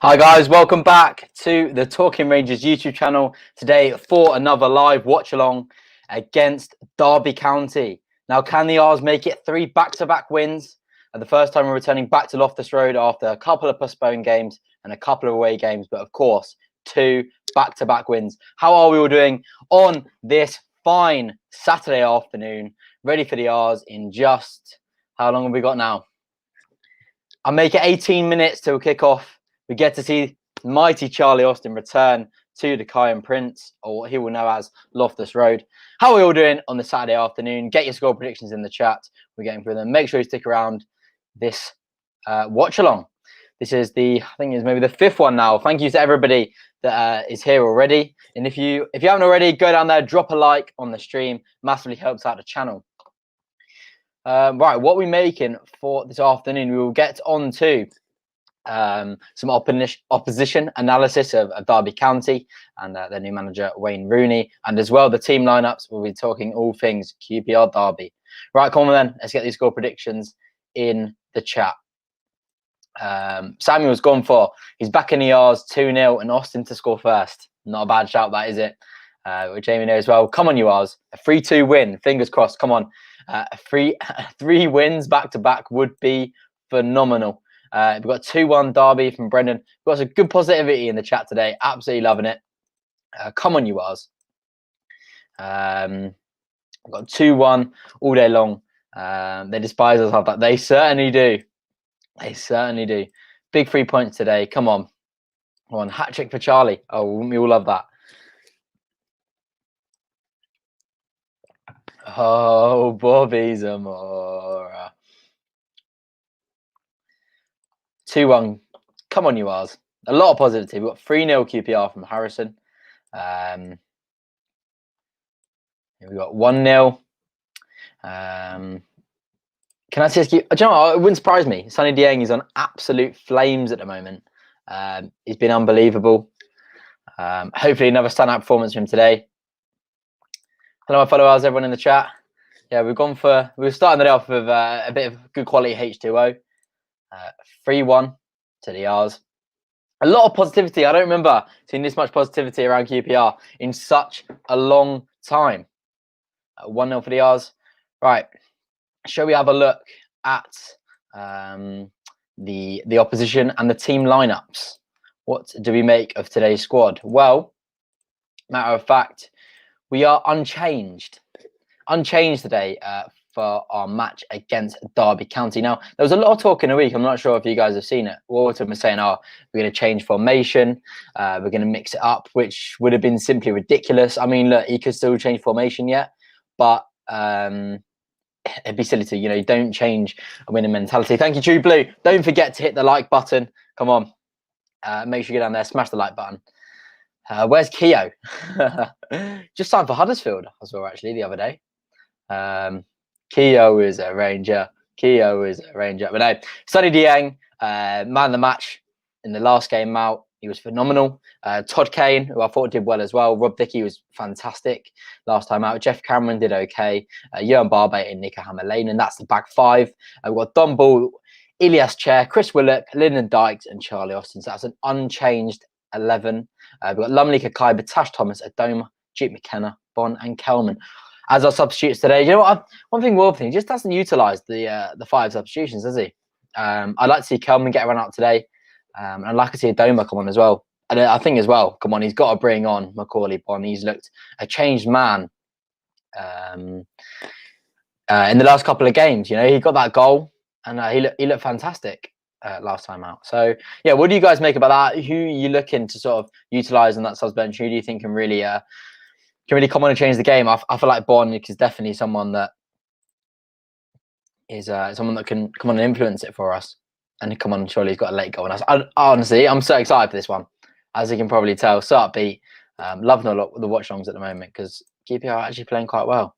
Hi guys, welcome back to the Talking Rangers YouTube channel. Today for another live watch along against Derby County. Now, can the R's make it 3 back-to-back wins? And the first time we're returning back to Loftus Road after a couple of postponed games and a couple of away games, but of course, 2 back-to-back wins. How are we all doing on this fine Saturday afternoon? Ready for the R's in just, how long have we got now? I'll make it 18 minutes till kickoff. We get to see mighty Charlie Austin return to the Kiyan-Prince, or what he will know as Loftus Road. How are we all doing on the Saturday afternoon? Get your score predictions in the chat. We're getting through them. Make sure you stick around this watch along. This is I think it's maybe the 5th one now. Thank you to everybody that is here already. And if you haven't already, go down there, drop a like on the stream. Massively helps out the channel. Right, what we're making for this afternoon, we will get on to some opposition analysis of Derby County and their new manager Wayne Rooney, and as well the team lineups. We'll be talking all things QPR Derby. Right, come on then, let's get these score predictions in the chat. Samuel's gone for, he's back in the R's 2-0 and Austin to score first. Not a bad shout, that is it. With Jamie there as well. Come on, you R's, a 3-2 win. Fingers crossed. Come on, three wins back to back would be phenomenal. We've got 2-1 Derby from Brendan. We've got some good positivity in the chat today. Absolutely loving it. Come on, you R's. We've got 2-1 all day long. They despise us, but they certainly do. They certainly do. Big 3 points today. Come on. Come on, hat trick for Charlie. Oh, we all love that. Oh, Bobby Zamora. 2-1. Come on, you R's. A lot of positivity. We've got 3-0 QPR from Harrison. We've got 1-0. Can I just do you know what? It wouldn't surprise me. Sonny Dieng is on absolute flames at the moment. He's been unbelievable. Hopefully another standout performance from him today. Hello, my followers, everyone in the chat. Yeah, we're starting it off with a bit of good quality H2O. 3-1 to the R's. A lot of positivity. I don't remember seeing this much positivity around QPR in such a long time. 1-0 for the R's. Right. Shall we have a look at the opposition and the team lineups? What do we make of today's squad? Well, matter of fact, we are unchanged. Unchanged today for our match against Derby County. Now, there was a lot of talk in the week. I'm not sure if you guys have seen it. Walton was saying, oh, we're going to change formation. We're going to mix it up, which would have been simply ridiculous. I mean, look, he could still change formation yet, but it'd be silly to, you don't change a winning mentality. Thank you, True Blue. Don't forget to hit the like button. Come on. Make sure you get down there, smash the like button. Where's Keo? Just signed for Huddersfield, I saw actually the other day. Keo is a Ranger. Keo is a Ranger. But no, Sonny Dieng, man of the match in the last game out. He was phenomenal. Todd Kane, who I thought did well as well. Rob Dickey was fantastic last time out. Jeff Cameron did okay. Johan Barbate and Nico Hammerlane, and that's the back 5. We've got Don Ball, Ilias Chair, Chris Willock, Lyndon Dykes, and Charlie Austin. So that's an unchanged 11. We've got Lumley, Kakai, Tash Thomas, Adoma, Duke McKenna, Bon, and Kelman as our substitutes today. You know what? One thing Wolf he just doesn't utilise the 5 substitutions, does he? I'd like to see Kelman get a run out today. And I'd like to see Adoma come on as well. And I think as well, come on, he's got to bring on Macaulay Bon. He's looked a changed man in the last couple of games. He got that goal and he looked fantastic last time out. So, yeah, what do you guys make about that? Who are you looking to sort of utilise on that subs bench? Who do you think can really come on and change the game? I feel like Bon is definitely someone that is someone that can come on and influence it for us. And come on, surely he's got a late goal. And honestly, I'm so excited for this one. As you can probably tell, so upbeat. Loving the watch-alongs at the moment because QPR are actually playing quite well.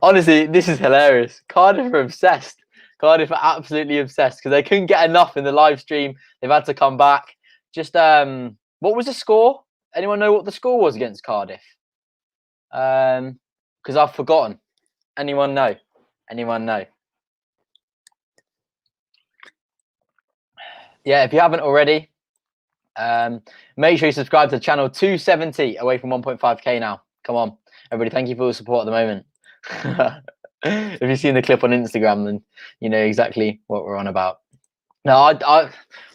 Honestly, this is hilarious. Cardiff are obsessed. Cardiff are absolutely obsessed because they couldn't get enough in the live stream. They've had to come back. Just, what was the score? Anyone know what the score was against Cardiff? Because I've forgotten. Anyone know? Anyone know? Yeah, if you haven't already, Make sure you subscribe to the channel. 270 away from 1.5k now. Come on, everybody. Thank you for all the support at the moment. If you've seen the clip on Instagram, then you know exactly what we're on about. No,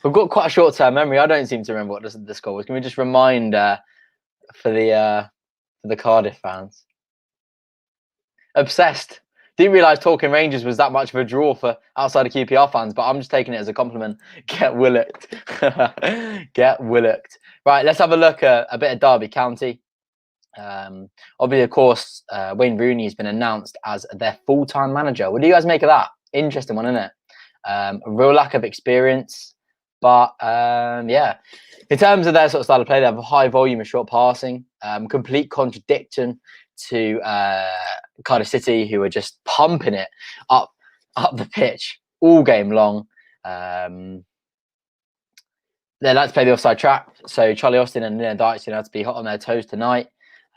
we've got quite a short-term memory. I don't seem to remember what the score was. Can we just remind for the Cardiff fans? Obsessed. Didn't realise Talking Rangers was that much of a draw for outside of QPR fans, but I'm just taking it as a compliment. Get willocked. Get willocked. Right, let's have a look at a bit of Derby County. Obviously, of course, Wayne Rooney has been announced as their full-time manager. What do you guys make of that? Interesting one, isn't it? A real lack of experience, but yeah. In terms of their sort of style of play, they have a high volume of short passing, complete contradiction to Cardiff City, who are just pumping it up the pitch all game long. They like to play the offside trap, so Charlie Austin and Leon Dykes have to be hot on their toes tonight.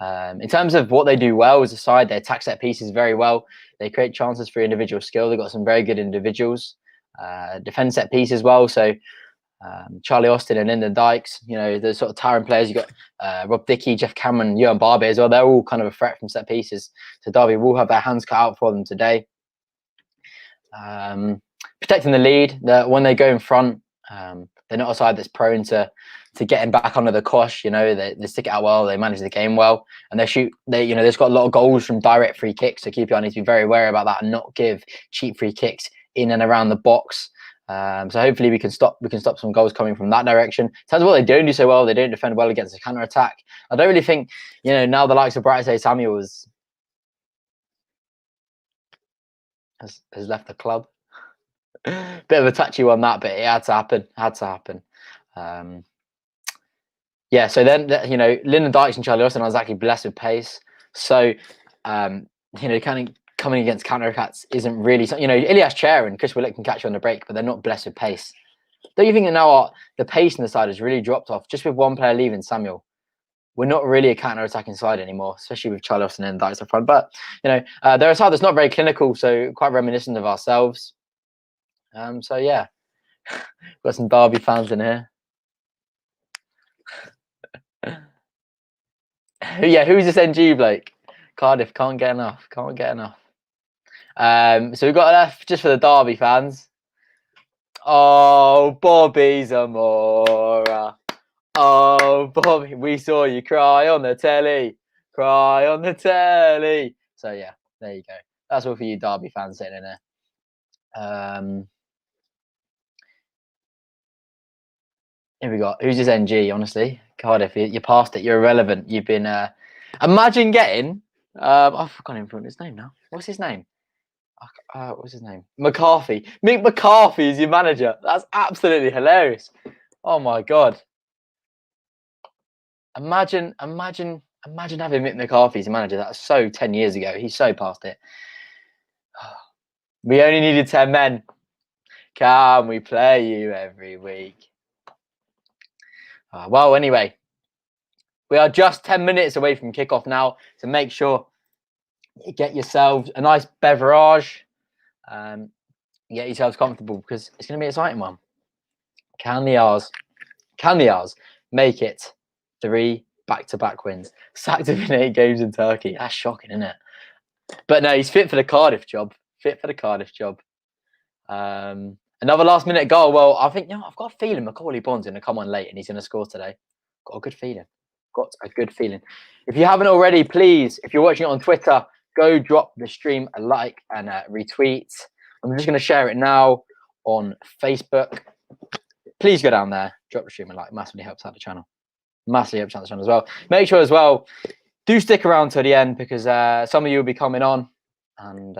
In terms of what they do well as a side, they attack set pieces very well. They create chances for individual skill. They've got some very good individuals. Defend set piece as well. So Charlie Austin and Lyndon Dykes, you know, the sort of towering players. You've got Rob Dickey, Jeff Cameron, Johan Barbe as well. They're all kind of a threat from set pieces. So Derby will have their hands cut out for them today. Protecting the lead, when they go in front, they're not a side that's prone to getting back under the cosh. You know, they stick it out well, they manage the game well, and they've got a lot of goals from direct free kicks. So QPR needs to be very wary about that and not give cheap free kicks in and around the box. So hopefully we can stop some goals coming from that direction. In terms of what they don't do so well, they don't defend well against the counter attack. I don't really think, you know, now the likes of Bright Samuel has left the club. Bit of a touchy one that, but it had to happen. Yeah, so then, you know, Lyndon Dykes and Charlie Austin are exactly blessed with pace. So, you know, kind of coming against counter-attacks isn't really, you know, Ilias Chair and Chris Willett can catch you on the break, but they're not blessed with pace. Don't you think that now the pace in the side has really dropped off just with one player leaving, Samuel? We're not really a counter-attacking side anymore, especially with Charlie Austin and Dykes up front. But, you know, they're a side that's not very clinical, so quite reminiscent of ourselves. So, yeah, got some Derby fans in here. Yeah, who's this NG bloke? Cardiff can't get enough. So we've got left just for the Derby fans. Oh, Bobby Zamora. Oh, Bobby, we saw you cry on the telly. So yeah, there you go. That's all for you Derby fans sitting in there. Here we go. Who's this NG? Honestly, Cardiff, you're past it. You're irrelevant. You've been. Imagine getting. I've forgotten his name now. What's his name? What's his name? McCarthy. Mick McCarthy is your manager. That's absolutely hilarious. Oh my god. Imagine having Mick McCarthy as your manager. That's so 10 years ago. He's so past it. We only needed 10 men. Can we play you every week? Well, anyway, we are just 10 minutes away from kickoff now, so make sure you get yourselves a nice beverage, get yourselves comfortable because it's going to be an exciting one. Can the R's make it 3 back-to-back wins? Sacked him in 8 games in Turkey. That's shocking, isn't it? But no, he's fit for the Cardiff job. Another last-minute goal. Well, I think, I've got a feeling Macaulay Bond's going to come on late and he's going to score today. Got a good feeling. If you haven't already, please, if you're watching it on Twitter, go drop the stream a like and retweet. I'm just going to share it now on Facebook. Please go down there, drop the stream a like. Massively helps out the channel. As well. Make sure as well, do stick around till the end because some of you will be coming on and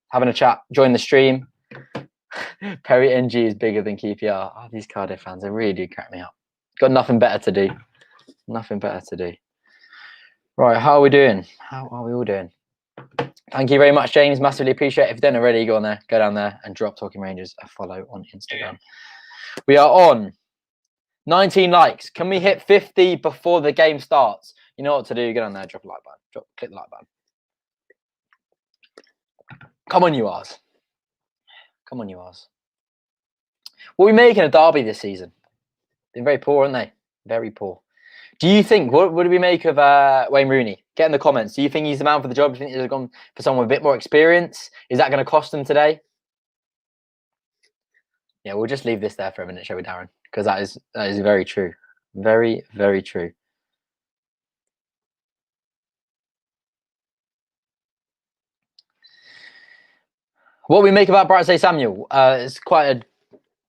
having a chat. Join the stream. Perry NG is bigger than QPR. Oh, these Cardiff fans, they really do crack me up. Got nothing better to do. Right, how are we doing? How are we all doing? Thank you very much, James. Massively appreciate it. If you don't already, go down there and drop Talking Rangers a follow on Instagram. We are on 19 likes. Can we hit 50 before the game starts? You know what to do. Get on there, drop a like button. Click the like button. Come on, you R's. What are we making a Derby this season? Been very poor, aren't they? Very poor. Do you think, what do we make of Wayne Rooney? Get in the comments. Do you think he's the man for the job? Do you think he's gone for someone with a bit more experience? Is that going to cost them today? Yeah, we'll just leave this there for a minute, shall we, Darren? Because that is very true. Very, very true. What we make about Bright Samuel? It's quite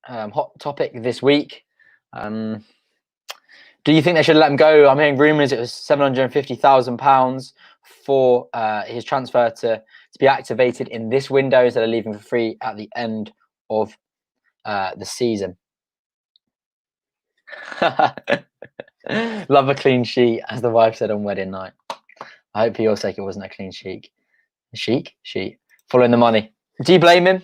a hot topic this week. Do you think they should let him go? I'm hearing rumours it was £750,000 for his transfer to be activated in this window instead of leaving for free at the end of the season. Love a clean sheet, as the wife said on wedding night. I hope for your sake it wasn't a clean sheet. Sheet. Following the money. Do you blame him?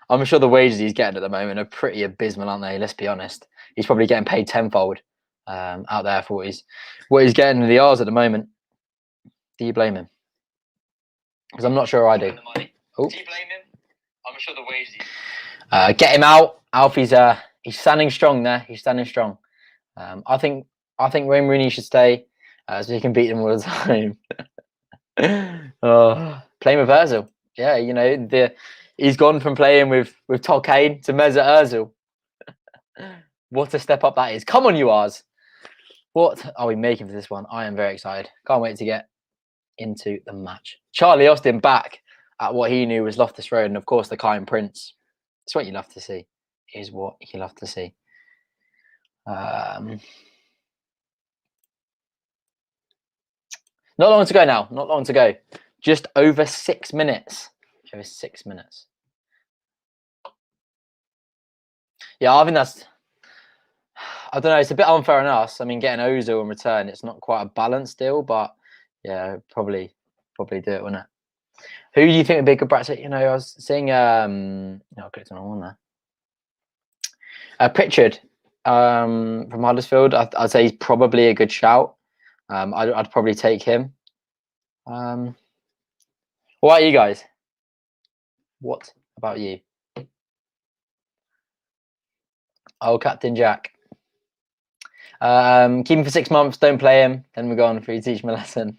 I'm sure the wages he's getting at the moment are pretty abysmal, aren't they? Let's be honest. He's probably getting paid tenfold out there for what he's getting in the R's at the moment. Do you blame him? Because I'm not sure I do. Oh. Do you blame him? I'm sure the wages. Get him out. Alfie's he's standing strong there. He's standing strong. I think Wayne Rooney should stay so he can beat them all the time. Playing with Ozil. Yeah, you know, he's gone from playing with Todd Kane to Mesut Ozil. What a step up that is. Come on, you R's. What are we making for this one? I am very excited. Can't wait to get into the match. Charlie Austin back at what he knew was Loftus Road, and of course the Kiyan-Prince. It's what you love to see. Is what you love to see. Not long to go now. Not long to go. Just over 6 minutes. Over 6 minutes. Yeah, I think that's... I don't know. It's a bit unfair on us. I mean, getting Ozil in return, it's not quite a balanced deal, but yeah, probably do it, wouldn't it? Who do you think would be a good Brexit? You know, I was seeing... I clicked on one there. Pritchard from Huddersfield. I'd say he's probably a good shout. I'd probably take him. What about you guys? What about you? Oh, Captain Jack. Keep him for 6 months. Don't play him. Then we're going for you. Teach him a lesson.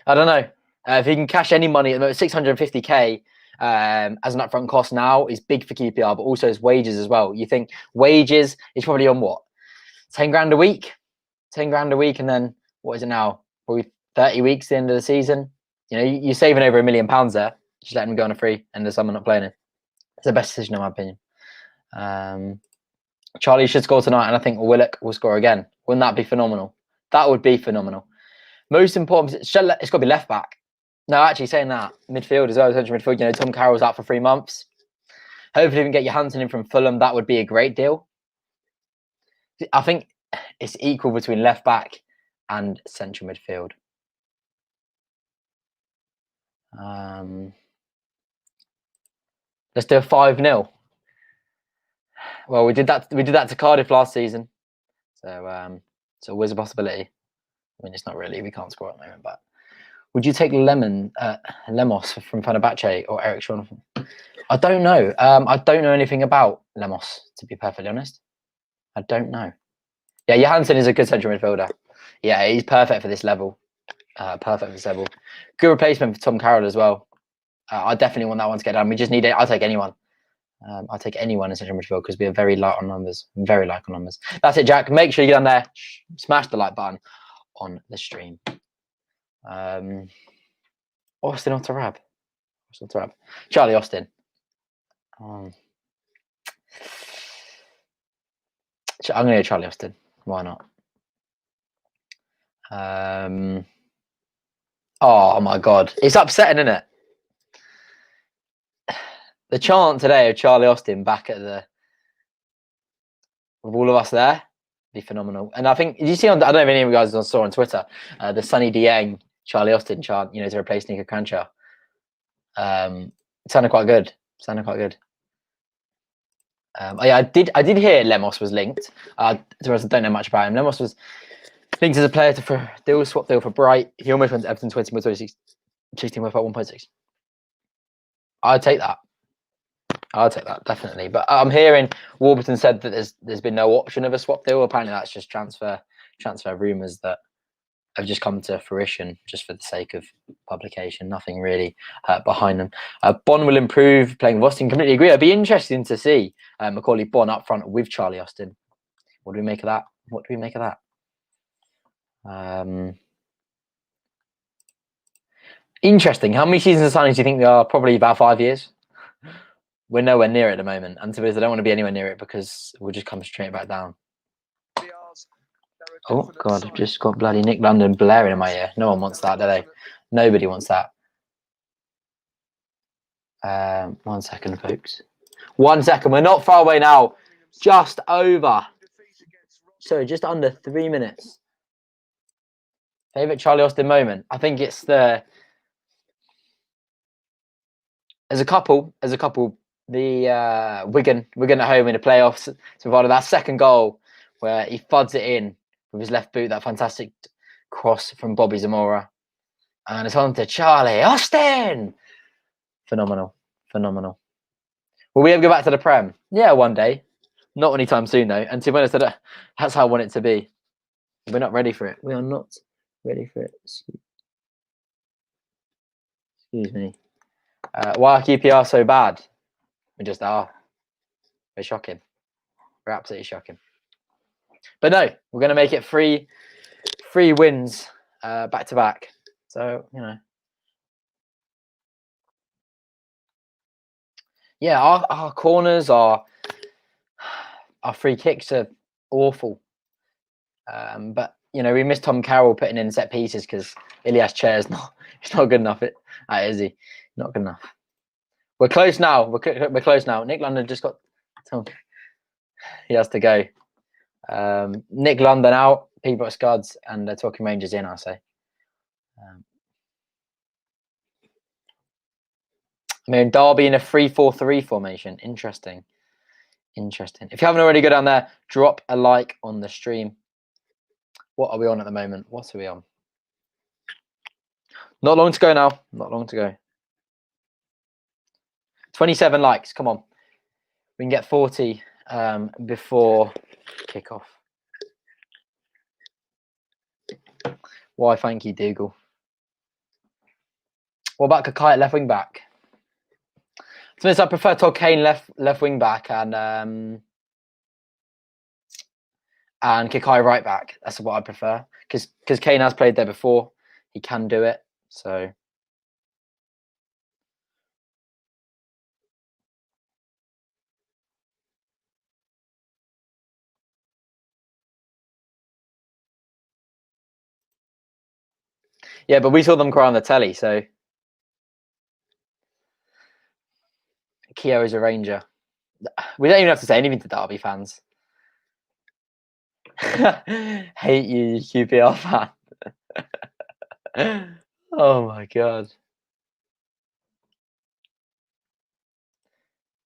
I don't know. If he can cash any money, 650k as an upfront cost now is big for QPR, but also his wages as well. You think wages is probably on what? 10 grand a week? 10 grand a week, and then what is it now? Probably 30 weeks at the end of the season. You know, you're saving over £1 million there. Just letting him go on a free end of summer not playing it. It's the best decision in my opinion. Charlie should score tonight, and I think Willock will score again. Wouldn't that be phenomenal? That would be phenomenal. Most important, it's got to be left back. No, actually saying that, midfield as well, central midfield. You know, Tom Carroll's out for 3 months. Hopefully, we can get Johansson in from Fulham. That would be a great deal. I think it's equal between left back and central midfield. Let's do a 5-0. Well, we did that to Cardiff last season, so it's always a possibility. I mean, it's not really. We can't score at the moment, but would you take Lemos from Fenerbahce or Eric Shaw? I don't know. I don't know anything about Lemos, to be perfectly honest. I don't know. Yeah, Johansson is a good central midfielder. Yeah, he's perfect for this level. Perfect for this level. Good replacement for Tom Carroll as well. I definitely want that one to get done. We just need it. I'll take anyone. I'll take anyone in central midfield because we are very light on numbers. Very light on numbers. That's it, Jack. Make sure you get on there. Smash the like button on the stream. Austin or Tarab? Charlie Austin. I'm going to go Charlie Austin. Why not? Oh my God. It's upsetting, isn't it? The chant today of Charlie Austin back at with all of us there, be phenomenal. And I think, did you see I don't know if any of you guys saw on Twitter, the Sonny Dieng Charlie Austin chant, you know, to replace Nico Crancher. It sounded quite good. Yeah, I did hear Lemos was linked. To be honest, I don't know much about him. Lemos was linked as a player for swap deal for Bright. He almost went to Everton 20 chasing worth about 1.6. I'd take that. I'll take that, definitely. But I'm hearing Warburton said that there's been no option of a swap deal. Apparently, that's just transfer rumours that have just come to fruition just for the sake of publication. Nothing really behind them. Bonn will improve playing with Austin. Completely agree. It'd be interesting to see Macaulay Bonn up front with Charlie Austin. What do we make of that? What do we make of that? Interesting. How many seasons of signings do you think there are? Probably about 5 years. We're nowhere near it at the moment. And to be honest, I don't want to be anywhere near it because we'll just come straight back down. Oh, God, I've just got bloody Nick London blaring in my ear. No one wants that, do they? Nobody wants that. 1 second, folks. 1 second. We're not far away now. Just over. Sorry, just under 3 minutes. Favourite Charlie Austin moment? I think it's the... As a couple, the Wigan at home in the playoffs, provided that second goal where he fuds it in with his left boot, that fantastic cross from Bobby Zamora. And it's on to Charlie Austin. Phenomenal. Will we ever go back to the Prem? Yeah, one day. Not anytime soon, though. And to be honest, that's how I want it to be. We're not ready for it. We are not ready for it. Excuse me. Why are QPR so bad? We just are. We're shocking. We're absolutely shocking. But no, we're going to make it three wins back to back. So, you know. Yeah, our corners, our free kicks are awful. But, you know, we missed Tom Carroll putting in set pieces because Ilias Chair's it's not good enough. Is he? Not good enough. We're close now. We're close now. Nick London just got told he has to go. Nick London out, Peabody Scuds, and they're talking Rangers in, I say. I mean, Derby in a 3-4-3 formation. Interesting. If you haven't already, go down there, drop a like on the stream. What are we on at the moment? What are we on? Not long to go now. Not long to go. 27 likes. Come on. We can get 40 before kickoff. Why, thank you, Dougal. What about Kakai at left wing back? So I prefer Todd Kane left wing back and Kakai right back. That's what I prefer because Kane has played there before. He can do it. So yeah, but we saw them cry on the telly. So Keo is a Ranger. We don't even have to say anything to Derby fans. Hate you, QPR fan. Oh my God.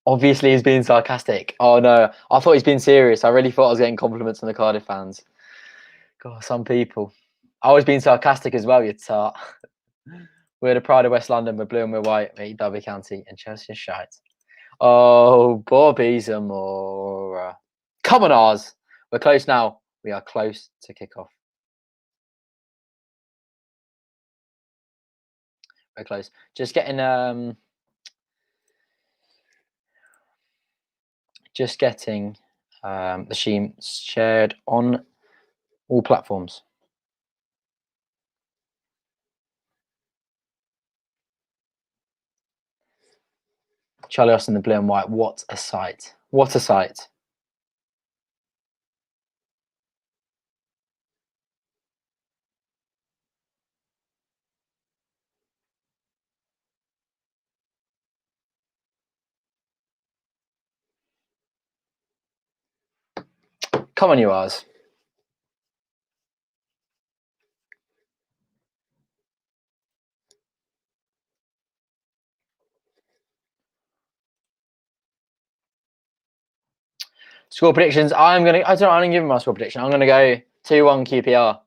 Obviously, he's being sarcastic. Oh no, I thought he's being serious. I really thought I was getting compliments from the Cardiff fans. God, some people. I was being sarcastic as well, you tart. We're the pride of West London. We're blue and we're white. We hate Derby County and Chelsea is shite. Oh, Bobby Zamora. Come on, ours. We're close now. We are close to kickoff. We're close. Just getting the stream shared on all platforms. Charlie Austin, the blue and white. What a sight. What a sight. Come on, you ours. Score predictions. I'm gonna give my score prediction. I'm gonna go 2-1 QPR.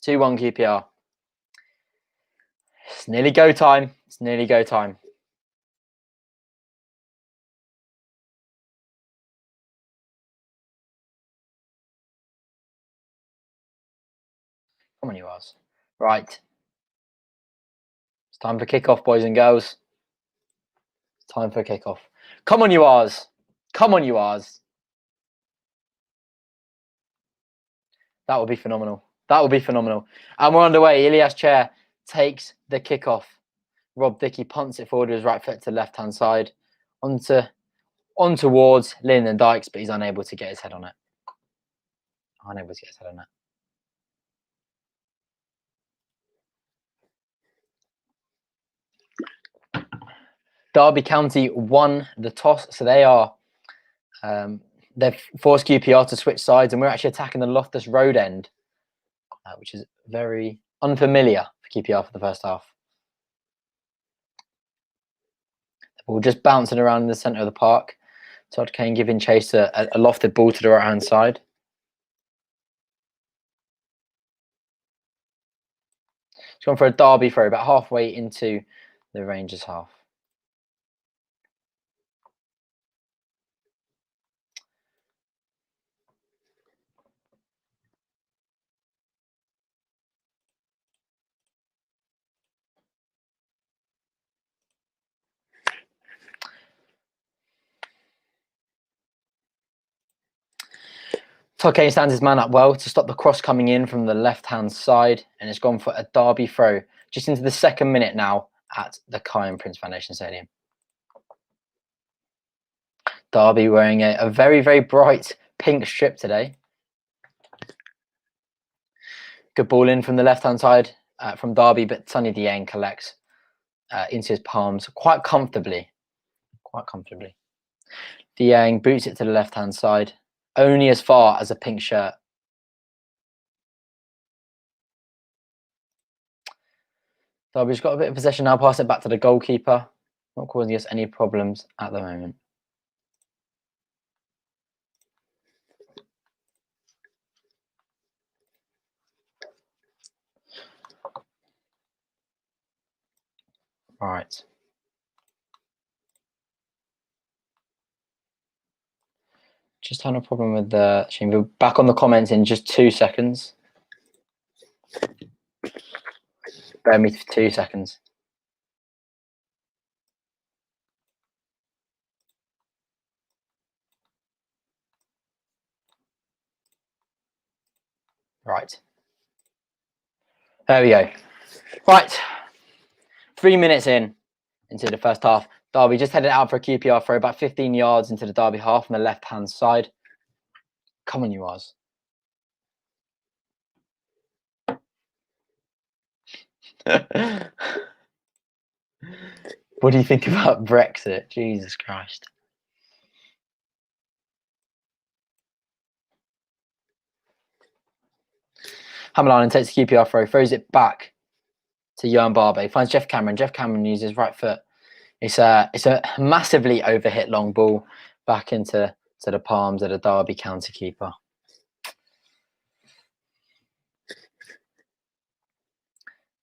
2-1 QPR. It's nearly go time. Come on, you Ars. Right. It's time for kickoff, boys and girls. It's time for kickoff. Come on, you Ars. Come on, you Ars. That would be phenomenal. That would be phenomenal. And we're underway. Ilias Chair takes the kickoff. Rob Dickey punts it forward with his right foot to the left-hand side. On towards Lyndon Dykes, but he's unable to get his head on it. Derby County won the toss, so they are they've forced QPR to switch sides, and we're actually attacking the Loftus Road end, which is very unfamiliar for QPR for the first half. The ball just bouncing around in the centre of the park. Todd Kane giving chase to a lofted ball to the right-hand side. It's gone for a Derby throw about halfway into the Rangers half. Todd Kane stands his man up well to stop the cross coming in from the left-hand side, and it's gone for a Derby throw just into the 2nd minute now at the Kiyan-Prince Foundation Stadium. Derby wearing a very, very bright pink strip today. Good ball in from the left-hand side from Derby, but Sonny Dieng collects into his palms quite comfortably. Dieng boots it to the left-hand side, only as far as a pink shirt. Derby's got a bit of possession now, pass it back to the goalkeeper. Not causing us any problems at the moment. Right. Just having a problem with the machine. We're back on the comments in just 2 seconds. Bear me for 2 seconds. Right. There we go. Right. 3 minutes into the first half. Derby just headed out for a QPR throw about 15 yards into the Derby half on the left-hand side. Come on, you Ars. What do you think about Brexit? Jesus Christ. Hammerline takes the QPR throw, throws it back to Johan Barbe, finds Jeff Cameron. Jeff Cameron uses his right foot. It's a massively overhit long ball back into the palms of the Derby County keeper.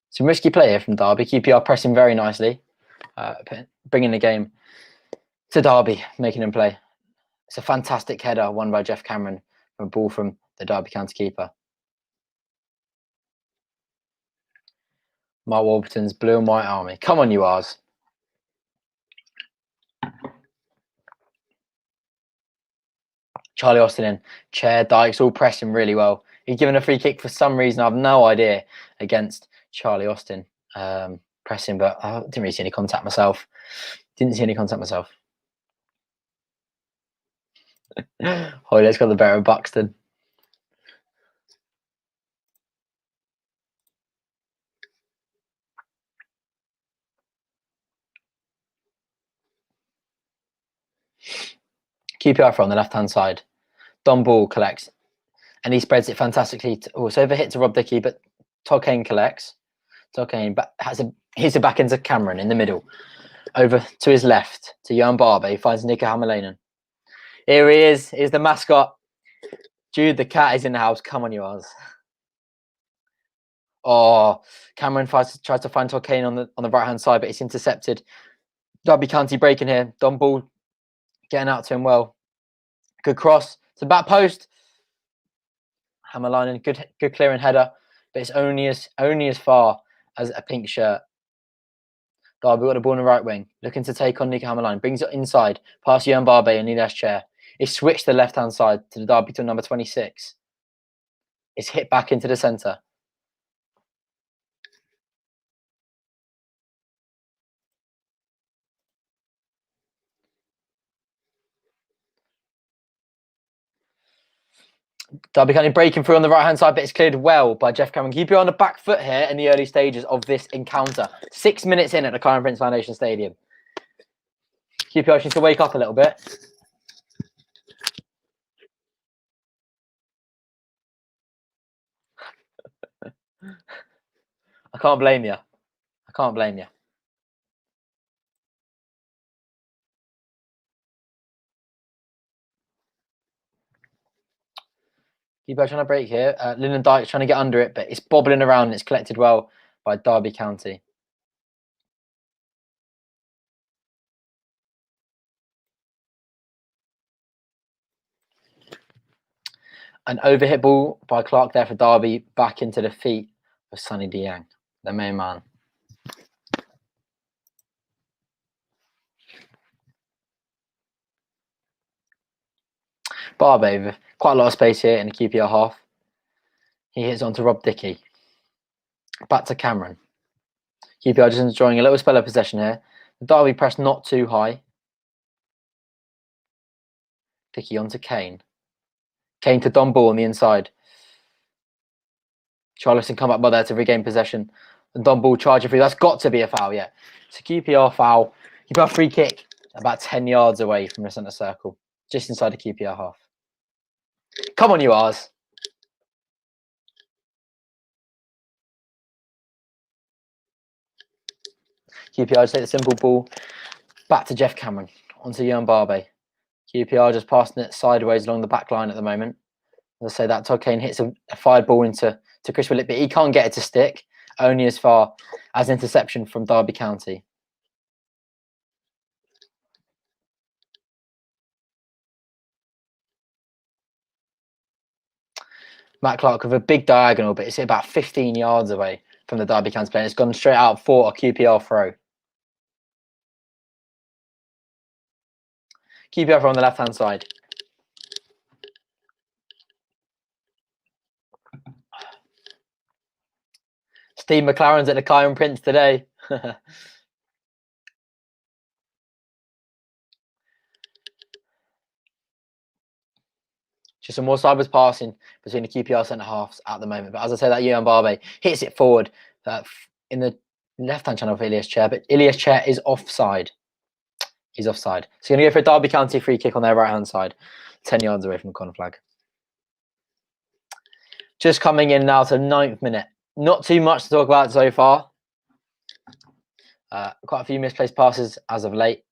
Some risky play here from Derby. QPR pressing very nicely, bringing the game to Derby, making him play. It's a fantastic header won by Jeff Cameron from a ball from the Derby County keeper. Mark Warburton's blue and white army. Come on, you Ars. Charlie Austin in. Chair, Dykes all pressing really well. He's given a free kick for some reason. I have no idea against Charlie Austin pressing, but I didn't really see any contact myself. Hoylett's got the better of Buxton. QPR on the left-hand side. Don Ball collects, and he spreads it fantastically. It's overhit to Rob Dickey, but Todd Kane collects. Todd Kane hits it back into Cameron in the middle. Over to his left to Johan Barbe. He finds Nico Hammerlainen. Here he is. Here's the mascot. Jude the cat is in the house. Come on, you Ars. Oh, Cameron tries to find Todd Kane on the right-hand side, but it's intercepted. Derby County breaking here. Don Ball getting out to him well. Good cross to the back post. Hammerlainen, good clearing header. but it's only as far as a pink shirt. Derby got the ball on the right wing, looking to take on Nico Hammerline. Brings it inside, past Yohan Barbe and Nidas Chair. It's switched to the left-hand side to the Derby to number 26. It's hit back into the centre. Derby County breaking through on the right-hand side, but it's cleared well by Jeff Cameron. Keep you on the back foot here in the early stages of this encounter. 6 minutes in at the Kiyan-Prince Foundation Stadium. QPR needs to wake up a little bit. I can't blame you. I can't blame you. QPR trying to break here. Lyndon Dyke's trying to get under it, but it's bobbling around and it's collected well by Derby County. An overhit ball by Clark there for Derby, back into the feet of Sonny Diang, the main man. Barbe with quite a lot of space here in the QPR half. He hits on to Rob Dickey. Back to Cameron. QPR just enjoying a little spell of possession here. The Derby press not too high. Dickey on to Kane. Kane to Don Ball on the inside. Charleston come up by there to regain possession. And Don Ball charging through. That's got to be a foul, yeah. It's a QPR foul. QPR free kick about 10 yards away from the centre circle. Just inside the QPR half. Come on, you R's. QPR just take the simple ball back to Jeff Cameron. Onto Yohan Barbe. QPR just passing it sideways along the back line at the moment. As I say, that Todd Kane hits a fired ball into Chris Willett, but he can't get it to stick, only as far as interception from Derby County. Matt Clark with a big diagonal, but it's about 15 yards away from the Derby County player. It's gone straight out for a QPR throw. QPR on the left-hand side. Steve McLaren's at the Kiyan-Prince today. Just some more sideways passing between the QPR centre halves at the moment. But as I say, that Yohan Barbe hits it forward in the left-hand channel for Ilias Chair. But Ilias Chair is offside. He's offside. So going to go for a Derby County free kick on their right-hand side. 10 yards away from the corner flag. Just coming in now to the 9th minute. Not too much to talk about so far. Quite a few misplaced passes as of late.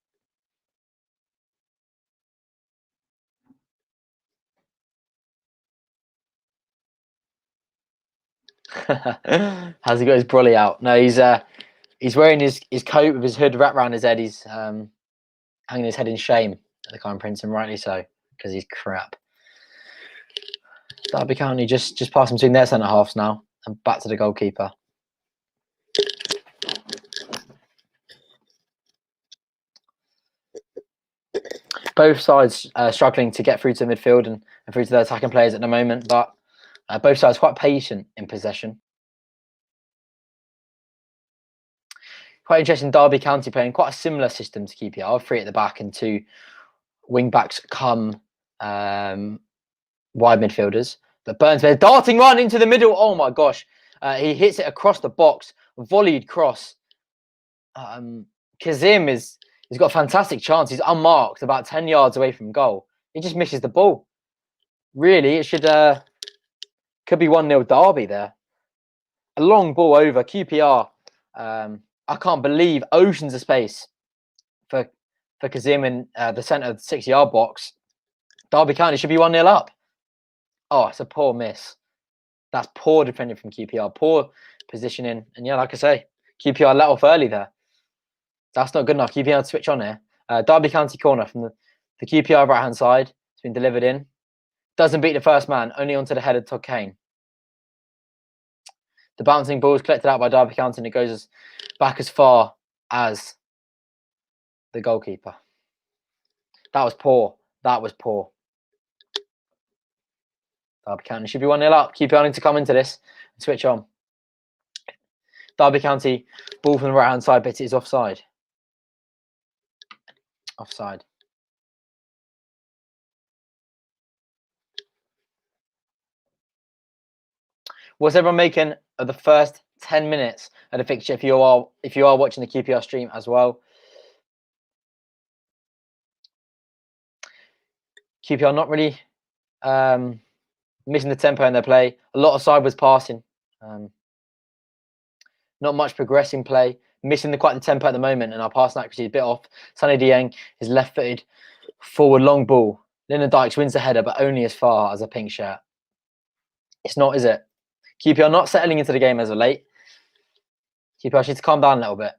Has he got his brolly out? No, he's wearing his coat with his hood wrapped around his head. He's hanging his head in shame at the Kiyan-Prince, and rightly so, because he's crap. Derby County just passing between their centre halves now and back to the goalkeeper. Both sides struggling to get through to midfield and through to their attacking players at the moment, but both sides quite patient in possession. Quite interesting, Derby County playing quite a similar system to QPR, 3 at the back and 2 wing backs come wide midfielders. But Burns, there's darting run into the middle. Oh my gosh. He hits it across the box, volleyed cross. Kazim he's got a fantastic chance. He's unmarked, about 10 yards away from goal. He just misses the ball. Really, it could be 1-0 Derby there. A long ball over QPR. I can't believe oceans of space for Kazim in the centre of the 6-yard box. Derby County should be 1-0 up. Oh, it's a poor miss. That's poor defending from QPR. Poor positioning. And yeah, like I say, QPR let off early there. That's not good enough. QPR to switch on here. Derby County corner from the QPR right-hand side. It's been delivered in. Doesn't beat the first man. Only onto the head of Todd Kane. The bouncing ball is collected out by Derby County and it goes back as far as the goalkeeper. That was poor. That was poor. Derby County should be 1-0 up. Keep wanting to come into this and switch on. Derby County, ball from the right-hand side, but it is offside. Offside. What's everyone making of the first 10 minutes of the fixture? If you are watching the QPR stream as well, QPR not really missing the tempo in their play. A lot of sideways passing, not much progressing play. Missing quite the tempo at the moment, and our passing accuracy is a bit off. Sonny Dieng is left-footed, forward long ball. Lyndon Dykes wins the header, but only as far as a pink shirt. It's not, is it? QPR not settling into the game as of late. QPR needs to calm down a little bit.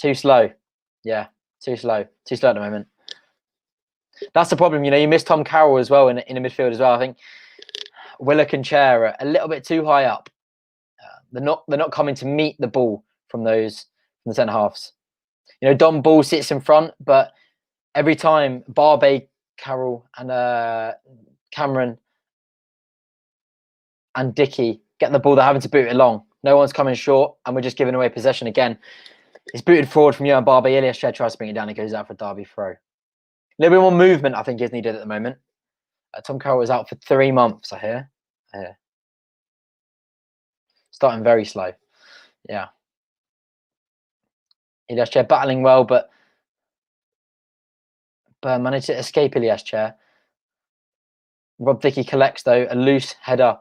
Too slow. Yeah, too slow. Too slow at the moment. That's the problem. You know, you miss Tom Carroll as well in the midfield as well. I think Willock and Chair are a little bit too high up. They're not coming to meet the ball from the centre halves. You know, Don Ball sits in front, but every time Barbe, Carroll, and Cameron and Dickey get the ball, they're having to boot it long. No one's coming short, and we're just giving away possession again. It's booted forward from Johan Barbe. Elias Chair tries to bring it down. It goes out for a Derby throw. A little bit more movement, I think, is needed at the moment. Tom Carroll is out for 3 months, I hear. Starting very slow. Yeah. Elias Chair battling well, but managed to escape Elias Chair. Rob Dickey collects, though, a loose header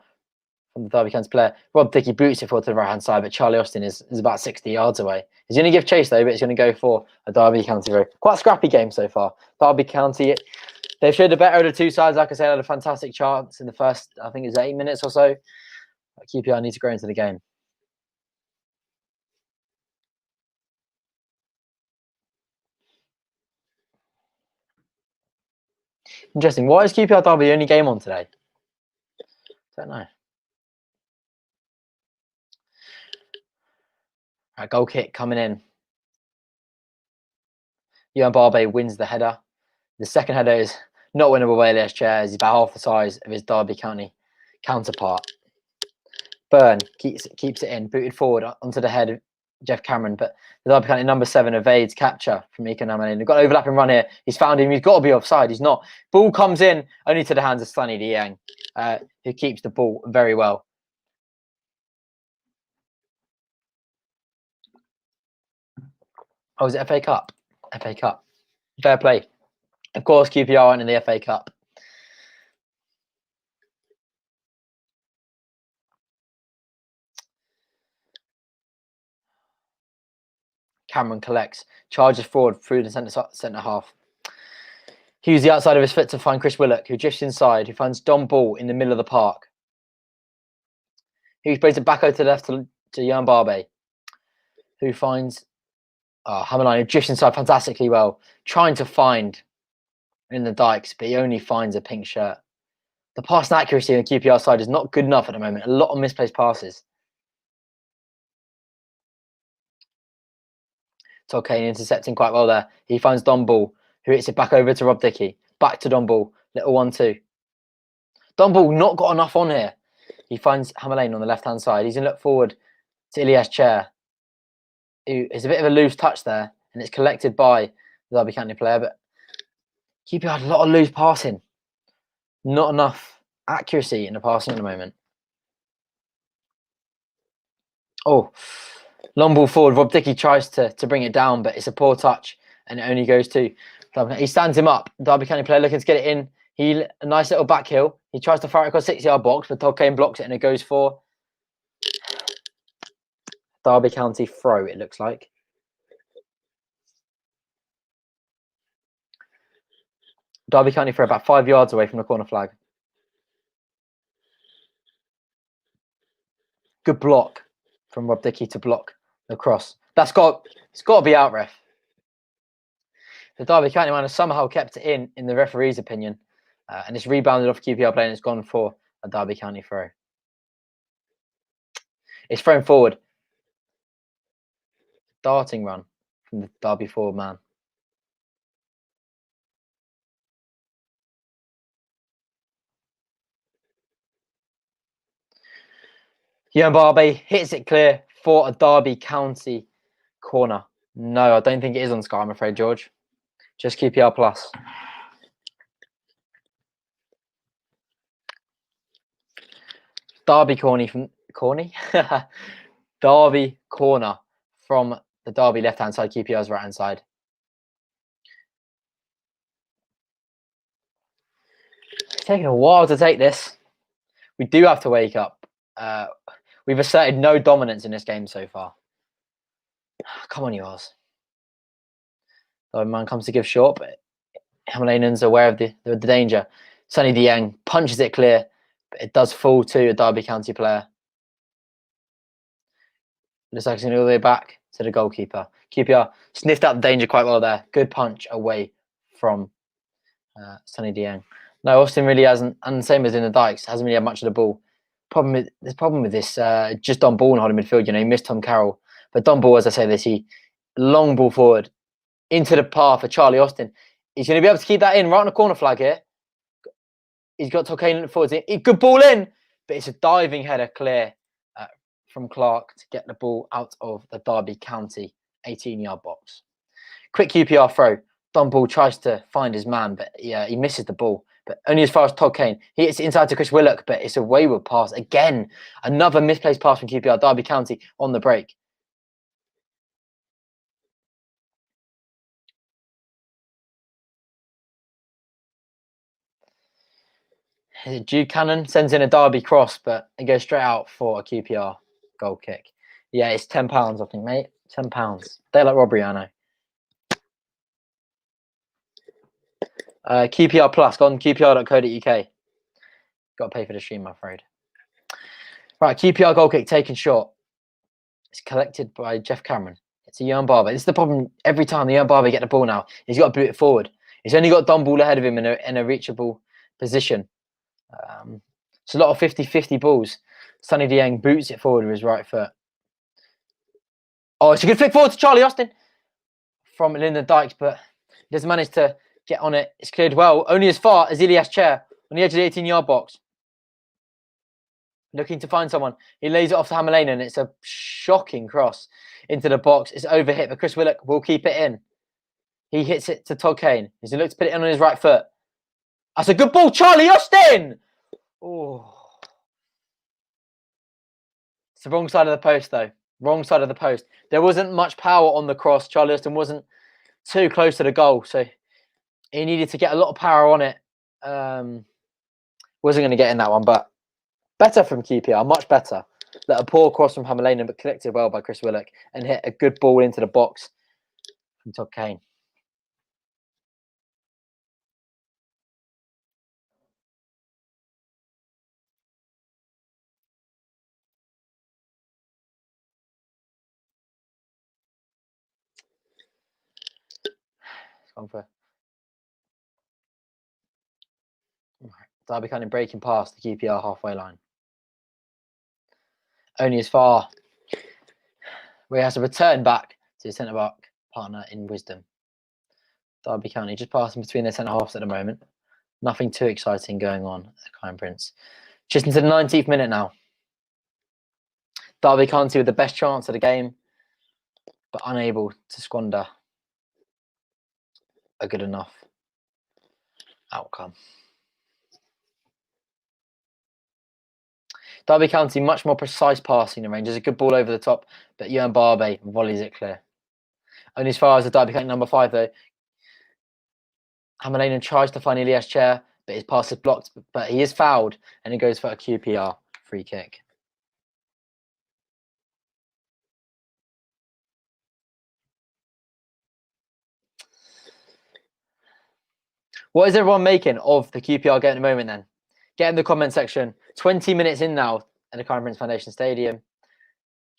from the Derby County player. Rob Dickey boots it forward to the right-hand side, but Charlie Austin is about 60 yards away. He's going to give chase, though, but he's going to go for a Derby County row. Quite a scrappy game so far. Derby County, they've showed the better of the two sides. Like I said, had a fantastic chance in the first, I think it was 8 minutes or so. QPR need to grow into the game. Interesting. Why is QPR Derby the only game on today? Don't know. Right, goal kick coming in. Johan Barbe wins the header. The second header is not winnable by Elias Chair. He's about half the size of his Derby County counterpart. Byrne keeps it in, booted forward onto the head of Jeff Cameron, but the Derby County number 7 evades capture from Ika Namalin. They've got an overlapping run here. He's found him. He's got to be offside. He's not. Ball comes in only to the hands of Sonny Dieng, who keeps the ball very well. Oh, is it FA Cup? FA Cup. Fair play. Of course, QPR aren't in the FA Cup. Cameron collects, charges forward through the centre half. He used the outside of his foot to find Chris Willock, who drifts inside, who finds Don Ball in the middle of the park. He plays it back over to the left to Johan Barbe, who finds Hammerline, who drifts inside fantastically well, trying to find in the Dykes, but he only finds a pink shirt. The pass accuracy on the QPR side is not good enough at the moment. A lot of misplaced passes. Todd Kane intercepting quite well there. He finds Don Ball, who hits it back over to Rob Dickey. Back to Don Ball. Little 1-2. Don Ball not got enough on here. He finds Hammerlane on the left-hand side. He's going to look forward to Elias Chair, who is a bit of a loose touch there, and it's collected by the Derby County player, but QPR had a lot of loose passing. Not enough accuracy in the passing at the moment. Oh, long ball forward. Rob Dickey tries to bring it down, but it's a poor touch, and it only goes to he stands him up. Derby County player looking to get it in. A nice little back heel. He tries to fire it across 6-yard box, but Todd Kane blocks it, and it goes for Derby County throw, it looks like. Derby County throw about 5 yards away from the corner flag. Good block from Rob Dickey to block the cross. It's got to be out, ref. The Derby County man has somehow kept it in the referee's opinion, and it's rebounded off QPR play, and it's gone for a Derby County throw. It's thrown forward. Darting run from the Derby forward man. Kiyan-Prince hits it clear for a Derby County corner. No, I don't think it is on Sky, I'm afraid, George. Just QPR Plus. Derby Derby corner from the Derby left-hand side, QPR's right-hand side. It's taking a while to take this. We do have to wake up. We've asserted no dominance in this game so far. Come on, yours. The man comes to give short, but Hamalainen's aware of the danger. Sonny Dieng punches it clear, but it does fall to a Derby County player. Looks like it's going all the way back to the goalkeeper. QPR sniffed out the danger quite well there. Good punch away from Sonny Dieng. No, Austin really hasn't, and the same as in the Dykes, hasn't really had much of the ball. The problem with this, just Don Ball and holding midfield. You know, he missed Tom Carroll, but Don Ball, as I say this, he long ball forward into the path for Charlie Austin. He's going to be able to keep that in right on the corner flag here. He's got Tolkien forwards. Good ball in, but it's a diving header clear from Clark to get the ball out of the Derby County 18-yard box. Quick QPR throw. Don Ball tries to find his man, but yeah, he misses the ball. But only as far as Todd Kane. He hits it inside to Chris Willock, but it's a wayward pass. Again, another misplaced pass from QPR. Derby County on the break. Jude Cannon sends in a Derby cross, but it goes straight out for a QPR goal kick. Yeah, it's £10, I think, mate. £10. Daylight robbery, I know. QPR Plus, go on qpr.co.uk. Got to pay for the stream, I'm afraid. Right, QPR goal kick taken short. It's collected by Jeff Cameron. It's a Kiyan-Prince. This is the problem every time the Kiyan-Prince get the ball now. He's got to boot it forward. He's only got Don Ball ahead of him in a reachable position. It's a lot of 50-50 balls. Sonny Dieng boots it forward with his right foot. Oh, it's a good flick forward to Charlie Austin from Lyndon Dykes, but he doesn't manage to get on it. It's cleared well, only as far as Ilias Chair on the edge of the 18-yard box. Looking to find someone. He lays it off to Hamalainen, and it's a shocking cross into the box. It's overhit, but Chris Willock will keep it in. He hits it to Todd Kane. He's going to look to put it in on his right foot. That's a good ball, Charlie Austin! Oh. It's the wrong side of the post, though. Wrong side of the post. There wasn't much power on the cross. Charlie Austin wasn't too close to the goal, so he needed to get a lot of power on it. Wasn't going to get in that one, but better from QPR, much better. A poor cross from Hamalainen, but collected well by Chris Willock and hit a good ball into the box from Todd Kane. It's gone for Derby County breaking past the QPR halfway line. Only as far where he has to return back to his centre-back partner in Wisdom. Derby County just passing between their centre-halves at the moment. Nothing too exciting going on at Kiyan-Prince. Just into the 19th minute now. Derby County with the best chance of the game, but unable to squander a good enough outcome. Derby County, much more precise passing in range. There's a good ball over the top, but Kiyan-Prince volleys it clear. Only as far as the Derby County number 5, though. Hamalainen tries to find Ilias Chair, but his pass is blocked. But he is fouled, and it goes for a QPR free kick. What is everyone making of the QPR game at the moment, then? Get in the comment section. 20 minutes in now at the Kiyan-Prince Foundation Stadium.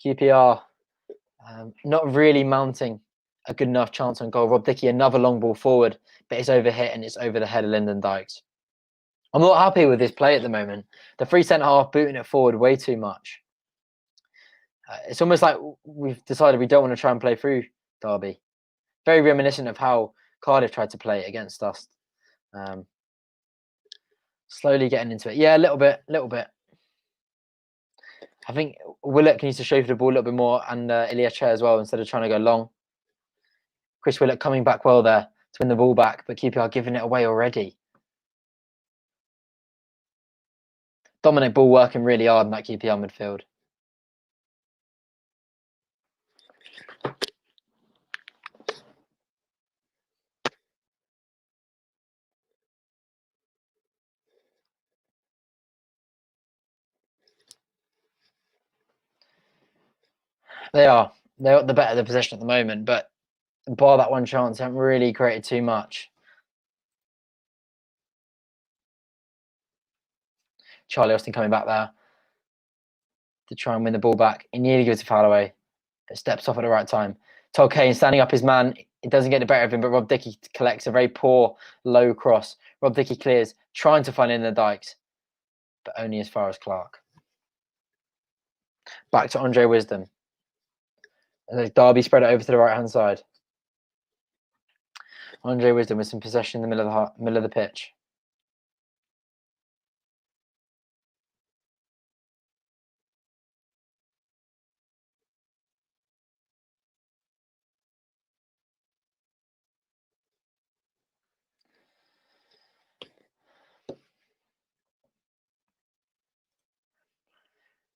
QPR not really mounting a good enough chance on goal. Rob Dickey, another long ball forward, but it's overhit and it's over the head of Lyndon Dykes. I'm not happy with this play at the moment. The free centre half booting it forward way too much. It's almost like we've decided we don't want to try and play through Derby. Very reminiscent of how Cardiff tried to play against us. Slowly getting into it. Yeah, a little bit. I think Willock needs to show for the ball a little bit more, and Ilias Chair as well, instead of trying to go long. Chris Willock coming back well there to win the ball back, but QPR giving it away already. Dominic Ball working really hard in that QPR midfield. They are. They're the better the possession at the moment, but bar that one chance, haven't really created too much. Charlie Austin coming back there to try and win the ball back. He nearly gives a foul away, but steps off at the right time. Todd Kane standing up his man. It doesn't get the better of him, but Rob Dickie collects a very poor low cross. Rob Dickie clears, trying to find in the Dykes, but only as far as Clark. Back to Andre Wisdom. Derby spread it over to the right-hand side. Andre Wisdom with some possession in the middle of the pitch.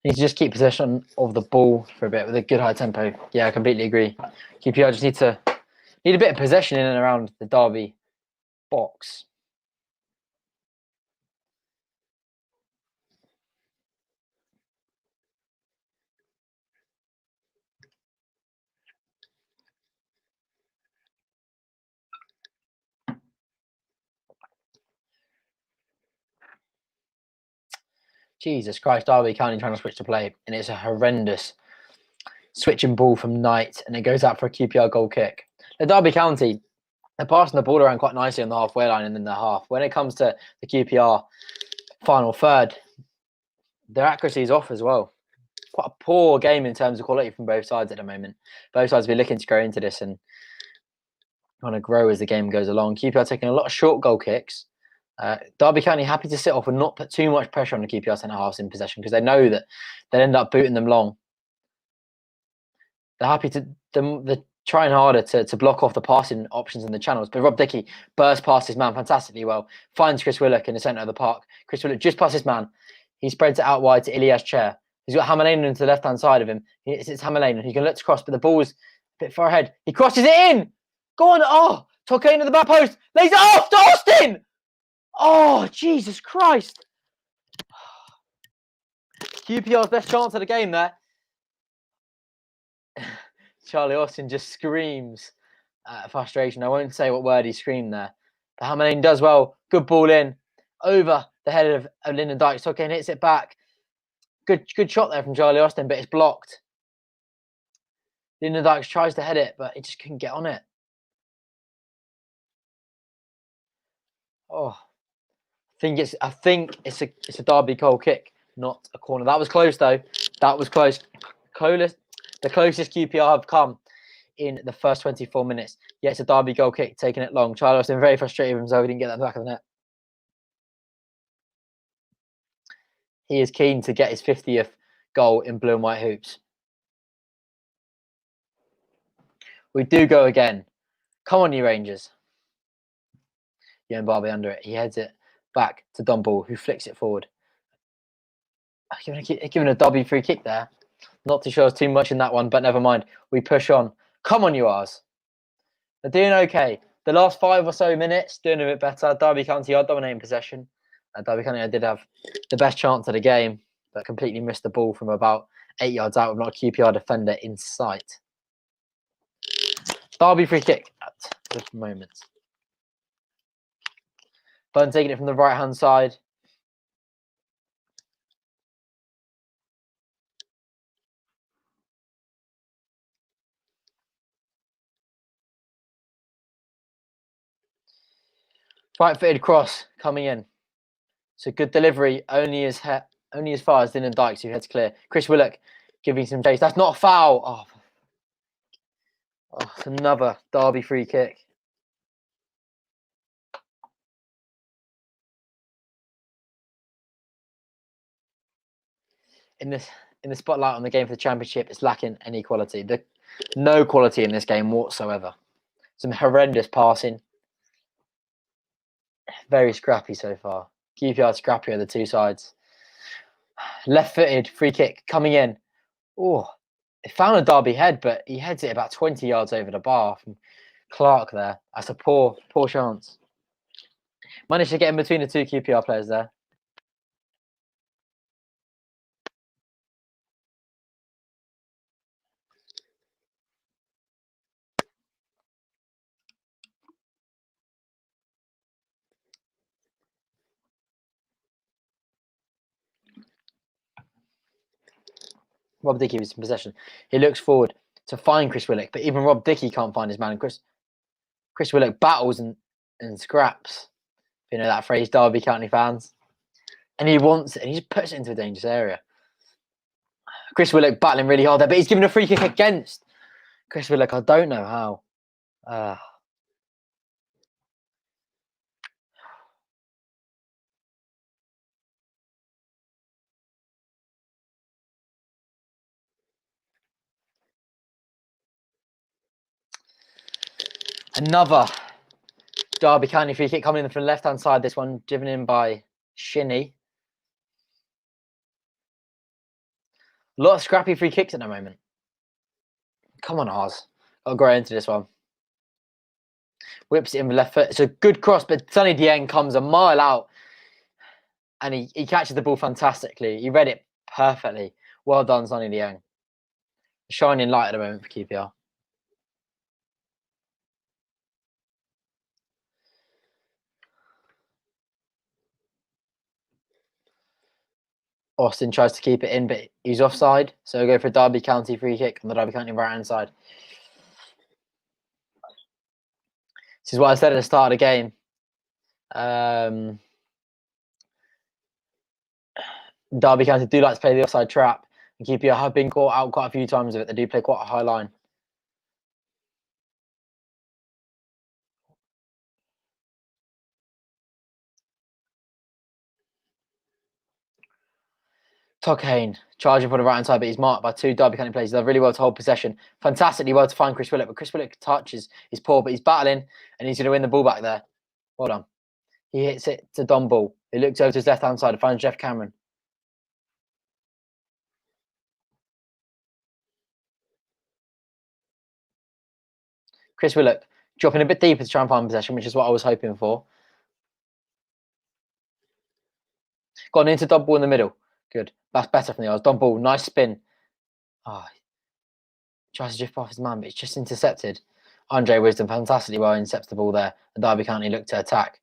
Need to just keep possession of the ball for a bit with a good high tempo. Yeah, I completely agree. QPR just need a bit of possession in and around the Derby box. Jesus Christ, Derby County trying to switch to play, and it's a horrendous switching ball from Knight, and it goes out for a QPR goal kick. The Derby County, they're passing the ball around quite nicely on the halfway line and in the half. When it comes to the QPR final third, their accuracy is off as well. Quite a poor game in terms of quality from both sides at the moment. Both sides will be looking to grow into this and kind of grow as the game goes along. QPR taking a lot of short goal kicks. Derby County happy to sit off and not put too much pressure on the QPR centre halves in possession because they know that they'll end up booting them long. They're happy to they're trying harder to block off the passing options in the channels. But Rob Dickie bursts past his man fantastically well, finds Chris Willock in the centre of the park. Chris Willock just past his man. He spreads it out wide to Ilias Chair. He's got Hamalainen to the left-hand side of him. It's Hamalainen. He can look to cross, but the ball's a bit far ahead. He crosses it in! Go on! Oh! Tolkien to the back post! Lays it off to Austin! Oh, Jesus Christ! QPR's best chance of the game there. Charlie Austin just screams frustration. I won't say what word he screamed there. But Hamalainen does well. Good ball in. Over the head of Lyndon Dykes. Tolkien hits it back. Good shot there from Charlie Austin, but it's blocked. Lyndon Dykes tries to head it, but he just couldn't get on it. Oh, I think it's a Derby goal kick, not a corner. That was close though. That was close. The closest QPR have come in the first 24 minutes. Yeah, it's a Derby goal kick, taking it long. Charlie Austin very frustrated with himself. He didn't get that back of the net. He is keen to get his 50th goal in blue and white hoops. We do go again. Come on, you Rangers. Young Barbie under it. He heads it back to Don Ball, who flicks it forward. Giving a Derby free kick there. Not to show us too much in that one, but never mind. We push on. Come on, you R's. They're doing okay. The last 5 or so minutes, doing a bit better. Derby County are dominating possession. Derby County did have the best chance of the game, but completely missed the ball from about 8 yards out with not a QPR defender in sight. Derby free kick at this moment. Burn taking it from the right-hand side. Right-footed cross coming in. So good delivery, only as far as Lyndon Dykes, who heads clear. Chris Willock giving some chase. That's not a foul. Oh, it's another Derby free kick. In the spotlight on the game for the championship, it's lacking any quality. No quality in this game whatsoever. Some horrendous passing. Very scrappy so far. QPR scrappier of the two sides. Left-footed free kick coming in. Oh, it found a Derby head, but he heads it about 20 yards over the bar from Clark there. That's a poor chance. Managed to get in between the two QPR players there. Rob Dickie was in possession. He looks forward to find Chris Willock, but even Rob Dickie can't find his man. Chris Willock battles and scraps. You know that phrase, Derby County fans. And he wants it, and he just puts it into a dangerous area. Chris Willock battling really hard there, but he's given a free kick against Chris Willock. I don't know how. Another Derby County free kick coming in from the left-hand side. This one driven in by Shinnie. A lot of scrappy free kicks at the moment. Come on, Oz. I'll grow into this one. Whips it in the left foot. It's a good cross, but Sonny Dieng comes a mile out. And he catches the ball fantastically. He read it perfectly. Well done, Sonny Dieng. Shining light at the moment for QPR. Austin tries to keep it in, but he's offside. So we'll go for a Derby County free kick on the Derby County right-hand side. This is what I said at the start of the game. Derby County do like to play the offside trap. And QPR have been caught out quite a few times of it. They do play quite a high line. Todd Kane charging for the right-hand side, but he's marked by two Derby County players. They're really well to hold possession. Fantastically well to find Chris Willock, but Chris Willock touches his poor, but he's battling, and he's going to win the ball back there. Well done. He hits it to Don Ball. He looks over to his left-hand side and finds Jeff Cameron. Chris Willock dropping a bit deeper to try and find possession, which is what I was hoping for. Gone into Don Ball in the middle. Good. That's better from the odds. Don Ball, nice spin. Tries to drift off his man, but it's just intercepted. Andre Wisdom fantastically well intercepts the ball there. And Derby County look to attack.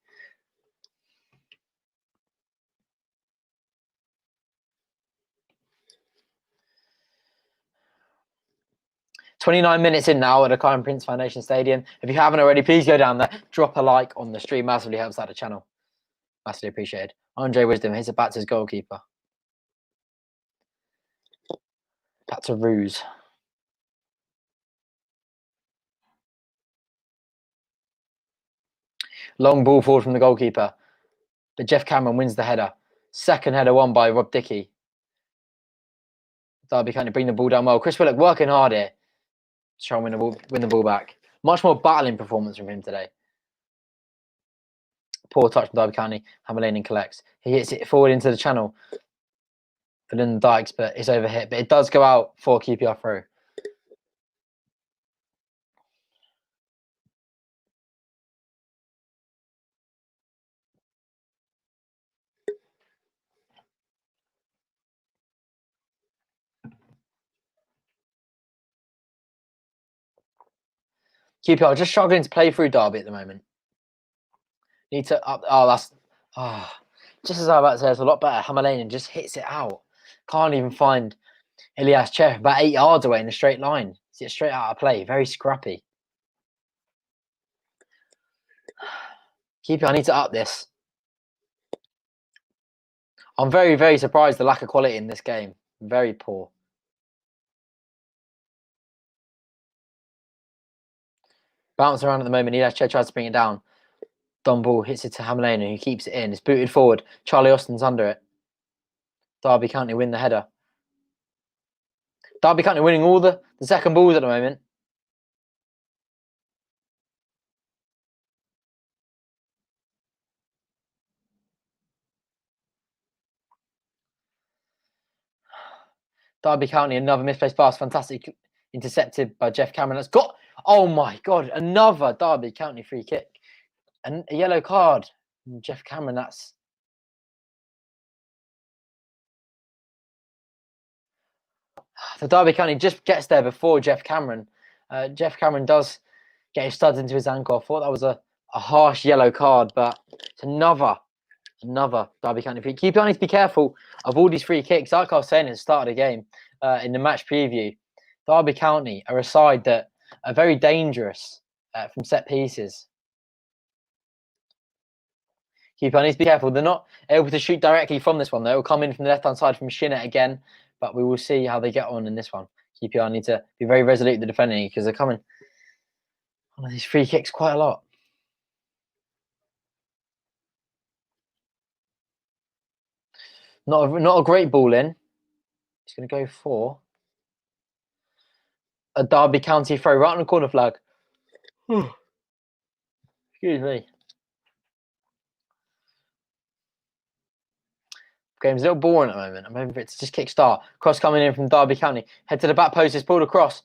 "29 minutes in now at the Kiyan-Prince Foundation Stadium. If you haven't already, please go down there. Drop a like on the stream. Massively helps out the channel. Massively appreciated. Andre Wisdom hits it back to his goalkeeper. Back to Ruse. Long ball forward from the goalkeeper. But Jeff Cameron wins the header. Second header won by Rob Dickie. Derby County bring the ball down well. Chris Willock working hard here. Trying to win the ball back. Much more battling performance from him today. Poor touch from Derby County. Hammerlane collects. He hits it forward into the channel. For Lyndon Dykes, but it's overhit. But it does go out for QPR through. QPR just struggling to play through Derby at the moment. Need to up. Just as I was about to say, it's a lot better. Hammerlane just hits it out. Can't even find Elias Chef about 8 yards away in a straight line. See it straight out of play. Very scrappy. QPR, I need to up this. I'm very, very surprised the lack of quality in this game. Very poor. Bouncing around at the moment. Elias Chair tries to bring it down. Don Ball hits it to Hamlin, who keeps it in. It's booted forward. Charlie Austin's under it. Derby County win the header. Derby County winning all the second balls at the moment. Derby County, another misplaced pass. Fantastic. Intercepted by Jeff Cameron. That's got... Oh, my God. Another Derby County free kick. And a yellow card. Jeff Cameron, that's... The Derby County just gets there before Jeff Cameron. Jeff Cameron does get his studs into his ankle. I thought that was a harsh yellow card, but it's another Derby County free. Keep on need to be careful of all these free kicks. Like I was saying at the start of the game, in the match preview, Derby County are a side that are very dangerous from set pieces. Keep on need to be careful. They're not able to shoot directly from this one. They will come in from the left-hand side from Shinnet again, but we will see how they get on in this one. QPR need to be very resolute in the defending because they're coming on these free kicks quite a lot. Not a great ball in. He's going to go for a Derby County throw right on the corner flag. Excuse me. Game's a little boring at the moment. I'm hoping for it to just kick-start. Cross coming in from Derby County. Head to the back post. It's pulled across.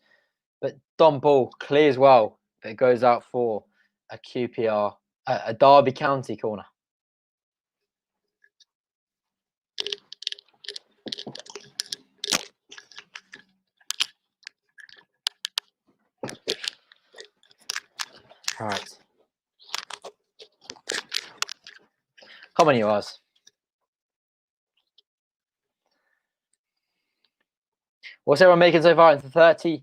But Don Ball clears well. But it goes out for a QPR, a Derby County corner. All right. Come on, you guys. What's everyone making so far? It's the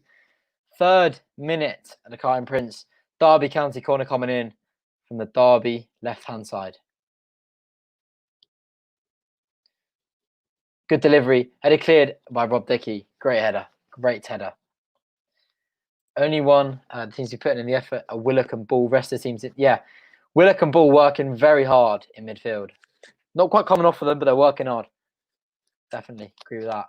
33rd minute at the Kiyan-Prince. Derby County corner coming in from the Derby left-hand side. Good delivery. Header cleared by Rob Dickey. Great header. Great header. Only one that seems to be putting in the effort. A Willock and Ball. Rest of the teams. Yeah. Willock and Ball working very hard in midfield. Not quite coming off for them, but they're working hard. Definitely agree with that.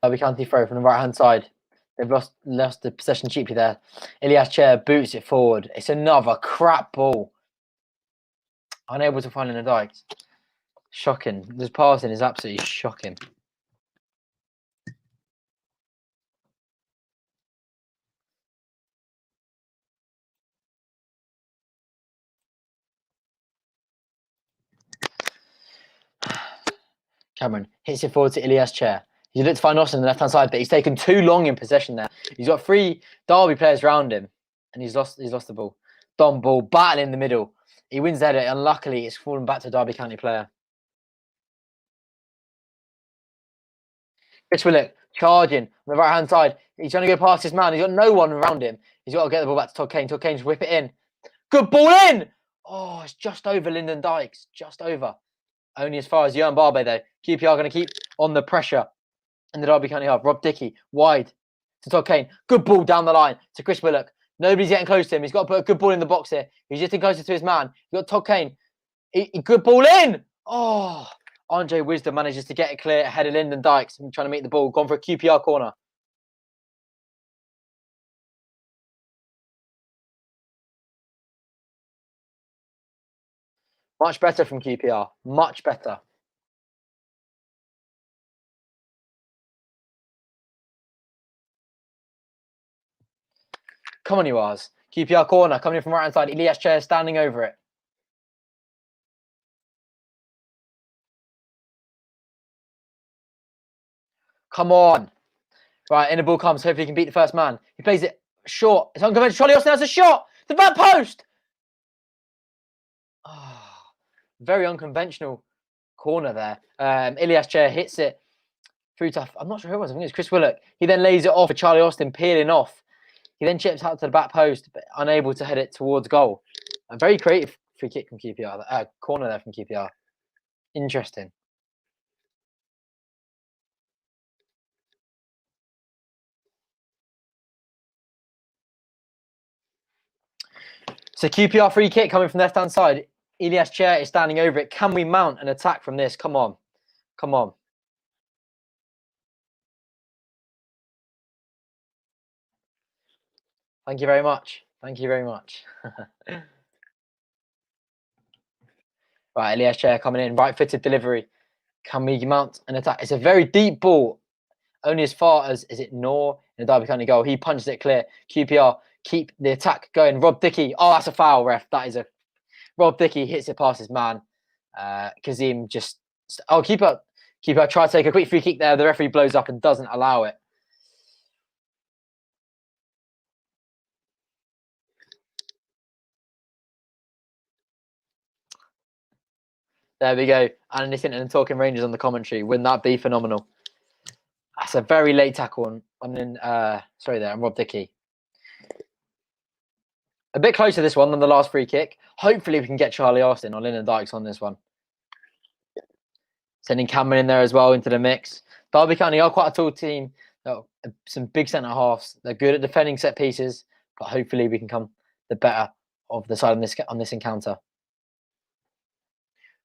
Derby County throw from the right-hand side. They've lost the possession cheaply there. Elias Chair boots it forward. It's another crap ball. Unable to find in the dikes. Shocking. This passing is absolutely shocking. Cameron hits it forward to Elias Chair. He's looked to find Austin on the left-hand side, but he's taken too long in possession there. He's got 3 Derby players around him, and he's lost the ball. Don Ball battling in the middle. He wins the header. Unluckily, it's fallen back to a Derby County player. Chris Willock charging on the right-hand side. He's trying to go past his man. He's got no one around him. He's got to get the ball back to Todd Kane. Todd Kane's whip it in. Good ball in! Oh, it's just over Lyndon Dykes. Just over. Only as far as Jurgen Barbe, though. QPR going to keep on the pressure in the Derby County half. Rob Dickey, wide to Todd Kane. Good ball down the line to Chris Willock. Nobody's getting close to him. He's got to put a good ball in the box here. He's getting closer to his man. He's got Todd Kane. Good ball in! Oh, Andre Wisdom manages to get it clear ahead of Lyndon Dykes. Trying to meet the ball. Gone for a QPR corner. Much better from QPR. Much better. Come on, you Ars. QPR corner coming in from right hand side. Elias Chair standing over it. Come on. Right, in the ball comes. Hopefully he can beat the first man. He plays it short. It's unconventional. Charlie Austin has a shot. The back post. Oh, very unconventional corner there. Elias Chair hits it through tough. I'm not sure who it was. I think it was Chris Willock. He then lays it off for Charlie Austin, peeling off. He then chips out to the back post, but unable to head it towards goal. And very creative Free kick from QPR. Corner there from QPR. Interesting. So QPR free kick coming from the left-hand side. Ilias Chair is standing over it. Can we mount an attack from this? Come on. Come on. Thank you very much. Thank you very much. Right, Ilias Chair coming in. Right-footed delivery. Can we mount an attack? It's a very deep ball. Only as far as, is it Noor in the Derby County goal? He punches it clear. QPR keep the attack going. Rob Dickey. Oh, that's a foul, ref. That is a... Rob Dickey hits it past his man. Kazim just... Oh, keeper try to take a quick free kick there. The referee blows up and doesn't allow it. There we go. And Nitin and Talking Rangers on the commentary. Wouldn't that be phenomenal? That's a very late tackle on Rob Dickey. A bit closer this one than the last free kick. Hopefully we can get Charlie Austin or Lyndon Dykes on this one. Sending Cameron in there as well into the mix. Derby County are quite a tall team. Some big centre halves. They're good at defending set pieces, but hopefully we can come the better of the side on this encounter.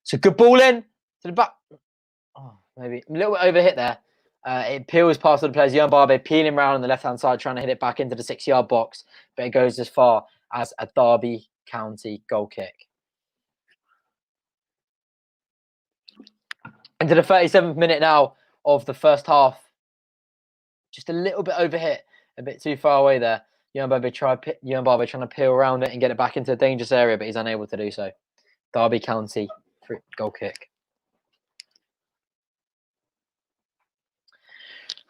So good ball in to the back. Oh, maybe a little bit overhit there. It peels past the players. Young Barbe peeling around on the left-hand side, trying to hit it back into the 6-yard box, but it goes as far as a Derby County goal kick. Into the 37th minute now of the first half. Just a little bit overhit, a bit too far away there. Young Barbe trying to peel around it and get it back into a dangerous area, but he's unable to do so. Derby County goal kick.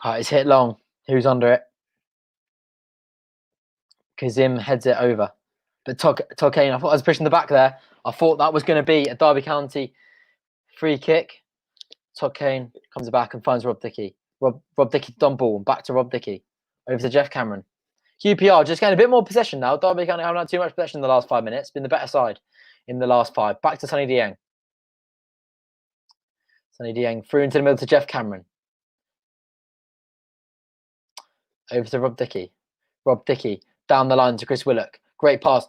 Right, it's hit long. Who's under it? Kazim heads it over. But Tokane, I thought I was pushing the back there. I thought that was going to be a Derby County free kick. Tokane comes back and finds Rob Dickey. Rob Dickey done ball. Back to Rob Dickey. Over to Jeff Cameron. QPR just getting a bit more possession now. Derby County haven't had too much possession in the last 5 minutes. Been the better side in the last 5. Back to Sonny Dieng. Sonny Dieng through into the middle to Jeff Cameron. Over to Rob Dickey. Rob Dickey down the line to Chris Willock. Great pass.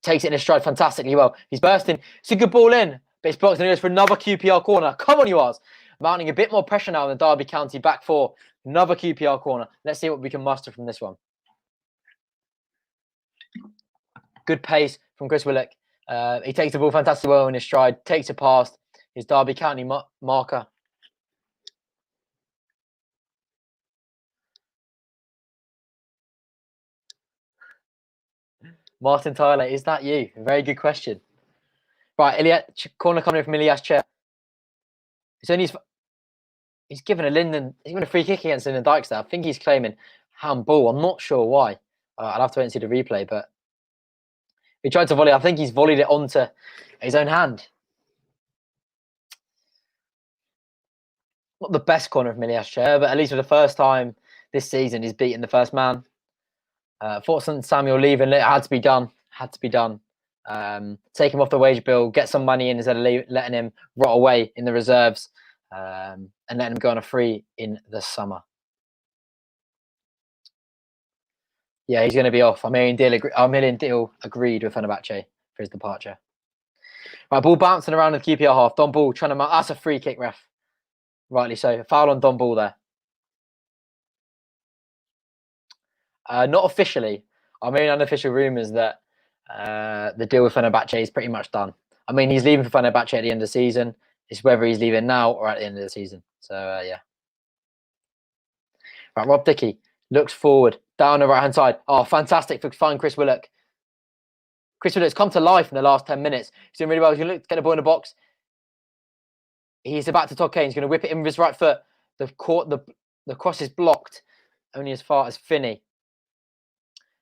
Takes it in his stride fantastically well. He's bursting. It's a good ball in. But it's blocked and it goes for another QPR corner. Come on, you Ars. Mounting a bit more pressure now in the Derby County back four. Another QPR corner. Let's see what we can muster from this one. Good pace from Chris Willock. He takes the ball fantastically well in his stride. Takes it past his Derby County marker. Martin Tyler, is that you? Very good question. Right, corner coming in from Ilias Chair. It's only he's given a free kick against Lyndon Dykes there. I think he's claiming handball. I'm not sure why. I'll have to wait and see the replay, but he tried to volley. I think he's volleyed it onto his own hand. Not the best corner of Ilias Chair, but at least for the first time this season, he's beaten the first man. Thought Samuel leaving, it had to be done. Had to be done. Take him off the wage bill, get some money in instead of letting him rot away in the reserves, and letting him go on a free in the summer. Yeah, he's going to be off. Our million deal agreed with Fenerbahce for his departure. Right, ball bouncing around the QPR half. Don Ball trying to mount. That's a free kick, ref. Rightly so. Foul on Don Ball there. Not officially. I mean, unofficial rumours that the deal with Fenerbahce is pretty much done. I mean, he's leaving for Fenerbahce at the end of the season. It's whether he's leaving now or at the end of the season. So, yeah. Right, Rob Dickey looks forward down the right-hand side. Oh, fantastic for finding Chris Willock. Chris Willock's come to life in the last 10 minutes. He's doing really well. He's going to get the ball in the box. He's about to Todd Kane. He's going to whip it in with his right foot. The cross is blocked only as far as Finney.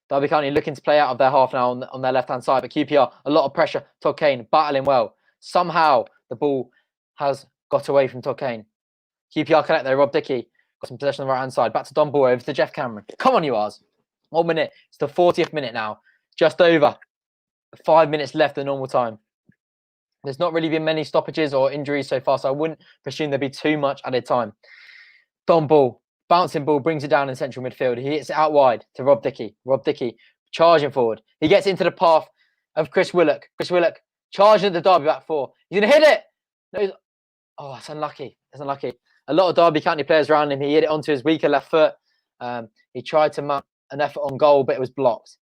Derby County looking to play out of their half now on their left-hand side. But QPR, a lot of pressure. Todd Kane battling well. Somehow the ball has got away from Todd Kane. QPR connect there. Rob Dickey got some possession on the right-hand side. Back to Don Ball, over to Jeff Cameron. Come on, you Ars. 1 minute. It's the 40th minute now. Just over. 5 minutes left of normal time. There's not really been many stoppages or injuries so far, so I wouldn't presume there'd be too much added time. Don ball, bouncing ball, brings it down in central midfield. He hits it out wide to Rob Dickey. Rob Dickey charging forward. He gets into the path of Chris Willock. Chris Willock charging at the Derby back four. He's going to hit it. No, oh, that's unlucky. That's unlucky. A lot of Derby County players around him. He hit it onto his weaker left foot. He tried to mount an effort on goal, but it was blocked.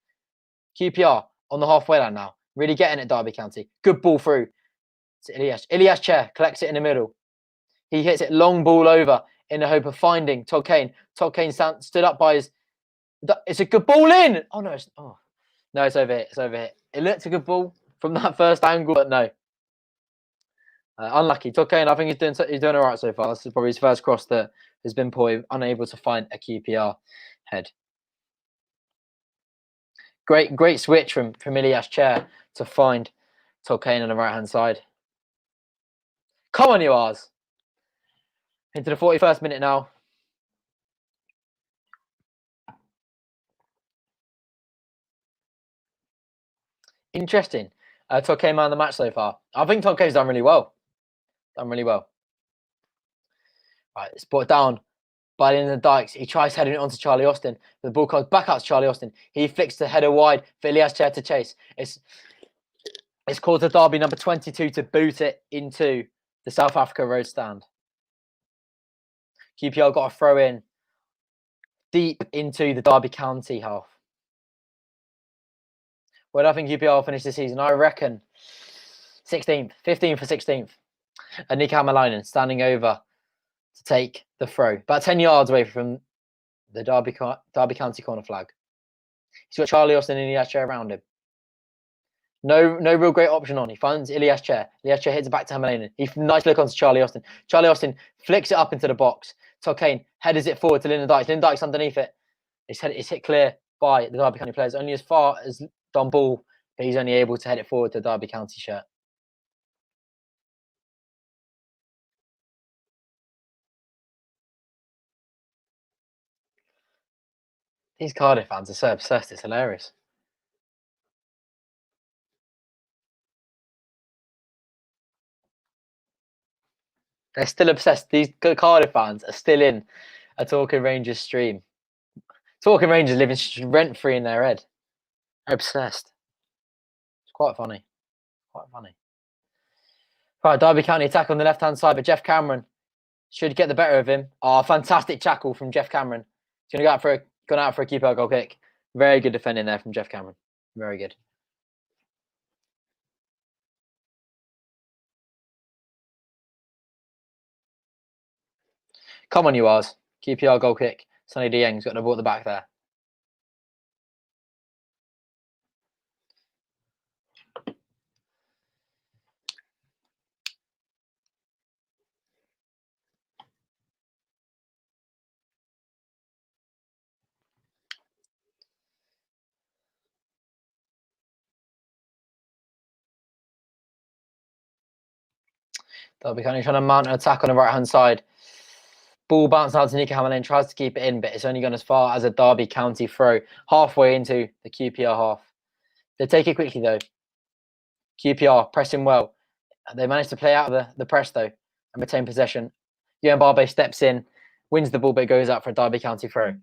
QPR on the halfway line now. Really getting it, Derby County. Good ball through to Ilias. Ilias Chair collects it in the middle. He hits it long ball over in the hope of finding Todd Kane. Todd Kane stood up by his... It's a good ball in! Oh, no. It's over here. It's over here. It looked a good ball from that first angle, but no. Unlucky. Todd Kane, I think he's doing all right so far. This is probably his first cross that has been poor, unable to find a QPR head. Great switch from Ilias Chair to find Todd Kane on the right-hand side. Come on, you Ars. Into the 41st minute now. Interesting. Todd Kane man of the match so far. I think Todd Kane's done really well. Right, it's brought down by in the Dykes. He tries heading it onto Charlie Austin. The ball comes back out to Charlie Austin. He flicks the header wide for Ilias Chair to chase. It's called to Derby number 22 to boot it into the South Africa road stand. QPR got a throw in deep into the Derby County half. Where do I think QPR will finish the season? I reckon 16th, 15th for 16th. And Nick Hammerleinen standing over to take the throw. About 10 yards away from the Derby County corner flag. He's got Charlie Austin and Ilias Chair around him. No real great option on. He finds Ilias Chair. Ilias Chair hits it back to Hammerleinen. He nice look onto Charlie Austin. Charlie Austin flicks it up into the box. Todd Kane headers it forward to Lyndon Dykes. Lyndon Dykes underneath it. It's hit clear by the Derby County players. Only as far as Don Ball, but he's only able to head it forward to the Derby County shirt. These Cardiff fans are so obsessed. It's hilarious. They're still obsessed. These Cardiff fans are still in a Talking Rangers stream. Talking Rangers living rent-free in their head. They're obsessed. It's quite funny. Right, Derby County attack on the left-hand side, but Jeff Cameron should get the better of him. Oh, fantastic tackle from Jeff Cameron. He's going to go out for a keeper goal kick. Very good defending there from Jeff Cameron. Very good. Come on, you Ars. QPR goal kick. Sonny Dieng's got the ball at the back there. Derby County trying to mount an attack on the right-hand side. Ball bounced out to Nico Hammerlane, tries to keep it in, but it's only gone as far as a Derby County throw, halfway into the QPR half. They take it quickly, though. QPR pressing well. They managed to play out of the press, though, and retain possession. Yohan Barbe steps in, wins the ball, but goes out for a Derby County throw.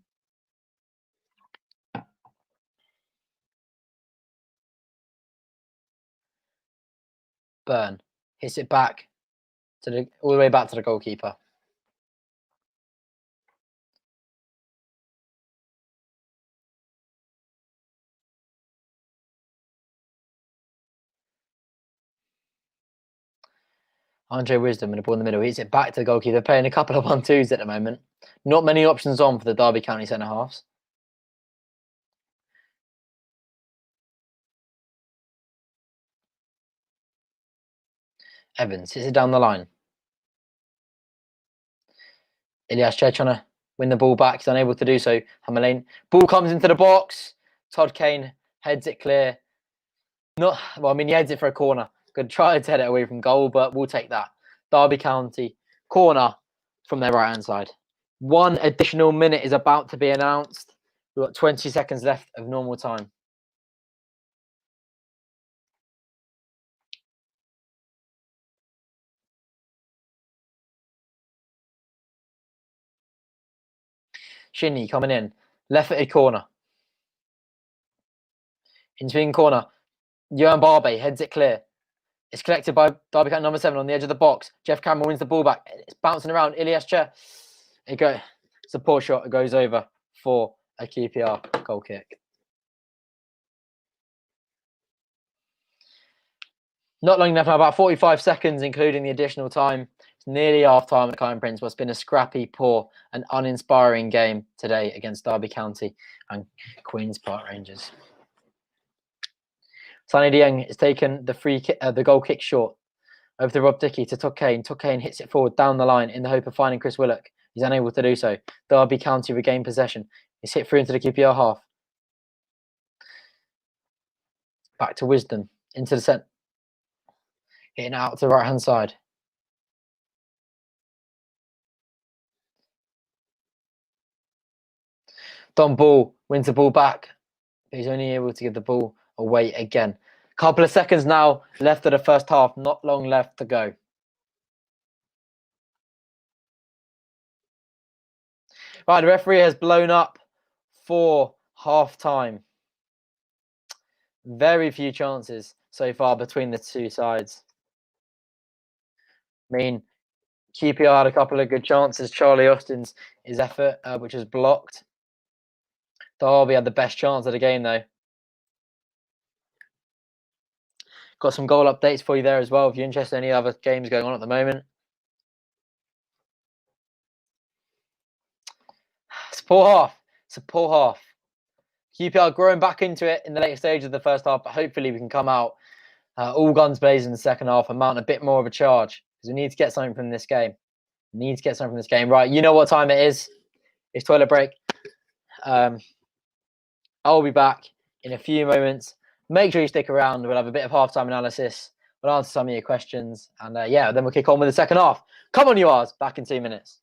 Byrne hits it back all the way back to the goalkeeper. Andre Wisdom in the ball in the middle. Hits it back to the goalkeeper. They're playing a couple of 1-2s at the moment. Not many options on for the Derby County centre-halves. Evans hits it down the line. Ilias Chair trying to win the ball back. He's unable to do so. Hammerlane. Ball comes into the box. Todd Kane heads it clear. He heads it for a corner. Could try to head it away from goal, but we'll take that. Derby County corner from their right-hand side. 1 additional minute is about to be announced. We've got 20 seconds left of normal time. Shinny coming in. Left-footed corner. In corner. Johan Barbe heads it clear. It's collected by Derby County number 7 on the edge of the box. Jeff Cameron wins the ball back. It's bouncing around. Ilias Che. It's a poor shot. It goes over for a QPR goal kick. Not long enough now, about 45 seconds, including the additional time. It's nearly half-time at Kiyan-Prince. What's been a scrappy, poor and uninspiring game today against Derby County and Queen's Park Rangers. Sonny Dieng has taken the goal kick short over to Rob Dickey to Todd Kane. Todd Kane hits it forward down the line in the hope of finding Chris Willock. He's unable to do so. Derby County regain possession. It's hit through into the QPR half. Back to Wisdom. Into the centre. Hitting out to the right-hand side. Don Ball wins the ball back. He's only able to give the ball away again. Couple of seconds now left of the first half. Not long left to go. Right, the referee has blown up for half-time. Very few chances so far between the two sides. I mean, QPR had a couple of good chances. Charlie Austin's effort, which was blocked. Derby had the best chance of the game, though. Got some goal updates for you there as well, if you're interested in any other games going on at the moment. It's a poor half. It's a poor half. QPR growing back into it in the later stage of the first half, but hopefully we can come out all guns blazing in the second half and mount a bit more of a charge, because we need to get something from this game. We need to get something from this game. Right, you know what time it is. It's toilet break. I'll be back in a few moments. Make sure you stick around. We'll have a bit of halftime analysis. We'll answer some of your questions. And yeah, then we'll kick on with the second half. Come on, you R's. Back in 2 minutes.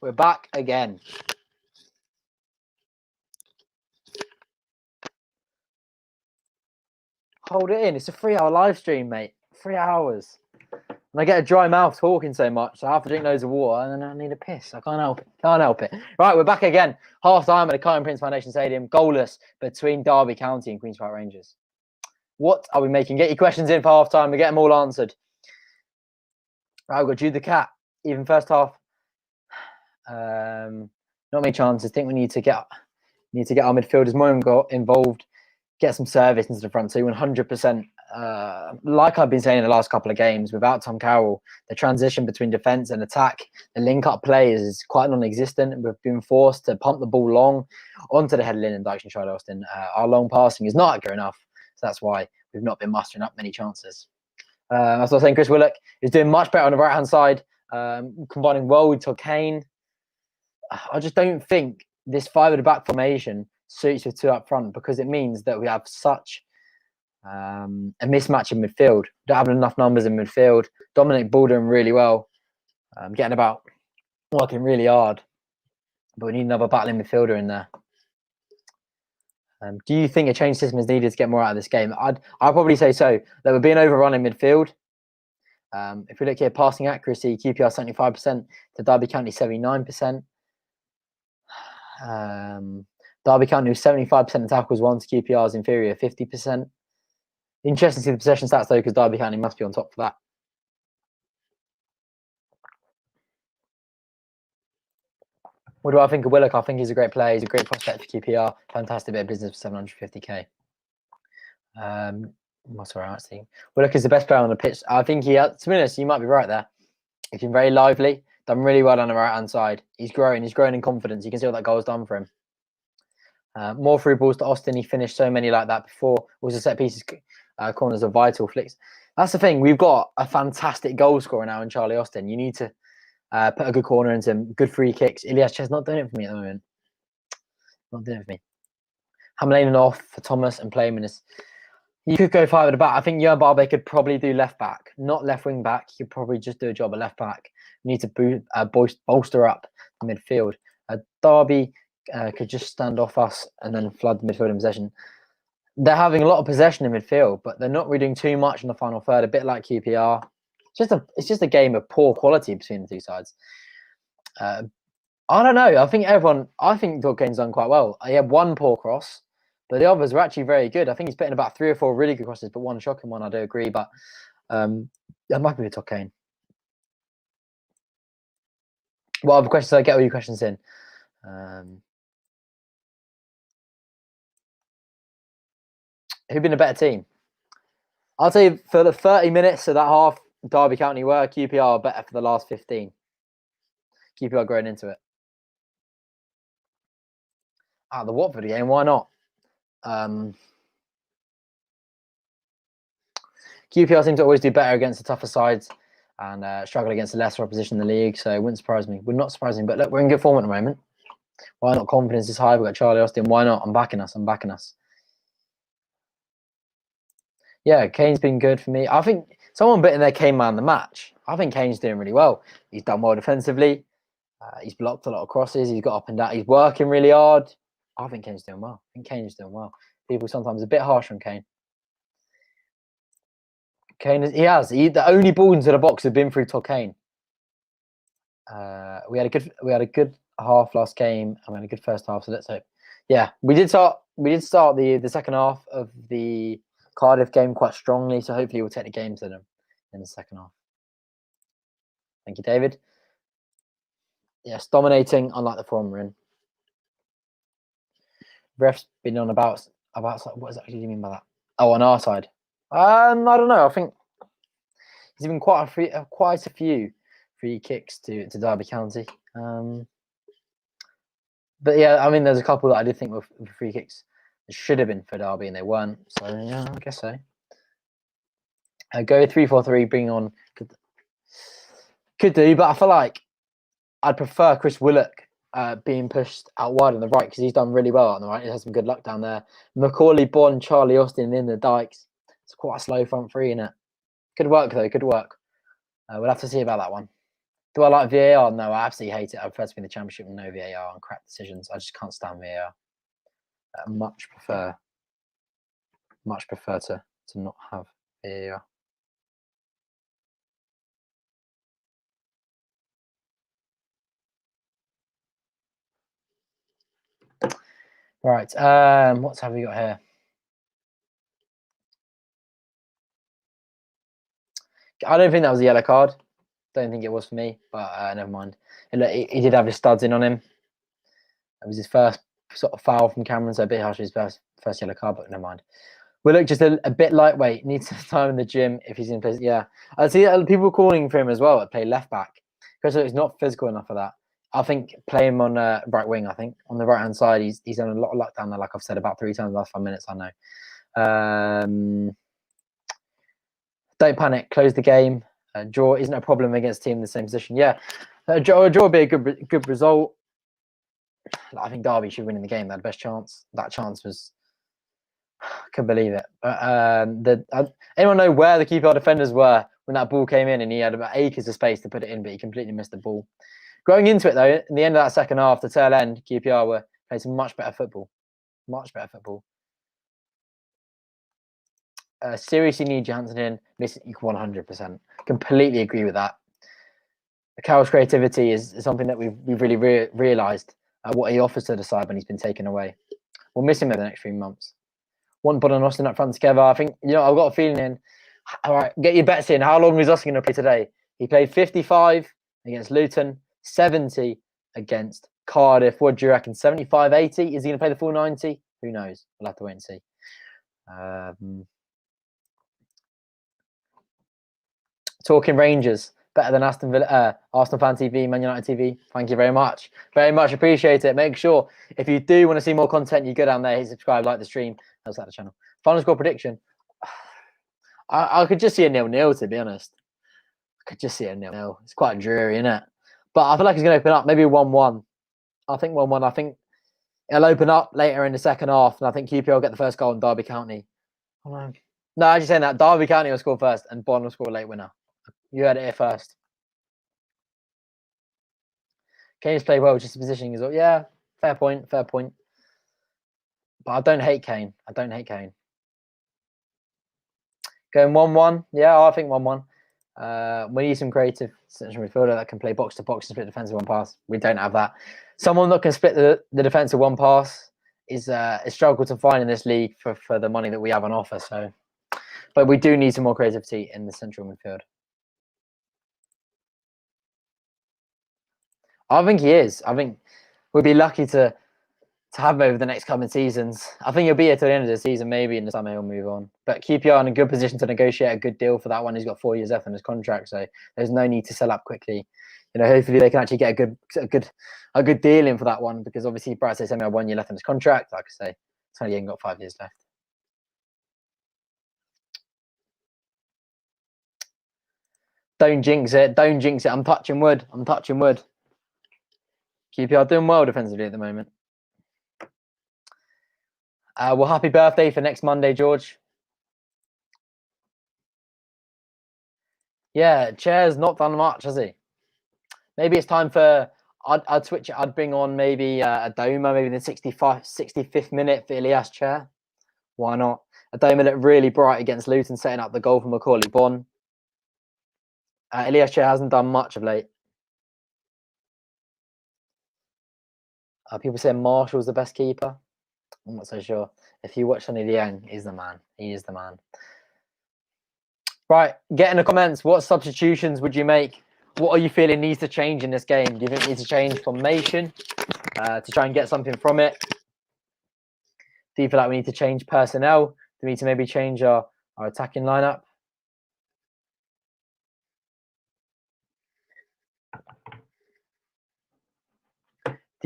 We're back again. Hold it in. It's a 3-hour live stream, mate. 3 hours. And I get a dry mouth talking so much, so I have to drink loads of water, and then I need a piss. I can't help it. Can't help it. Right, we're back again. Half-time at the Kiyan-Prince Foundation Stadium. Goalless between Derby County and Queen's Park Rangers. What are we making? Get your questions in for half-time. We get them all answered. Right, we've got Jude the Cat. Even first half. Not many chances. I think we need to get our midfielders more involved. Get some service into the front two. 100%. Like I've been saying in the last couple of games, without Tom Carroll, the transition between defence and attack, the link-up play is quite non-existent. We've been forced to pump the ball long onto the head of Lyndon Dykes and Charlie Austin. Our long passing is not accurate enough, so that's why we've not been mustering up many chances. As I was saying, Chris Willock is doing much better on the right-hand side, combining well with Todd Kane. I just don't think this 5 at the back formation suits with 2 up front, because it means that we have such a mismatch in midfield. Don't have enough numbers in midfield. Dominic Ball doing really well, getting about, working really hard, but we need another battling midfielder in there. Do you think a change system is needed to get more out of this game? I'd probably say so. That we're being overrun in midfield. If we look here, passing accuracy, QPR 75% to Derby County 79%. Derby County 75% of tackles won to QPR's inferior 50%. Interesting to see the possession stats though, because Derby County must be on top for that. What do I think of Willock? I think he's a great player. He's a great prospect for QPR. Fantastic bit of business for 750k. What's all right, actually. Willock is the best player on the pitch. I think he has, to be honest, you might be right there. He's been very lively, done really well on the right-hand side. He's growing in confidence. You can see what that goal's done for him. More through balls to Austin. He finished so many like that before. Also set pieces, corners are vital flicks. That's the thing. We've got a fantastic goal scorer now in Charlie Austin. You need to put a good corner into him. Good free kicks. Ilias Ches not doing it for me at the moment. Not doing it for me. Hamlin off for Thomas and Playman is... You could go 5 at the back. I think Johan Barbe could probably do left back, not left wing back. He could probably just do a job at left back. We need to bolster up the midfield. Derby could just stand off us and then flood the midfield in possession. They're having a lot of possession in midfield, but they're not really doing too much in the final third. A bit like QPR. It's just a game of poor quality between the two sides. I don't know. I think Doggane's done quite well. He had one poor cross. But the others were actually very good. I think he's put in about 3 or 4 really good crosses, but one shocking one, I do agree. But that might be with Kane. What other questions? I get all your questions in. Who'd been a better team? I'll tell you, for the 30 minutes of that half, Derby County were. QPR better for the last 15. QPR growing into it. The Watford game, why not? QPR seem to always do better against the tougher sides and struggle against the lesser opposition in the league, so it wouldn't surprise me. Would not surprise me, but look, we're in good form at the moment. Why not? Confidence is high. We've got Charlie Austin. Why not? I'm backing us. Yeah, Kane's been good for me. I think someone betting there Kane man the match. I think Kane's doing really well. He's done well defensively. He's blocked a lot of crosses. He's got up and down. He's working really hard. I think Kane's doing well. People sometimes a bit harsh on Kane. The only ball into the box had been through Todd Kane. We had a good half last game, and we had a good first half. So let's hope. Yeah, we did start the second half of the Cardiff game quite strongly. So hopefully we'll take the game to them in the second half. Thank you, David. Yes, dominating, unlike the form we're in. Ref's been on about what exactly do you mean by that? Oh, on our side. I don't know. I think he's been quite a few free kicks to Derby County. But yeah, I mean, there's a couple that I did think were free kicks that should have been for Derby and they weren't. So yeah, I guess so. Go 3-4-3, bring on could do, but I feel like I'd prefer Chris Willock being pushed out wide on the right because he's done really well on the right. He has some good luck down there. Macaulay Bonne, Charlie Austin in the Dykes. It's quite a slow front three, isn't it? Good work, though. Good work. We'll have to see about that one. Do I like VAR? No, I absolutely hate it. I prefer to be in the Championship with no VAR and crap decisions. I just can't stand VAR. Much prefer to not have VAR. Right. What have we got here? I don't think that was a yellow card. Don't think it was for me, but never mind. And look, he did have his studs in on him. It was his first sort of foul from Cameron, so a bit harsh his first yellow card, but never mind. We look just a bit lightweight. Needs some time in the gym if he's in place. Yeah, I see people calling for him as well to play left back because he's not physical enough for that. I think play him on right wing. I think on the right hand side, he's done a lot of luck down there. Like I've said about 3 times in the last 5 minutes. I know. Don't panic. Close the game. Draw isn't a problem against a team in the same position. Yeah, draw would be a good result. I think Derby should win in the game. They had the best chance. That chance was, I couldn't believe it. Anyone know where the QPR defenders were when that ball came in and he had about acres of space to put it in, but he completely missed the ball. Going into it though, in the end of that second half, the tail end, QPR were playing some much better football. Much better football. Seriously need Johansson in. Miss 100%. Completely agree with that. Carroll's creativity is something that we've really realised what he offers to the side when he's been taken away. We'll miss him over the next 3 months. Want Bon and Austin up front together. I think, I've got a feeling in. All right, get your bets in. How long is Austin going to play today? He played 55 against Luton, 70 against Cardiff. What do you reckon? 75, 80? Is he going to play the full 90? Who knows? We'll have to wait and see. Talking Rangers. Better than Arsenal Fan TV, Man United TV. Thank you very much. Very much appreciate it. Make sure, if you do want to see more content, you go down there, hit subscribe, like the stream. Helps out the channel. Final score prediction. I could just see a 0-0, to be honest. I could just see a 0-0. It's quite dreary, isn't it? But I feel like it's going to open up. Maybe 1-1. I think 1-1. I think it'll open up later in the second half. And I think QPR will get the first goal in Derby County. Oh, no. No, I'm just saying that. Derby County will score first and Bond will score a late winner. You heard it here first. Kane's played well, just positioning as well. Yeah, fair point, fair point. But I don't hate Kane. I don't hate Kane. Going 1-1. Yeah, I think 1-1. We need some creative central midfielder that can play box to box and split defensive one pass. We don't have that. Someone that can split the defensive one pass is a struggle to find in this league for the money that we have on offer. So, but we do need some more creativity in the central midfield. I think he is. I think we'll be lucky to have him over the next coming seasons. I think he'll be here till the end of the season. Maybe in the summer he'll move on. But QPR in a good position to negotiate a good deal for that one. He's got 4 years left on his contract, so there's no need to sell up quickly. Hopefully they can actually get a good deal in for that one, because obviously Bright says only had 1 year left on his contract. Like I say, it's only got 5 years left. Don't jinx it. Don't jinx it. I'm touching wood. I'm touching wood. QPR doing well defensively at the moment. Well, happy birthday for next Monday, George. Yeah, Chair's not done much, has he? Maybe it's time for... I'd switch it. I'd bring on maybe Adoma, maybe in the 65th minute for Ilias Chair. Why not? Adoma looked really bright against Luton, setting up the goal for Macaulay Bonne. Ilias Chair hasn't done much of late. People say Marshall's the best keeper. I'm not so sure. If you watch Sonny Liang, he's the man. He is the man. Right, get in the comments. What substitutions would you make? What are you feeling needs to change in this game? Do you think it needs to change formation to try and get something from it? Do you feel like we need to change personnel? Do we need to maybe change our attacking lineup?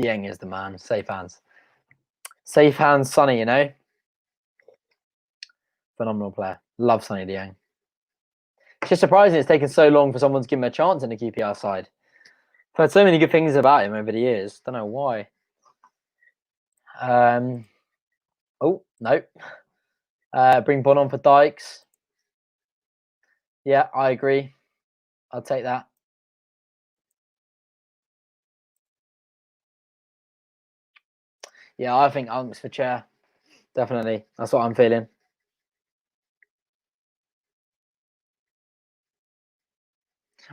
Dieng is the man. Safe hands. Safe hands, Sonny, Phenomenal player. Love Sonny Dieng. It's just surprising it's taken so long for someone to give him a chance in the QPR side. I've heard so many good things about him over the years. Don't know why. Oh, no. Bring Bon on for Dykes. Yeah, I agree. I'll take that. Yeah, I think Unks for Chair. Definitely. That's what I'm feeling.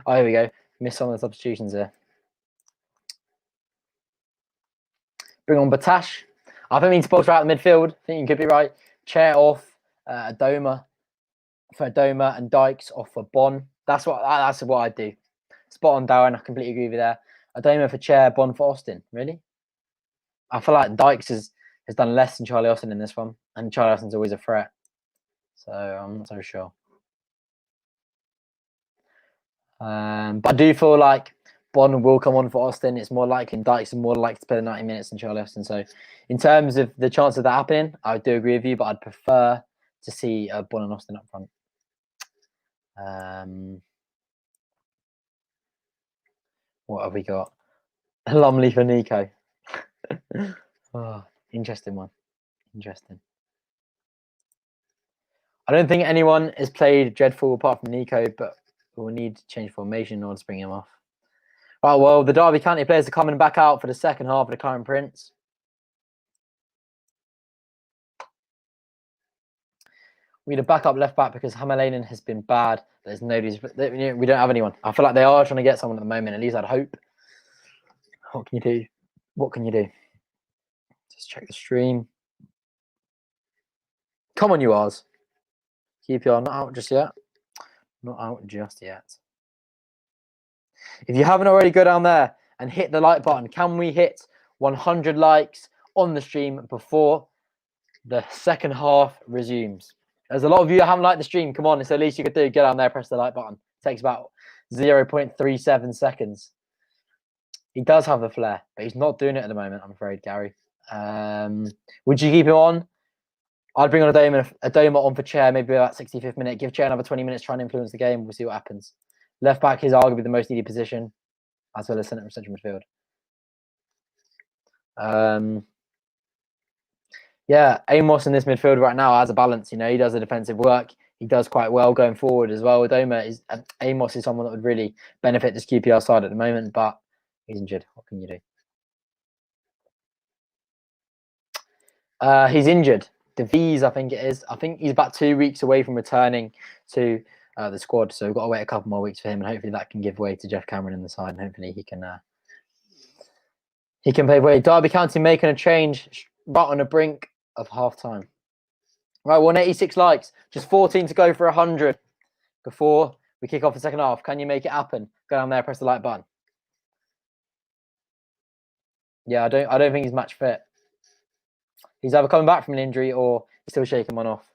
Oh, here we go. Missed some of the substitutions there. Bring on Batash. I think we need to bolster out the midfield. I think you could be right. Chair off. Adoma for Adoma and Dykes off for Bon. That's what I'd do. Spot on, Darren. I completely agree with you there. Adoma for Chair, Bon for Austin. Really? I feel like Dykes has done less than Charlie Austin in this one. And Charlie Austin's always a threat. So I'm not so sure. But I do feel like Bon will come on for Austin. It's more likely, and Dykes is more likely to play the 90 minutes than Charlie Austin. So in terms of the chance of that happening, I do agree with you, but I'd prefer to see Bon and Austin up front. What have we got? Lumley for Nico. Oh, interesting one. Interesting. I don't think anyone has played dreadful apart from Nico, but we'll need to change formation in order to bring him off. Right, well, the Derby County players are coming back out for the second half of the Kiyan-Prince. We need a backup left back because Hamalainen has been bad. There's nobody's. We don't have anyone. I feel like they are trying to get someone at the moment. At least I'd hope. What can you do? What can you do? Just check the stream. Come on, you Rs. QPR not out just yet. Not out just yet. If you haven't already, go down there and hit the like button. Can we hit 100 likes on the stream before the second half resumes? There's a lot of you that haven't liked the stream. Come on, it's the least you could do. Get down there, press the like button. It takes about 0.37 seconds. He does have the flair, but he's not doing it at the moment, I'm afraid, Gary. Would you keep him on? I'd bring on Adoma on for Chair, maybe about 65th minute. Give Chair another 20 minutes, try and influence the game. We'll see what happens. Left back is arguably the most needed position, as well as central midfield. Yeah, Amos in this midfield right now has a balance. You know, he does the defensive work. He does quite well going forward as well. Amos is someone that would really benefit this QPR side at the moment, but he's injured. What can you do? He's injured. DeVries, I think it is. I think he's about 2 weeks away from returning to the squad, so we've got to wait a couple more weeks for him, and hopefully that can give way to Jeff Cameron in the side, and hopefully he can pave way. Derby County making a change right on the brink of half time. Right, 186 likes, just 14 to go for 100 before we kick off the second half. Can you make it happen? Go down there, press the like button. Yeah, I don't think he's match fit. He's either coming back from an injury or he's still shaking one off.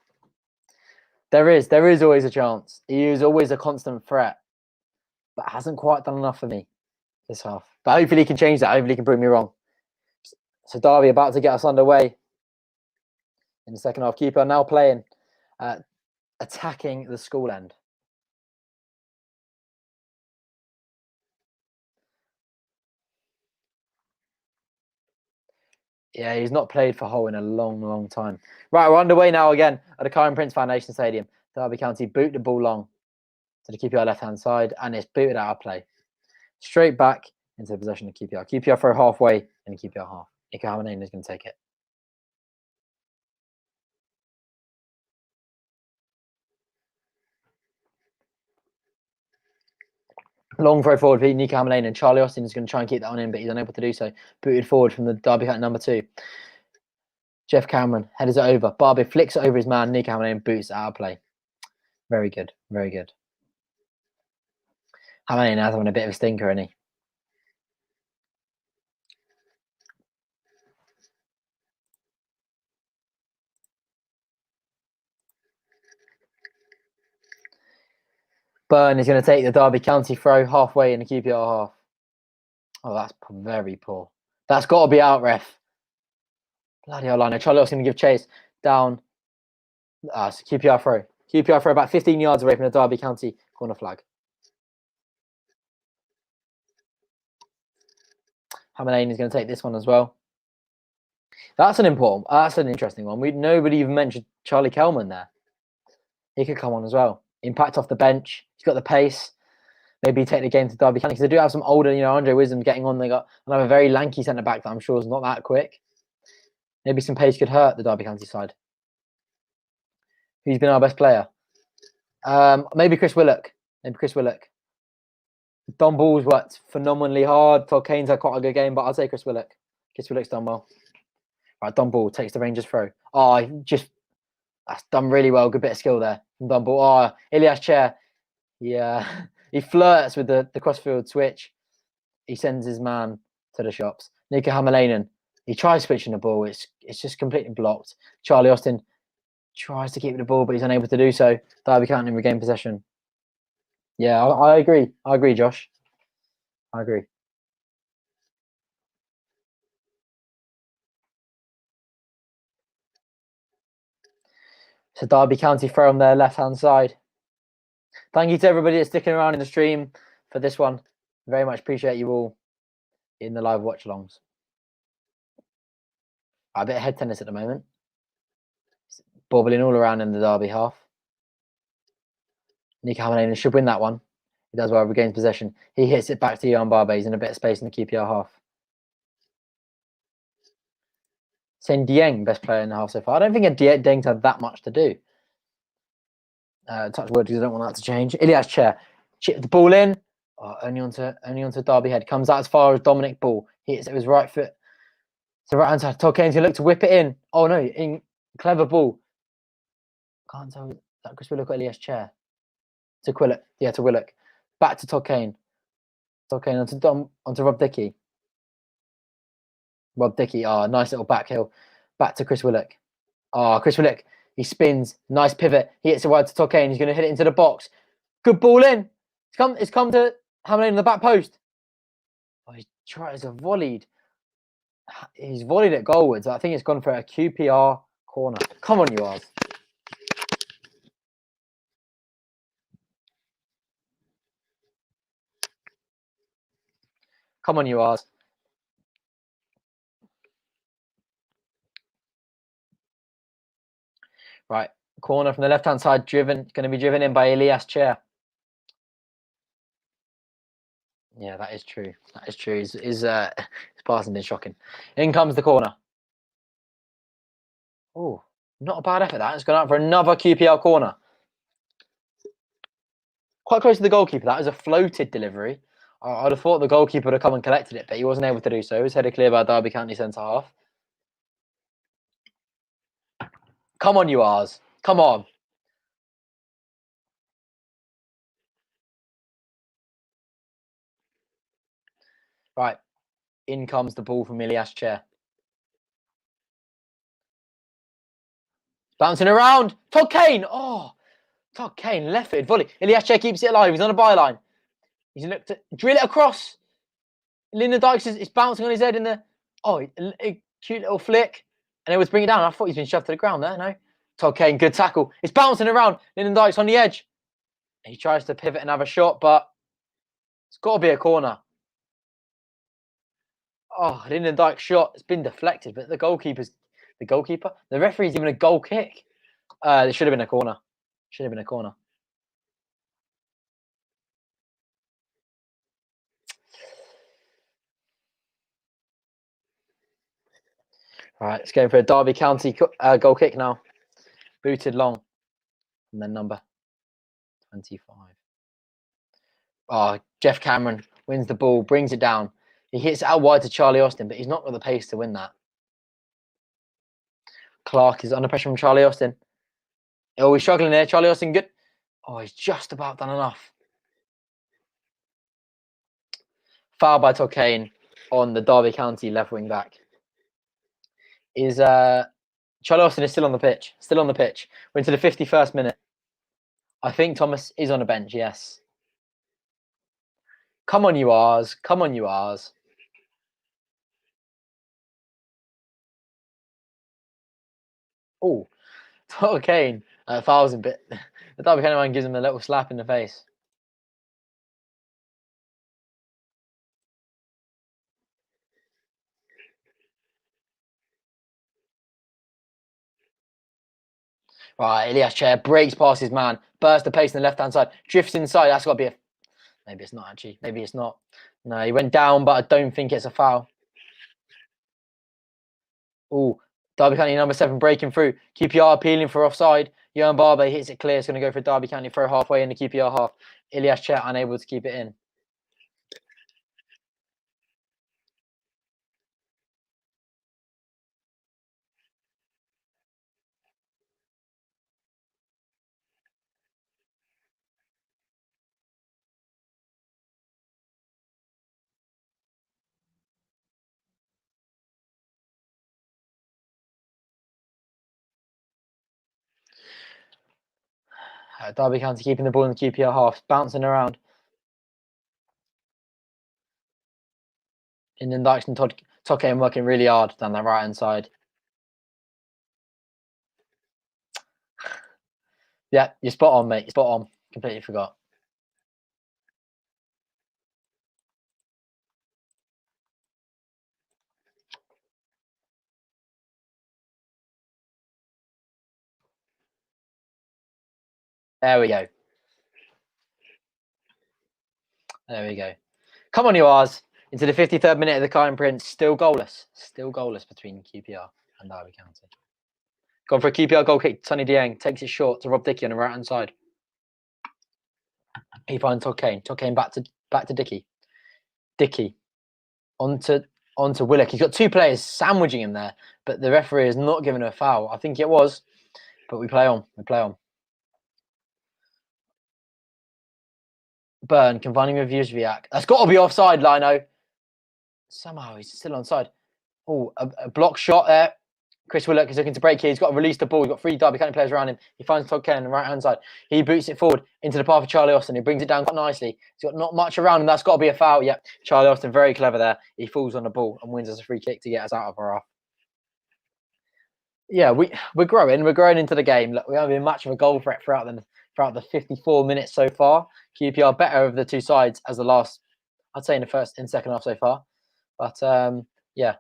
There is always a chance. He is always a constant threat, but hasn't quite done enough for me this half. But hopefully he can change that. Hopefully he can prove me wrong. So Derby about to get us underway in the second half. Keeper now playing, attacking the school end. Yeah, he's not played for Hull in a long, long time. Right, we're underway now again at the Kiyan-Prince Foundation Stadium. Derby County boot the ball long to the QPR left-hand side, and it's booted out of play. Straight back into the possession of QPR. QPR throw halfway in the QPR half. Nico Hamalainen is going to take it. Long throw forward for Nico Hamalainen, and Charlie Austin is going to try and keep that one in, but he's unable to do so. Booted forward from the Derby County number 2. Jeff Cameron headers it over. Barbie flicks it over his man. Nico Hamalainen boots it out of play. Very good. Very good. Hamalainen has having a bit of a stinker, isn't he? Byrne is going to take the Derby County throw halfway in the QPR half. Oh, that's very poor. That's got to be out, ref. Bloody hell, Lino. Charlie Austin going to give chase down. It's QPR throw. QPR throw about 15 yards away from the Derby County corner flag. Hamalainen is going to take this one as well. That's an interesting one. Nobody even mentioned Charlie Kelman there. He could come on as well. Impact off the bench. He's got the pace. Maybe take the game to Derby County because they do have some older, Andre Wisdom getting on. They got another very lanky centre back that I'm sure is not that quick. Maybe some pace could hurt the Derby County side. Who's been our best player? Maybe Chris Willock. Don Ball's worked phenomenally hard. Todd Kane's had quite a good game, but I'll say Chris Willock. Chris Willock's done well. Right, Don Ball takes the Rangers throw. That's done really well. Good bit of skill there from Don Ball. Ilias Chair. Yeah, he flirts with the crossfield switch. He sends his man to the shops. Nico Hamalainen. He tries switching the ball. It's just completely blocked. Charlie Austin tries to keep the ball, but he's unable to do so. Derby County regain possession. Yeah, I agree. I agree, Josh. I agree. So Derby County throw on their left-hand side. Thank you to everybody that's sticking around in the stream for this one. Very much appreciate you all in the live watch-alongs. A bit of head tennis at the moment. Bobbling all around in the Derby half. Nico Hamalainen should win that one. He does well, regains possession. He hits it back to Jan Barbe. He's in a bit of space in the QPR half. Sen Dieng, best player in the half so far. I don't think Dieng's had that much to do. Touch wood because I don't want that to change. Ilias Chair. Chip the ball in. Oh, only onto Derby head. Comes out as far as Dominic Ball. Hits it with his right foot. To right hand side. Todd Kane's gonna look to whip it in. Oh no, clever ball. Can't tell that Chris Willock or Ilias Chair. To Quillock. Yeah, to Willock. Back to Todd Kane. Todd Kane onto Rob Dickey. Rob Dickey. Oh, nice little back heel. Back to Chris Willock. Oh, Chris Willock. He spins. Nice pivot. He hits it wide to Todd Kane. He's going to hit it into the box. Good ball in. It's come to Hamlin in the back post. Oh, he tries a volleyed. He's volleyed at goalwards. I think it's gone for a QPR corner. Come on, you Ars. Come on, you Ars. Right. Corner from the left-hand side. Going to be driven in by Ilias Chair. Yeah, that is true. That is true. His passing been shocking. In comes the corner. Oh, not a bad effort. That it's gone out for another QPR corner. Quite close to the goalkeeper. That was a floated delivery. I'd have thought the goalkeeper would have come and collected it, but he wasn't able to do so. He was headed clear by Derby County centre half. Come on, you Ars. Come on. Right. In comes the ball from Ilias Chair. Bouncing around. Todd Kane. Oh, Todd Kane, left-footed volley. Ilias Chair keeps it alive. He's on a byline. He's looked to drill it across. Lyndon Dykes is bouncing on his head in the... Oh, a cute little flick. And it was bring it down. I thought he's been shoved to the ground there. No. Todd Kane, good tackle. It's bouncing around. Lyndon Dykes on the edge. He tries to pivot and have a shot, but it's got to be a corner. Oh, Lyndon Dykes' shot. It's been deflected, but the referee's given a goal kick. It should have been a corner. Should have been a corner. All right, let's go for a Derby County goal kick now. Booted long. And then number 25. Oh, Jeff Cameron wins the ball, brings it down. He hits it out wide to Charlie Austin, but he's not got the pace to win that. Clark is under pressure from Charlie Austin. Oh, he's struggling there. Charlie Austin, good. Oh, he's just about done enough. Foul by Todd Kane on the Derby County left wing back. Charlie Austin is still on the pitch. Still on the pitch. We're into the 51st minute. I think Thomas is on a bench, yes. Come on, you Ars. Come on, you Ars. Oh, Todd Kane fouls him, but the Derby County man gives him a little slap in the face. Right, Ilias Chair breaks past his man, bursts the pace on the left-hand side, drifts inside. That's got to be a... Maybe it's not, actually. Maybe it's not. No, he went down, but I don't think it's a foul. Oh, Derby County number 7 breaking through. QPR appealing for offside. Johan Barber hits it clear. It's going to go for Derby County throw halfway in the QPR half. Ilias Chair unable to keep it in. Derby County keeping the ball in the QPR half, bouncing around. And then Dykes and Todd Kane working really hard down that right-hand side. Yeah, you're spot on, mate. You're spot on. Completely forgot. There we go. There we go. Come on, you Ars. Into the 53rd minute of the Kiyan-Prince. Still goalless. Still goalless between QPR and Derby County. Gone for a QPR goal kick. Sonny Dieng takes it short to Rob Dickey on the right-hand side. He finds Todd Kane. Todd Kane back to Dickey. Dickey onto Willock. He's got two players sandwiching him there, but the referee is not giving a foul. I think it was, but we play on. Burn combining with Yuzviak. That's got to be offside, Lino. Somehow he's still onside. Oh, a block shot there. Chris Willock is looking to break here. He's got to release the ball. He's got three Derby County players around him. He finds Todd Kane on the right-hand side. He boots it forward into the path of Charlie Austin. He brings it down quite nicely. He's got not much around him. That's got to be a foul. Yep, Charlie Austin, very clever there. He falls on the ball and wins us a free kick to get us out of our half. Yeah, we're growing. We're growing into the game. Look, we haven't been much of a goal threat throughout the 54 minutes so far. QPR better of the two sides as the last, I'd say, in the second half so far. But yeah.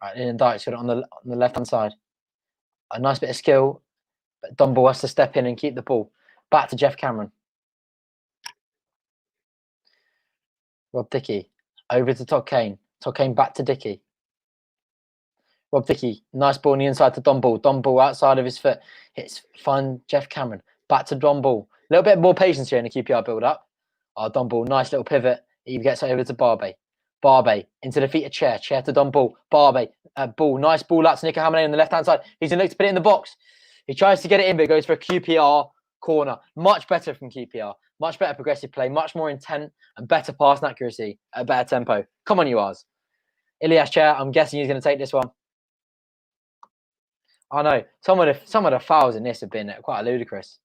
Right, and Dyke's got it on the left-hand side. A nice bit of skill, but Dunball has to step in and keep the ball. Back to Jeff Cameron. Rob Dickey. Over to Todd Kane. Todd Kane back to Dickey. Rob Dickey. Nice ball on the inside to Dunball. Dunball outside of his foot. Hits fine Jeff Cameron. Back to Dunball. A little bit more patience here in the QPR build-up. Oh, Dunball. Nice little pivot. He gets over to Barbe. Barbe into the feet of Chair. Chair to Don Ball. Barbe. Ball. Nice ball out to Nico Hamlin on the left-hand side. He's going to look to put it in the box. He tries to get it in, but it goes for a QPR corner. Much better from QPR. Much better progressive play. Much more intent and better pass and accuracy at a better tempo. Come on, you Ars. Ilias Chair, I'm guessing he's going to take this one. I know. Some of the fouls in this have been quite ludicrous.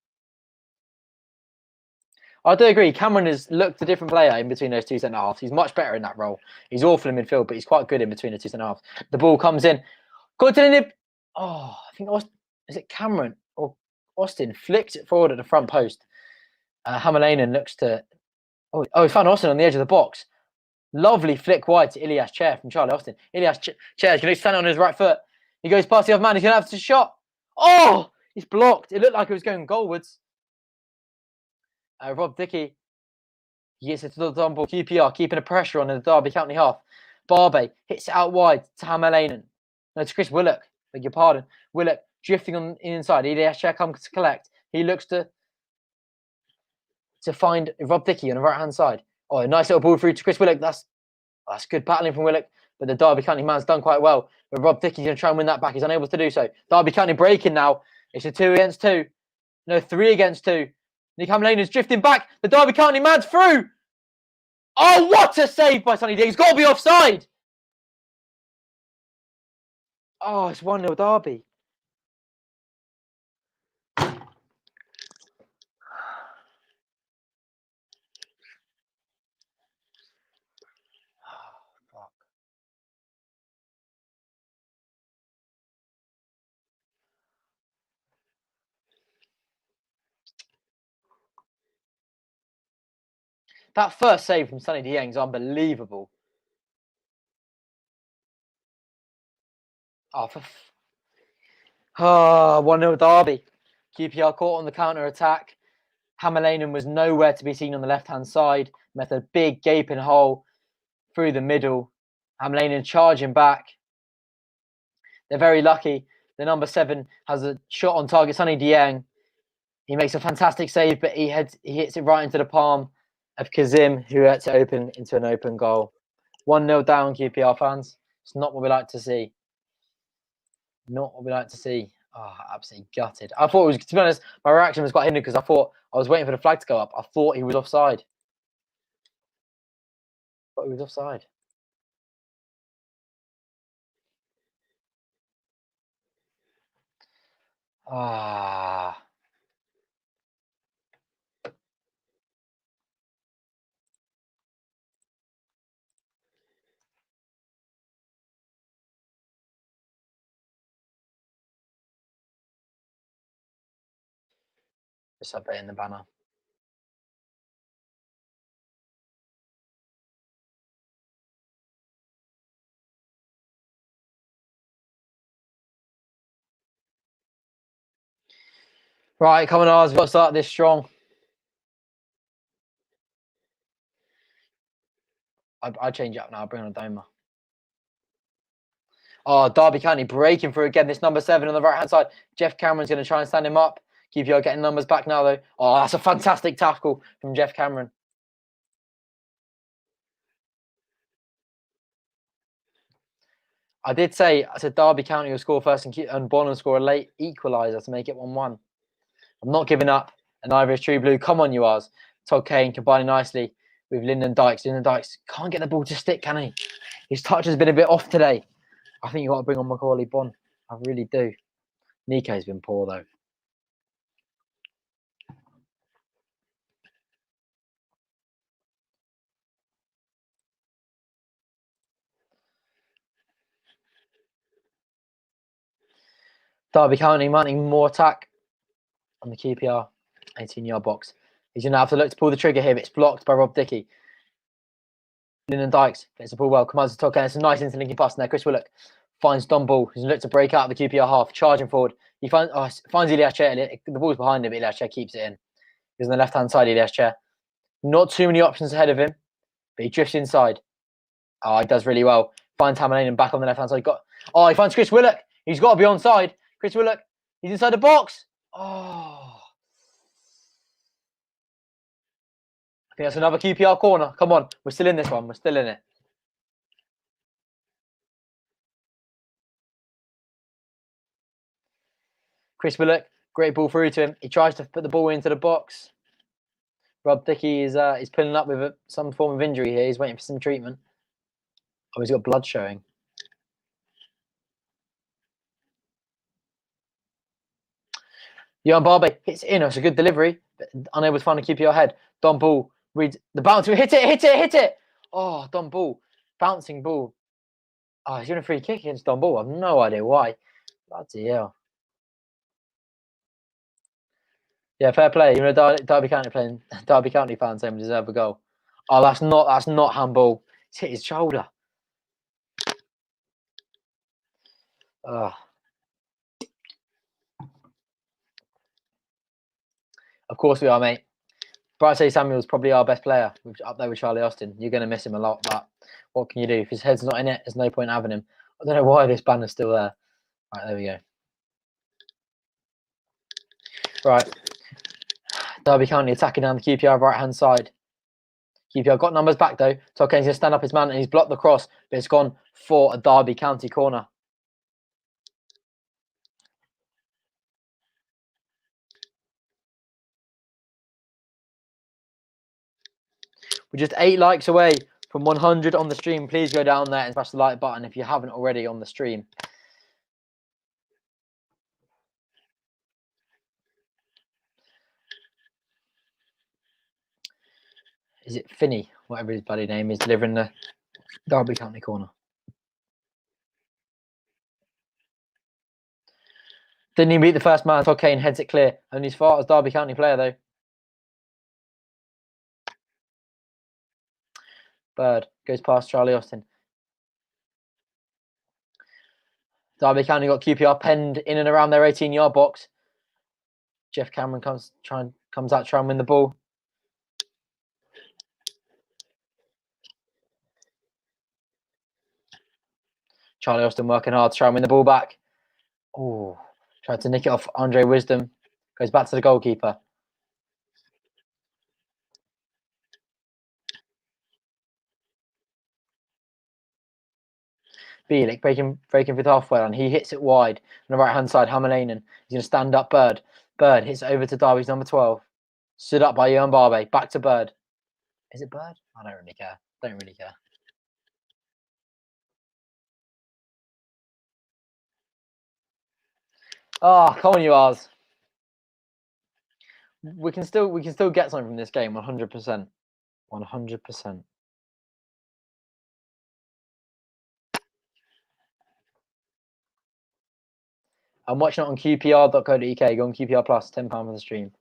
I do agree. Cameron has looked a different player in between those two centre-halves. He's much better in that role. He's awful in midfield, but he's quite good in between the two centre-halves. The ball comes in. Got to the nip. Oh, I think is it Cameron or Austin flicks it forward at the front post. Hamalainen looks to... Oh, he found Austin on the edge of the box. Lovely flick wide to Ilias Chair from Charlie Austin. Ilias Chair is going to stand on his right foot. He goes past the other man. He's going to have to shot. Oh, he's blocked. It looked like it was going goalwards. Rob Dickey, he gets it to the Dunball. QPR keeping the pressure on in the Derby County half. Barbe hits it out wide to Hamalainen. No, to Chris Willock. Beg your pardon. Willock drifting on the inside. Ilias Chair comes to collect. He looks to find Rob Dickey on the right-hand side. Oh, a nice little ball through to Chris Willock. That's good battling from Willock, but the Derby County man's done quite well. But Rob Dickey's going to try and win that back. He's unable to do so. Derby County breaking now. It's a 2 against 2. No, 3 against 2. Nick Hamlin is drifting back. The Derby County man's through. Oh, what a save by Sonny D. He's got to be offside. Oh, it's 1-0 Derby. That first save from Sonny Dieng is unbelievable. Oh, 1-0 Derby. QPR caught on the counter-attack. Hamalainen was nowhere to be seen on the left-hand side. Met a big gaping hole through the middle. Hamalainen charging back. They're very lucky. The number 7 has a shot on target, Sonny Dieng. He makes a fantastic save, but he hits it right into the palm of Kazim, who lets it open into an open goal. 1-0 down, QPR fans. It's not what we like to see. Not what we like to see. Oh, absolutely gutted. I thought it was, to be honest, my reaction was quite hindered because I was waiting for the flag to go up. I thought he was offside. Ah. Just updating the banner. Right, come on, Ours. We've got to start this strong. I change it up now. I'll bring on Doma. Oh, Derby County breaking through again. This number 7 on the right-hand side. Jeff Cameron's going to try and stand him up. QPR getting numbers back now, though. Oh, that's a fantastic tackle from Jeff Cameron. I said Derby County will score first and Bonham score a late equaliser to make it 1-1. I'm not giving up, and neither is True Blue. Come on, you Ars. Todd Kane combining nicely with Lyndon Dykes. Lyndon Dykes can't get the ball to stick, can he? His touch has been a bit off today. I think you've got to bring on Macaulay Bonne. I really do. Nico's been poor, though. Derby County mounting more attack on the QPR 18-yard box. He's going to have to look to pull the trigger here, but it's blocked by Rob Dickey. Lyndon Dykes gets the ball well. Commands the top end. It's a nice interlinking pass in there. Chris Willock finds Don Ball, who's looked to break out of the QPR half, charging forward. He finds Elias Chair. The ball's behind him, but Elias Chair keeps it in. He's on the left-hand side, Elias Chair. Not too many options ahead of him, but he drifts inside. Oh, he does really well. Finds Hammerlane back on the left-hand side. He finds Chris Willock. He's got to be onside. Chris Willock, he's inside the box. Oh. I think that's another QPR corner. Come on, we're still in this one. We're still in it. Chris Willock, great ball through to him. He tries to put the ball into the box. Rob Dickey is pulling up with some form of injury here. He's waiting for some treatment. Oh, he's got blood showing. Johan Barbe hits it in. It's a good delivery, but unable to find a QPR head. Don Ball reads the bounce. Hit it. Oh, Don Ball. Bouncing ball. Oh, he's going a free kick against Don Ball. I have no idea why. Bloody hell. Yeah, fair play. You know, Derby County fans saying we deserve a goal. Oh, that's not handball. It's hit his shoulder. Of course we are, mate. Bright Samuel's probably our best player, up there with Charlie Austin. You're going to miss him a lot, but what can you do? If his head's not in it, there's no point having him. I don't know why this banner's still there. Right, there we go. Right. Derby County attacking down the QPR right-hand side. QPR got numbers back, though. Todd Kane's going to stand up his man, and he's blocked the cross, but it's gone for a Derby County corner. We're just 8 likes away from 100 on the stream. Please go down there and press the like button if you haven't already on the stream. Is it Finney, whatever his bloody name is, delivering the Derby County corner? Didn't even beat the first man. Todd Kane heads it clear. Only as far as Derby County player, though. Bird goes past Charlie Austin. Derby County got QPR penned in and around their 18-yard box. Jeff Cameron comes out trying to win the ball. Charlie Austin working hard to try and win the ball back. Oh, tried to nick it off Andre Wisdom. Goes back to the goalkeeper. Bielik breaking through the halfway line. He hits it wide on the right-hand side. Hammerlane. He's going to stand up Bird. Bird hits it over to Derby's number 12. Stood up by Johan Barbe. Back to Bird. Is it Bird? I don't really care. Don't really care. Oh, come on, you Ars. We can still get something from this game. 100%. 100%. I'm watching it on qpr.co.uk. Go on QPR Plus, £10 for the stream.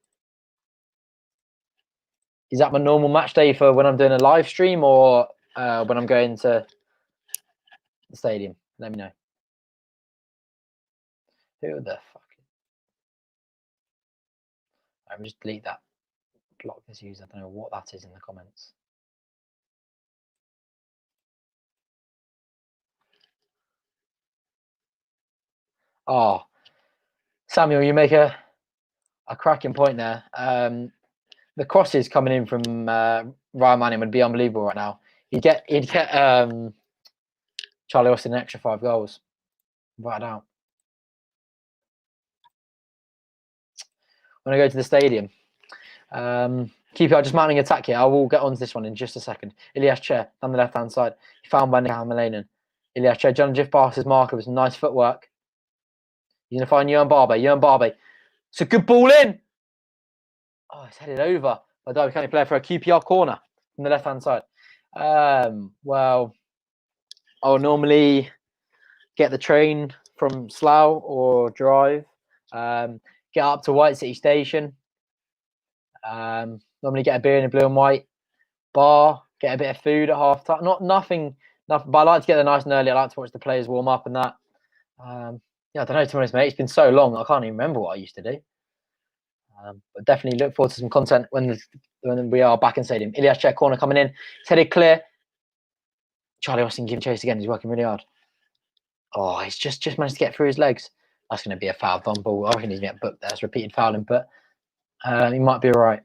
Is that my normal match day for when I'm doing a live stream or when I'm going to the stadium? Let me know. Who the fuck? I'm just delete that. Block this user. I don't know what that is in the comments. Oh, Samuel, you make a a cracking point there. The crosses coming in from Ryan Manning would be unbelievable right now. He'd get Charlie Austin an extra 5 goals. Right out. When I go to the stadium, QPR just mounting attack here. I will get on to this one in just a second. Ilias Chair down the left-hand side. Found by Hamalainen. Ilias Chair, John Jiff passes Marker with some nice footwork. He's going to find Johan Barbe. It's a good ball in. Oh, it's headed over by Derby County player for a QPR corner from the left-hand side. Well, I'll normally get the train from Slough or drive. Get up to White City Station. Normally get a beer in a blue and white bar. Get a bit of food at half time. Nothing. But I like to get there nice and early. I like to watch the players warm up and that. Yeah, I don't know, to be honest, mate. It's been so long. I can't even remember what I used to do. But definitely look forward to some content when we are back in stadium. Ilias Chair corner coming in. It's headed clear. Charlie Austin giving chase again. He's working really hard. Oh, he's just managed to get through his legs. That's going to be a foul on ball. I reckon he's going to get booked there. It's repeated fouling, but he might be all right.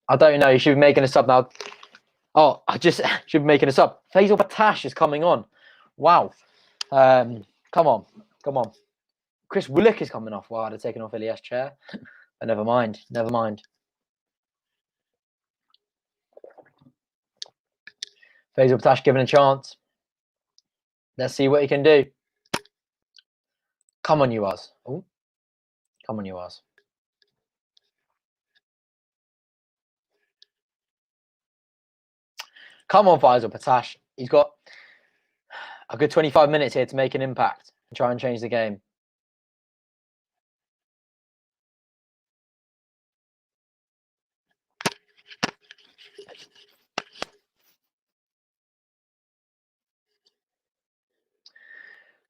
I don't know. He should be making a sub now. Oh, I just should be making a sub. Faisal Batash is coming on. Wow. Come on. Chris Willock is coming off. Wow, they're taking off Ilias Chair. But never mind. Faisal Batash given a chance. Let's see what he can do. Come on, you Oz. Oh, come on, you Oz. Come on, Faisal Batash. He's got a good 25 minutes here to make an impact and try and change the game.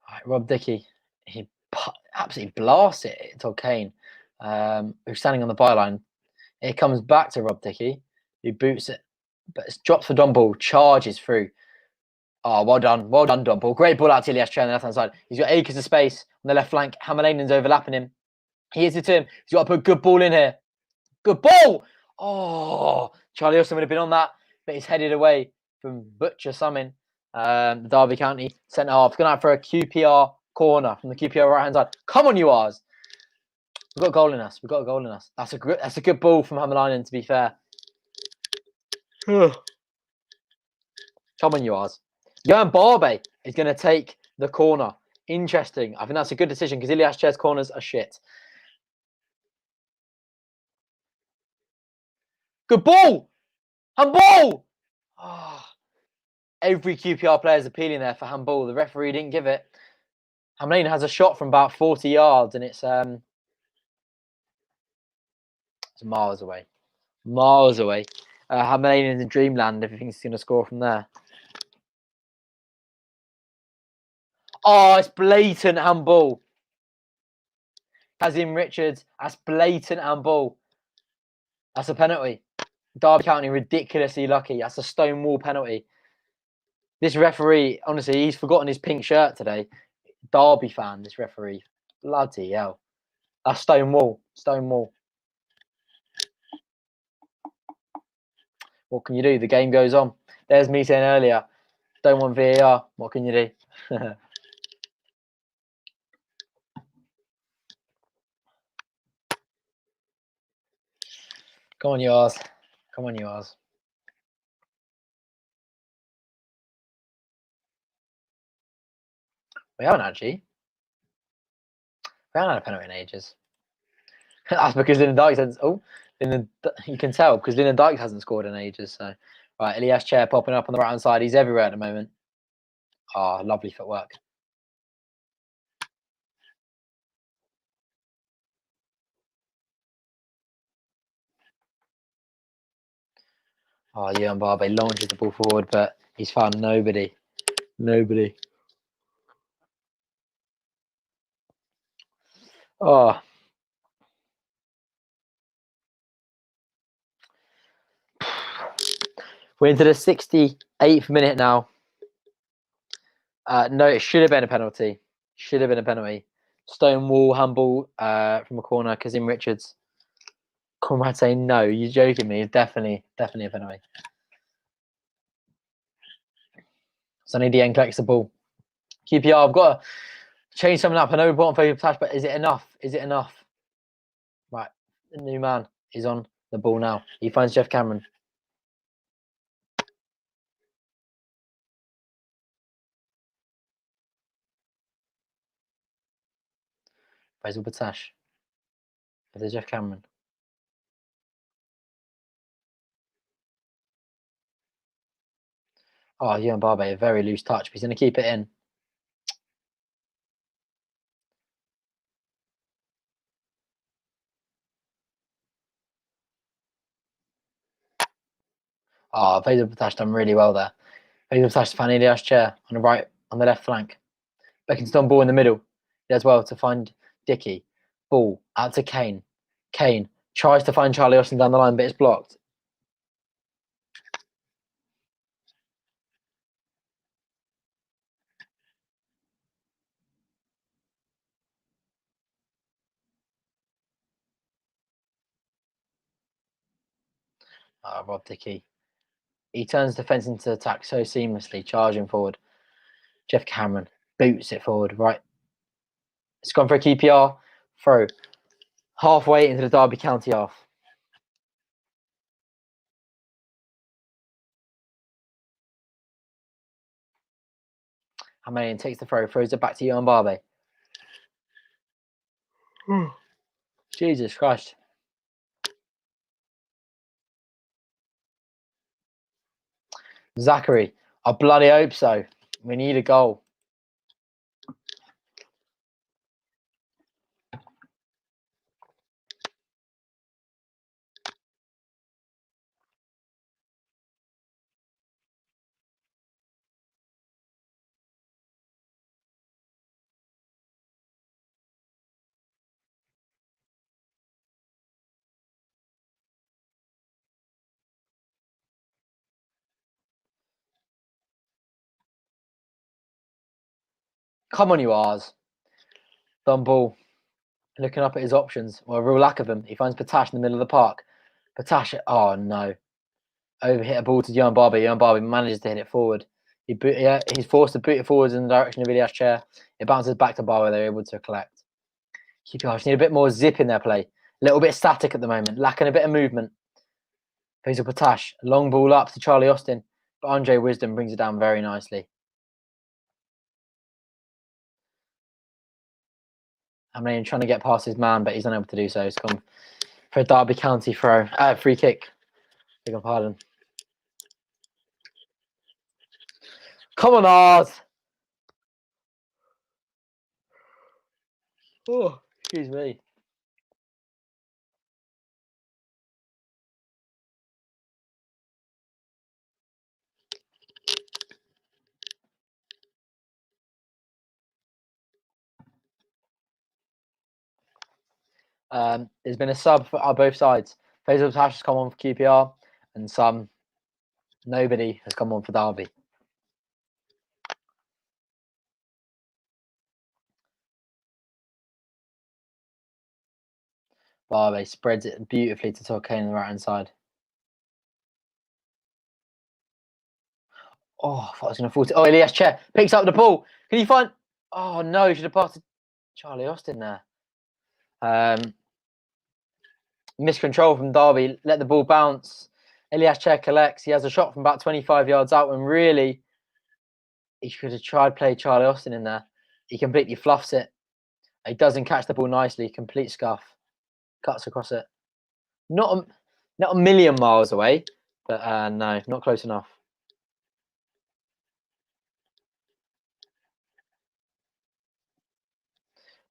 All right, Rob Dickey. He absolutely blasts it to Kane, who's standing on the byline. It comes back to Rob Dickey, who boots it, but it's dropped for Don Ball, charges through. Oh, well done, Don Ball. Great ball out to Ilias Chair on the left-hand side. He's got acres of space on the left flank. Hamalainen's overlapping him. He hits it to him. He's got to put a good ball in here. Good ball! Oh, Charlie Austin would have been on that, but he's headed away from Butcher Summon, the Derby County centre half. Going out for a QPR corner from the QPR right-hand side. Come on, you R's. We've got a goal in us. That's a good ball from Hamalainen, to be fair. Come on, you R's. Johan Barbe is going to take the corner. Interesting. I think that's a good decision because Ilias Chair's corners are shit. Good ball! Handball! Oh, every QPR player is appealing there for handball. The referee didn't give it. Hamalainen has a shot from about 40 yards and it's miles away. Hamalainen in dreamland if he thinks he's going to score from there. Oh, it's blatant handball. Kazim Richards, that's blatant handball. That's a penalty. Derby County ridiculously lucky. That's a Stonewall penalty. This referee, honestly, he's forgotten his pink shirt today. Derby fan, this referee. Bloody hell. That's Stonewall. What can you do? The game goes on. There's me saying earlier, don't want VAR. What can you do? Come on, you R's. We haven't actually. We haven't had a penalty in ages. That's because Lyndon Dykes hasn't. Oh, you can tell because Lyndon Dykes hasn't scored in ages. So, right, Ilias Chair popping up on the right hand side. He's everywhere at the moment. Oh, lovely footwork. Oh, Johan Barbe launches the ball forward, but he's found nobody. Oh. We're into the 68th minute now. No, it should have been a penalty. Stone wall, handball from a corner. Kazim Richards. Conrad saying no. You're joking me. Definitely a penalty. Sonny Dieng collects the ball. QPR, I've got to change something up. I know we bought on Faisal Patash, but is it enough? Is it enough? Right. The new man is on the ball now. He finds Jeff Cameron. Faisal Patash. There's Jeff Cameron. Oh, Ewan Barbe, a very loose touch, but he's going to keep it in. Oh, Faisal Patash done really well there. Faisal Patash found Ilias Chair on the right, on the left flank. Beckinston ball in the middle. He does well to find Dickey. Ball out to Kane. Kane tries to find Charlie Austin down the line, but it's blocked. Rob Dickey. He turns defence into attack so seamlessly, charging forward. Jeff Cameron boots it forward, right. It's gone for a QPR throw. Halfway into the Derby County half. Hamanian takes the throw, throws it back to Ewan Barbe. Jesus Christ. Zachary, I bloody hope so. We need a goal. Come on, you R's. Done ball. Looking up at his options, or a real lack of them. He finds Patash in the middle of the park. Patash, oh no. Overhit a ball to Ewan Barbe. Ewan Barbe manages to hit it forward. He's forced to boot it forwards in the direction of Ilias Chair. It bounces back to Barbe. They're able to collect. QPR just need a bit more zip in their play. A little bit static at the moment, lacking a bit of movement. Faisal Patash, long ball up to Charlie Austin, but Andre Wisdom brings it down very nicely. I mean, trying to get past his man, but he's unable to do so. It's gone for a Derby County free kick. Beg your pardon. Come on, Ars. Oh, excuse me. There's been a sub on both sides. Faisal Patash has come on for QPR, and nobody has come on for Derby. Barbe spreads it beautifully to Torquay on the right-hand side. Oh, I thought I was going to fall to... Oh, Ilias Chair picks up the ball. Can you find... Oh, no, should have passed to Charlie Austin there. Miscontrol from Derby. Let the ball bounce. Ilias Chair collects. He has a shot from about 25 yards out when really he should have tried to play Charlie Austin in there. He completely fluffs it. He doesn't catch the ball nicely. Complete scuff. Cuts across it. Not a million miles away, but no, not close enough.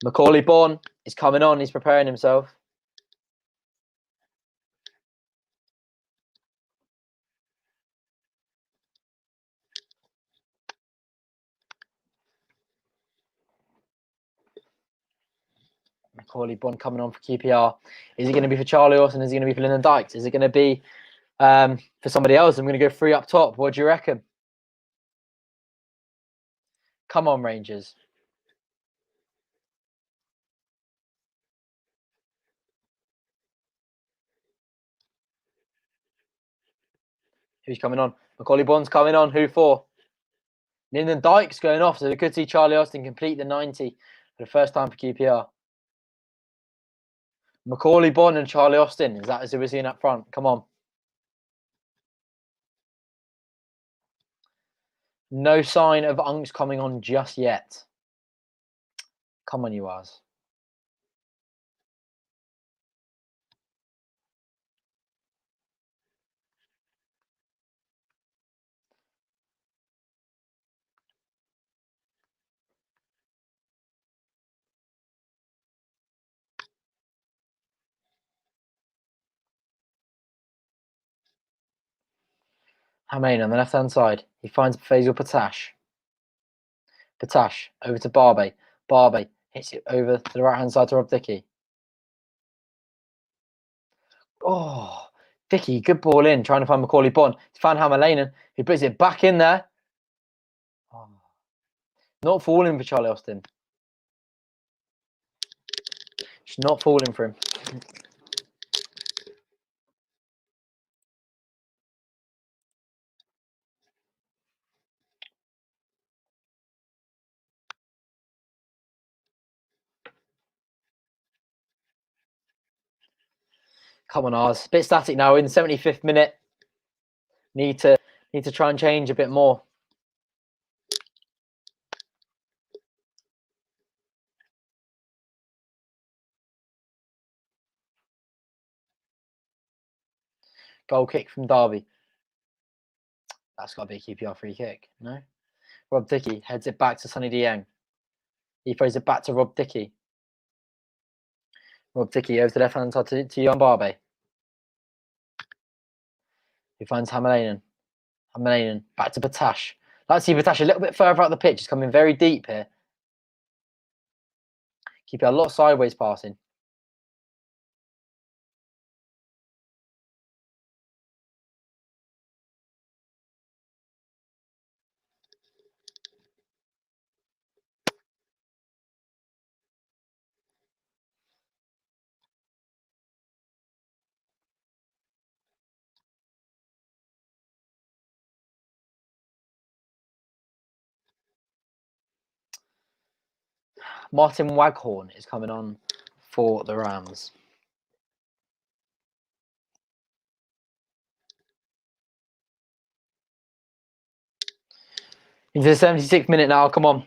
Macaulay Bourne is coming on. He's preparing himself. Macaulay Bourne coming on for QPR. Is it going to be for Charlie Austin? Is it going to be for Lyndon Dykes? Is it going to be for somebody else? I'm going to go 3 up top. What do you reckon? Come on, Rangers. Who's coming on? Macaulay Bond's coming on. Who for? Lyndon Dykes going off. So we could see Charlie Austin complete the 90 for the first time for QPR. Macaulay Bond and Charlie Austin. Is that as we're seeing up front? Come on. No sign of Unks coming on just yet. Come on, you Ars. Hamain on the left-hand side. He finds Faisal Patash. Patash over to Barbe. Barbe hits it over to the right-hand side to Rob Dickey. Oh, Dickey, good ball in, trying to find Macaulay Bond. He's found Hamalainen, who puts it back in there. Oh. Not falling for Charlie Austin. She's not falling for him. Come on, Ars. Bit static now in the 75th minute. Need to try and change a bit more. Goal kick from Derby. That's got to be a QPR free kick, no? Rob Dickey heads it back to Sonny Dieng. He throws it back to Rob Dickey. Rob Dickey over to the left-hand side to Jan Barbe. He finds Hamalainen. Hamalainen back to Patash. Let's see Patash a little bit further out the pitch. He's coming very deep here. Keep it a lot of sideways passing. Martin Waghorn is coming on for the Rams. Into the 76th minute now. Come on.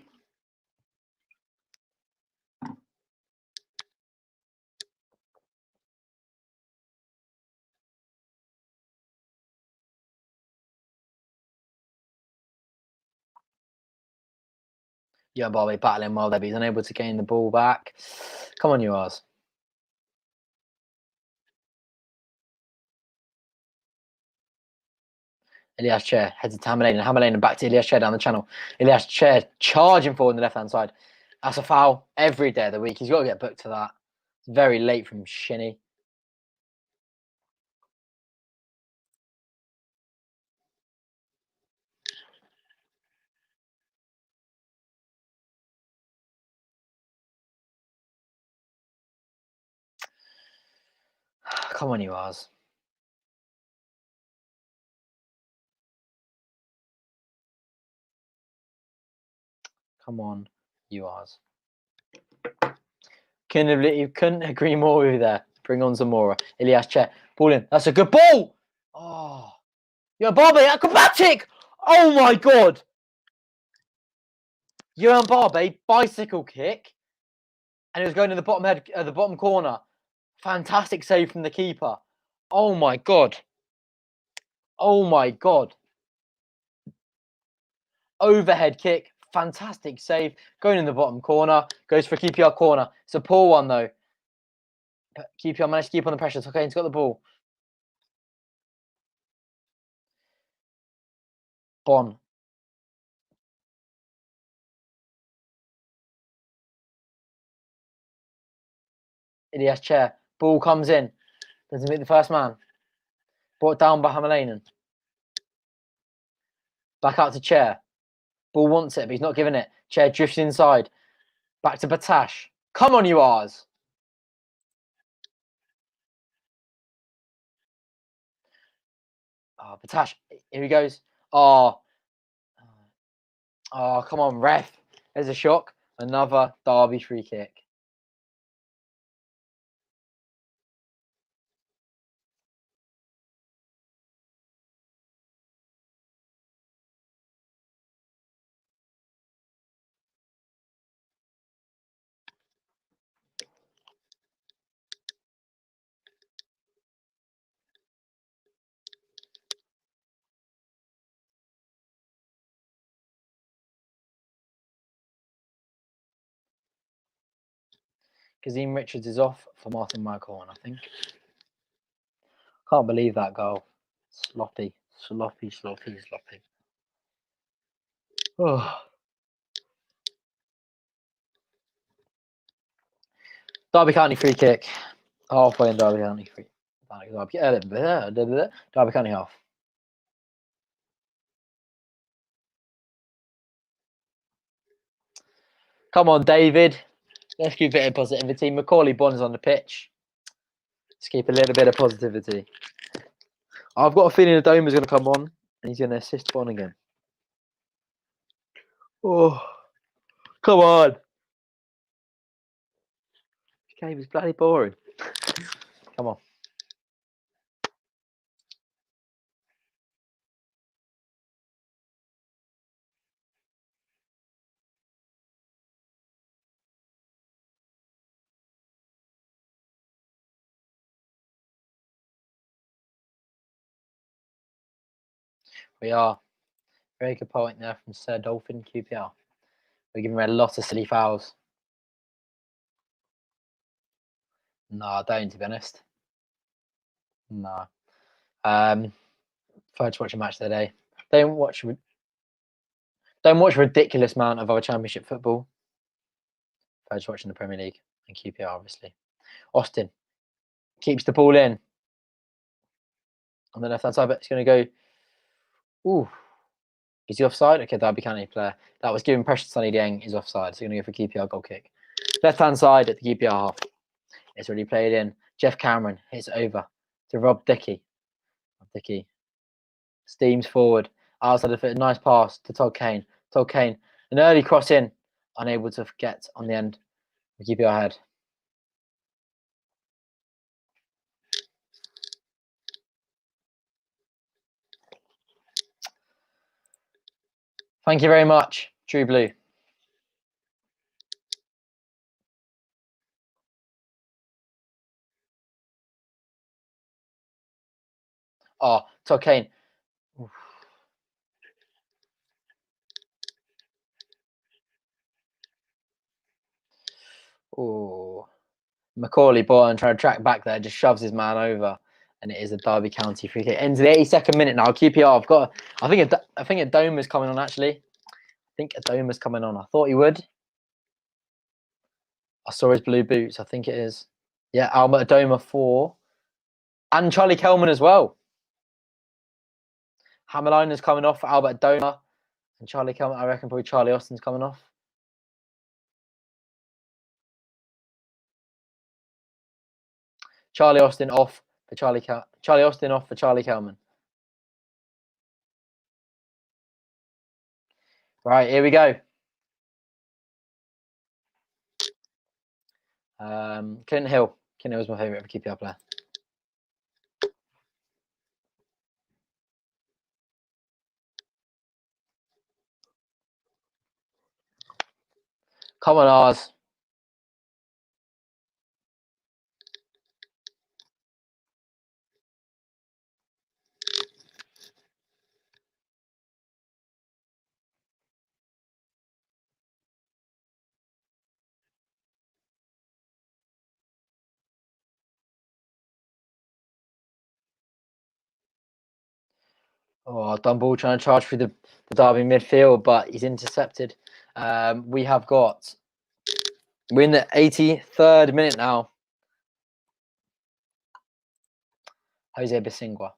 Jan Barbe battling well there, but he's unable to gain the ball back. Come on, you Ars. Elias Chair heads to Hamalainen. Hamalainen back to Elias Chair down the channel. Elias Chair charging forward on the left-hand side. That's a foul every day of the week. He's got to get booked for that. It's very late from Shinny. Come on, you Ars. Come on, you Ars. Couldn't agree more with you there. Bring on Zamora. Elias Chair. Ball in. That's a good ball. Oh. Jan Barbe, acrobatic. Oh my God. Jan Barbe, bicycle kick. And it was going to the bottom corner. Fantastic save from the keeper. Oh my God. Oh my God. Overhead kick. Fantastic save. Going in the bottom corner. Goes for a QPR corner. It's a poor one though. But QPR managed to keep on the pressure. It's okay. He's got the ball. Bon. Elias Chair. Ball comes in. Doesn't meet the first man. Brought down by Hamalainen. Back out to Chair. Ball wants it, but he's not giving it. Chair drifts inside. Back to Patash. Come on, you Ars. Oh, Patash. Here he goes. Oh, come on, ref. There's a shock. Another Derby free kick. Kazim Richards is off for Martin Michael, I think. Can't believe that goal. Sloppy. Oh. Derby County free kick. Halfway in Derby County free. Derby County half. Come on, David. Let's keep it in positivity. Macaulay Bond's on the pitch. Let's keep a little bit of positivity. I've got a feeling the Dome is going to come on and he's going to assist Bond again. Oh, come on. This game is bloody boring. Come on. We are. Very good point there from Sir Dolphin QPR. We're giving him a lot of silly fouls. No, I don't, to be honest. No. Prefer to watch a match of the day. Don't watch a ridiculous amount of other Championship football. Prefer to watching the Premier League and QPR, obviously. Austin keeps the ball in on the left-hand side, but it's going to go. Ooh. Is he offside? Okay, Derby County player. That was giving pressure to Sonny Dieng. Is offside. So going to go for QPR goal kick. Left-hand side at the QPR half. It's already played in. Jeff Cameron hits over to Rob Dickey. Dickey steams forward. Outside of it, nice pass to Todd Kane. Todd Kane, an early cross in. Unable to get on the end. We keep our head. Thank you very much, True Blue. Oh, Todd Kane. Oh, Macaulay Bourne trying to track back there, just shoves his man over, and it is a Derby County free kick. Into the 82nd minute now. QPR. I think a Dome is coming on actually. I think a Dome is coming on. I thought he would. I saw his blue boots. I think it is. Yeah, Albert Adoma 4. And Charlie Kelman as well. Hammerline is coming off for Albert Adoma. And Charlie Kelman, I reckon probably Charlie Austin's coming off. Charlie Austin off for Charlie Austin off for Charlie Kelman. Right, here we go. Clinton Hill. Clinton Hill's my favourite QPR player. Come on, Ours. Oh, Dunball trying to charge through the Derby midfield, but he's intercepted. We're in the 83rd minute now. Jose Basingua.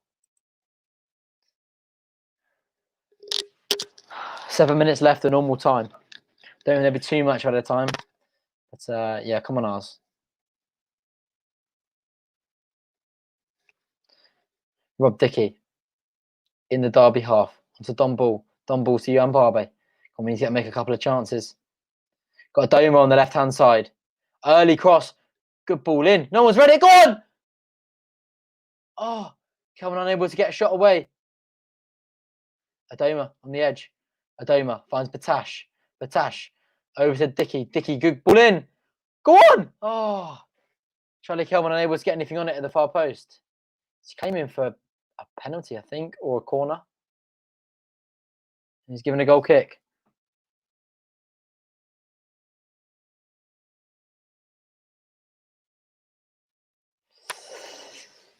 7 minutes left of normal time. Don't want to be too much at a time. But yeah, come on, Ours. Rob Dickey in the Derby half. Onto Don Ball. Don Ball to Kiyan-Prince. Come on, he's got to make a couple of chances. Got a Doma on the left-hand side. Early cross. Good ball in. No one's ready. Go on! Oh, Kelvin unable to get a shot away. Adoma on the edge. Adoma finds Batash. Batash over to Dickey. Dickey, good ball in. Go on! Oh, Charlie Kelvin unable to get anything on it at the far post. He came in for a penalty, I think, or a corner. He's given a goal kick.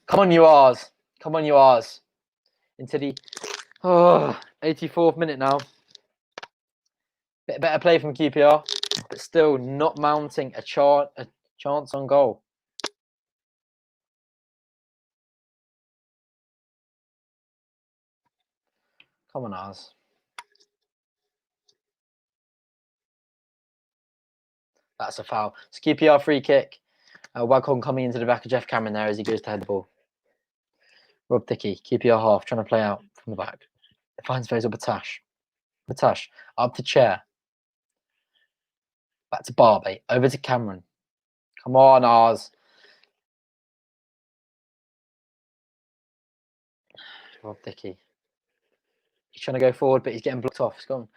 Come on, you R's. Come on, you R's. Into the 84th minute now. Bit better play from QPR, but still not mounting a chance on goal. Come on, R's. That's a foul. It's QPR free kick. Waghorn coming into the back of Jeff Cameron there as he goes to head the ball. Rob Dickey, QPR half, trying to play out from the back. It finds Faisal Batash. Batash, up to Chair. Back to Barbie, over to Cameron. Come on, R's. Rob Dickey. He's trying to go forward, but he's getting blocked off. He's gone.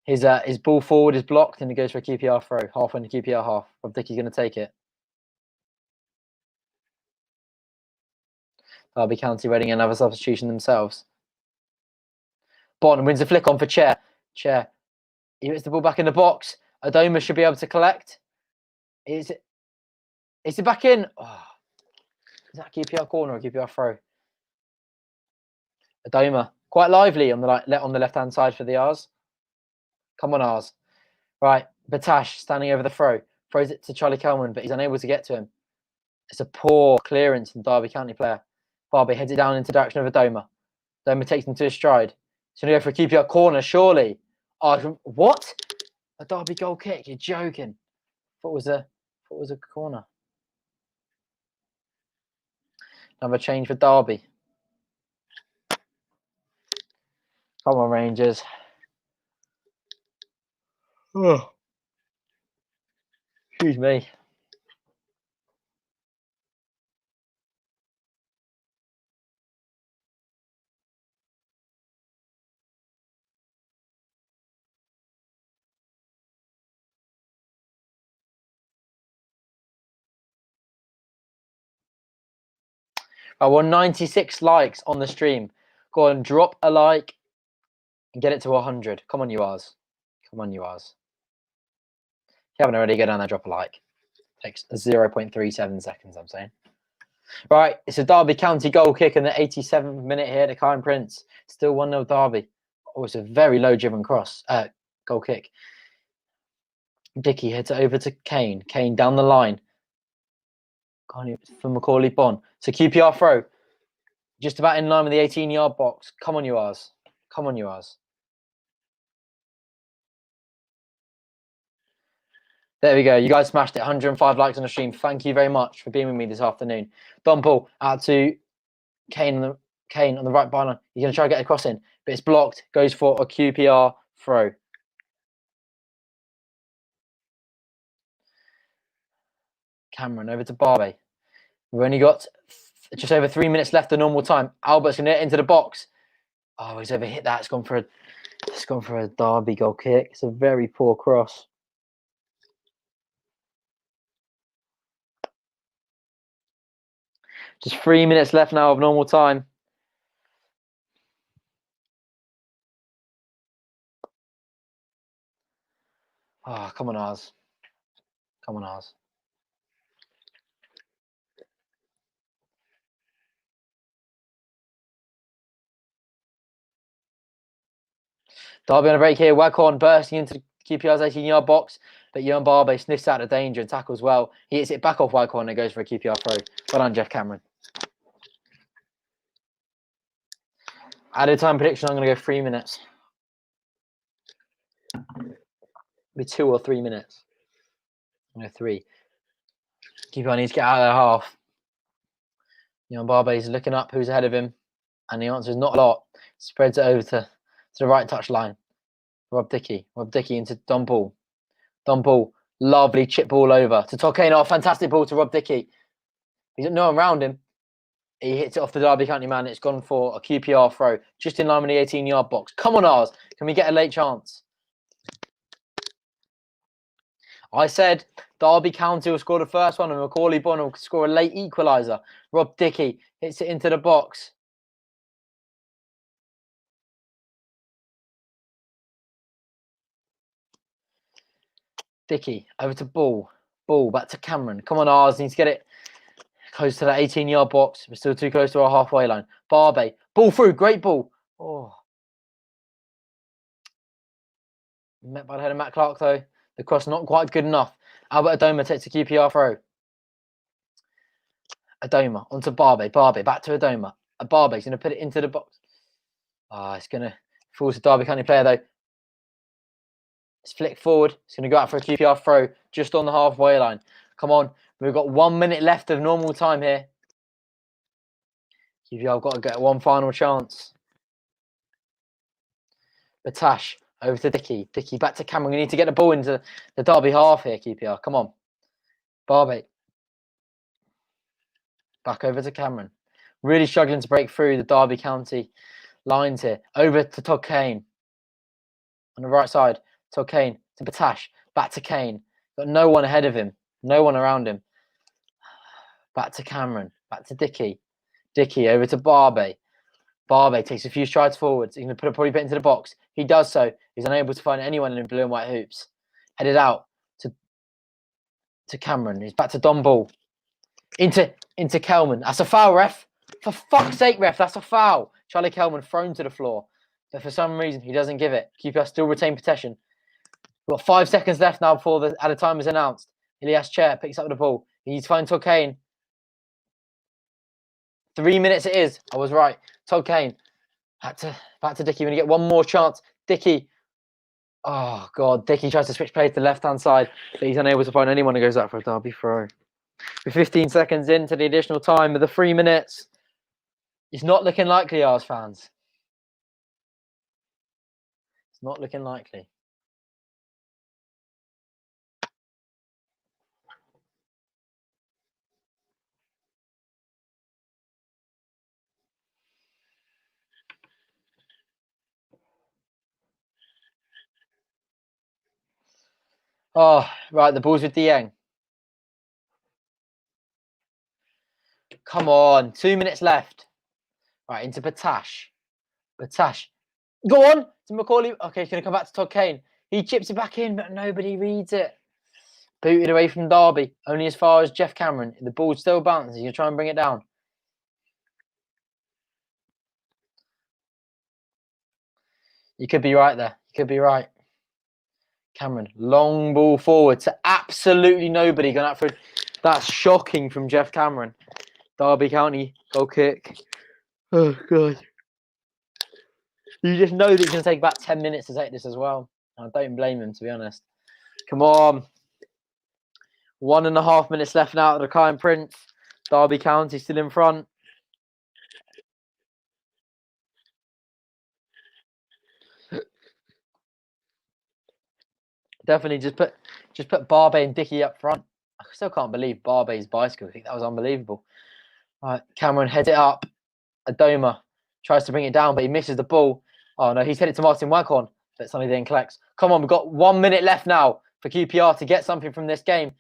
His ball forward is blocked, and he goes for a QPR throw. Half on the QPR half. Rob Dickey's going to take it. Derby County Reading another substitution themselves. Bon wins a flick on for Chair. Chair. He hits the ball back in the box. Adoma should be able to collect. Is it back in? Oh, is that a QPR corner or a QPR throw? Adoma quite lively on the left-hand side for the R's. Come on, R's. Right, Batash standing over the throw. Throws it to Charlie Kelman, but he's unable to get to him. It's a poor clearance from Derby County player. Barbie heads it down into the direction of Adoma. Adoma takes him to his stride. He's going to go for a QPR corner, surely. Oh, what? A Derby goal kick? You're joking. Thought it was a corner. Another change for Derby. Come on, Rangers. Oh. Excuse me. I want 96 likes on the stream. Go on, drop a like and get it to 100. Come on, you R's. Come on, you R's. If you haven't already, go down there, drop a like. Takes 0.37 seconds, I'm saying. Right, it's a Derby County goal kick in the 87th minute here to Kiyan-Prince. Still 1-0 Derby. Oh, it's a very low-driven cross. Goal kick. Dickey heads it over to Kane. Kane down the line. For Macaulay Bon. So QPR throw. Just about in line with the 18-yard box. Come on, you R's. Come on, you R's. There we go. You guys smashed it. 105 likes on the stream. Thank you very much for being with me this afternoon. Don Paul out to Kane on the right byline. He's going to try to get a cross in, but it's blocked. Goes for a QPR throw. Cameron over to Barbie. We've only got just over 3 minutes left of normal time. Albert's going to get into the box. Oh, he's overhit that. It's gone for a Derby goal kick. It's a very poor cross. Just 3 minutes left now of normal time. Oh, come on, Oz. Come on, Oz. Derby on a break here. Waghorn bursting into QPR's 18-yard box, but Kiyan-Prince sniffs out the danger and tackles well. He hits it back off Waghorn and goes for a QPR throw. Well done, Jeff Cameron. Added time prediction, I'm going to go 3 minutes. Be 2 or 3 minutes. No, 3. QPR needs to get out of their half. Kiyan-Prince is looking up who's ahead of him, and the answer is not a lot. Spreads it over to the right touch line. Rob Dickey into Don Ball. Don Ball, lovely chip ball over to Todd Kane. Oh, fantastic ball to Rob Dickey. He's got no one around him. He hits it off the Derby County man. It's gone for a QPR throw, just in line with the 18-yard box. Come on, Ars. Can we get a late chance? I said Derby County will score the first one and Macaulay Bonner will score a late equaliser. Rob Dickey hits it into the box. Dickey over to Ball. Ball back to Cameron. Come on, Ars. Needs to get it close to that 18-yard box. We're still too close to our halfway line. Barbe. Ball through. Great ball. Oh. Met by the head of Matt Clark, though. The cross not quite good enough. Albert Adoma takes a QPR throw. Adoma onto Barbe. Barbe back to Adoma. Barbe's going to put it into the box. It's going to fall to Derby County player, though. It's flicked forward. It's going to go out for a QPR throw just on the halfway line. Come on. We've got 1 minute left of normal time here. QPR have got to get one final chance. Batash over to Dickey. Dickey back to Cameron. We need to get the ball into the Derby half here, QPR. Come on. Barbe. Back over to Cameron. Really struggling to break through the Derby County lines here. Over to Todd Kane. On the right side. Todd Kane to Batash. Back to Kane. Got no one ahead of him. No one around him. Back to Cameron. Back to Dickey. Dickey over to Barbe. Barbe takes a few strides forwards. He's going to probably put it into the box. He does so. He's unable to find anyone in blue and white hoops. Headed out to Cameron. He's back to Don Ball. Into Kelman. That's a foul, ref. For fuck's sake, ref. That's a foul. Charlie Kelman thrown to the floor. But for some reason, he doesn't give it. QPR still retain possession. We've got 5 seconds left now before the added time is announced. Ilias Chair picks up the ball. He needs to find Todd Kane. 3 minutes it is. I was right. Todd Kane. Back to Dickey. We're going to get one more chance. Dickey. Oh, God. Dickey tries to switch play to the left-hand side, but he's unable to find anyone who goes out for a Derby throw. We're 15 seconds into the additional time of the 3 minutes. It's not looking likely, Ars fans. It's not looking likely. Oh, right. The ball's with Dieng. Come on. 2 minutes left. Right, into Batash. Batash. Go on to Macaulay. Okay, he's going to come back to Todd Kane. He chips it back in, but nobody reads it. Booted away from Derby. Only as far as Jeff Cameron. The ball's still bouncing. He's going to try and bring it down. You could be right there. You could be right. Cameron, long ball forward to absolutely nobody. Going out for that's shocking from Jeff Cameron. Derby County goal kick. Oh, God. You just know that it's going to take about 10 minutes to take this as well. I don't blame him, to be honest. Come on. 1.5 minutes left now at the Kiyan-Prince. Derby County still in front. Definitely just put Barbe and Dickey up front. I still can't believe Barbe's bicycle kick. That was unbelievable. Right, Cameron heads it up. Adoma tries to bring it down, but he misses the ball. Oh, no, he's headed to Martin Waghorn, but somebody then collects. Come on, we've got 1 minute left now for QPR to get something from this game.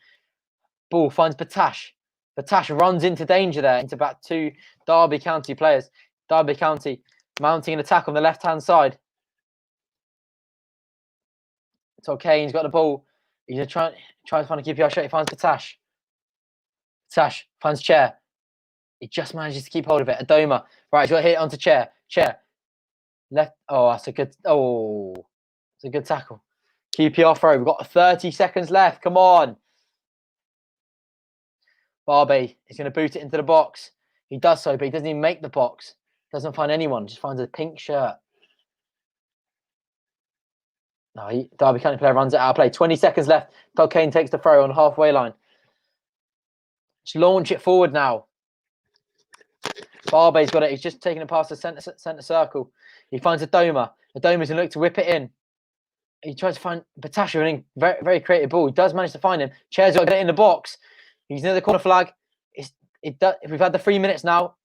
Ball finds Batash. Batash runs into danger there, into about 2 Derby County players. Derby County mounting an attack on the left-hand side. It's okay, he's got the ball. He's going to try to find a QPR shot. He finds Batash. Batash finds Chair. He just manages to keep hold of it. Adoma. Right, he's got to hit it onto Chair. Chair. Left. Oh, that's a good. Oh, it's a good tackle. QPR throw. We've got 30 seconds left. Come on. Barbe is going to boot it into the box. He does so, but he doesn't even make the box. Doesn't find anyone. Just finds a pink shirt. No, Derby County player runs it out of play. 20 seconds left. Todd Kane takes the throw on the halfway line. Just launch it forward now. Barbe's got it. He's just taking it past the centre circle. He finds Adoma. Adoma's going to look to whip it in. He tries to find Batasha, winning very, very creative ball. He does manage to find him. Chair's got to get it in the box. He's near the corner flag. We've had the 3 minutes now.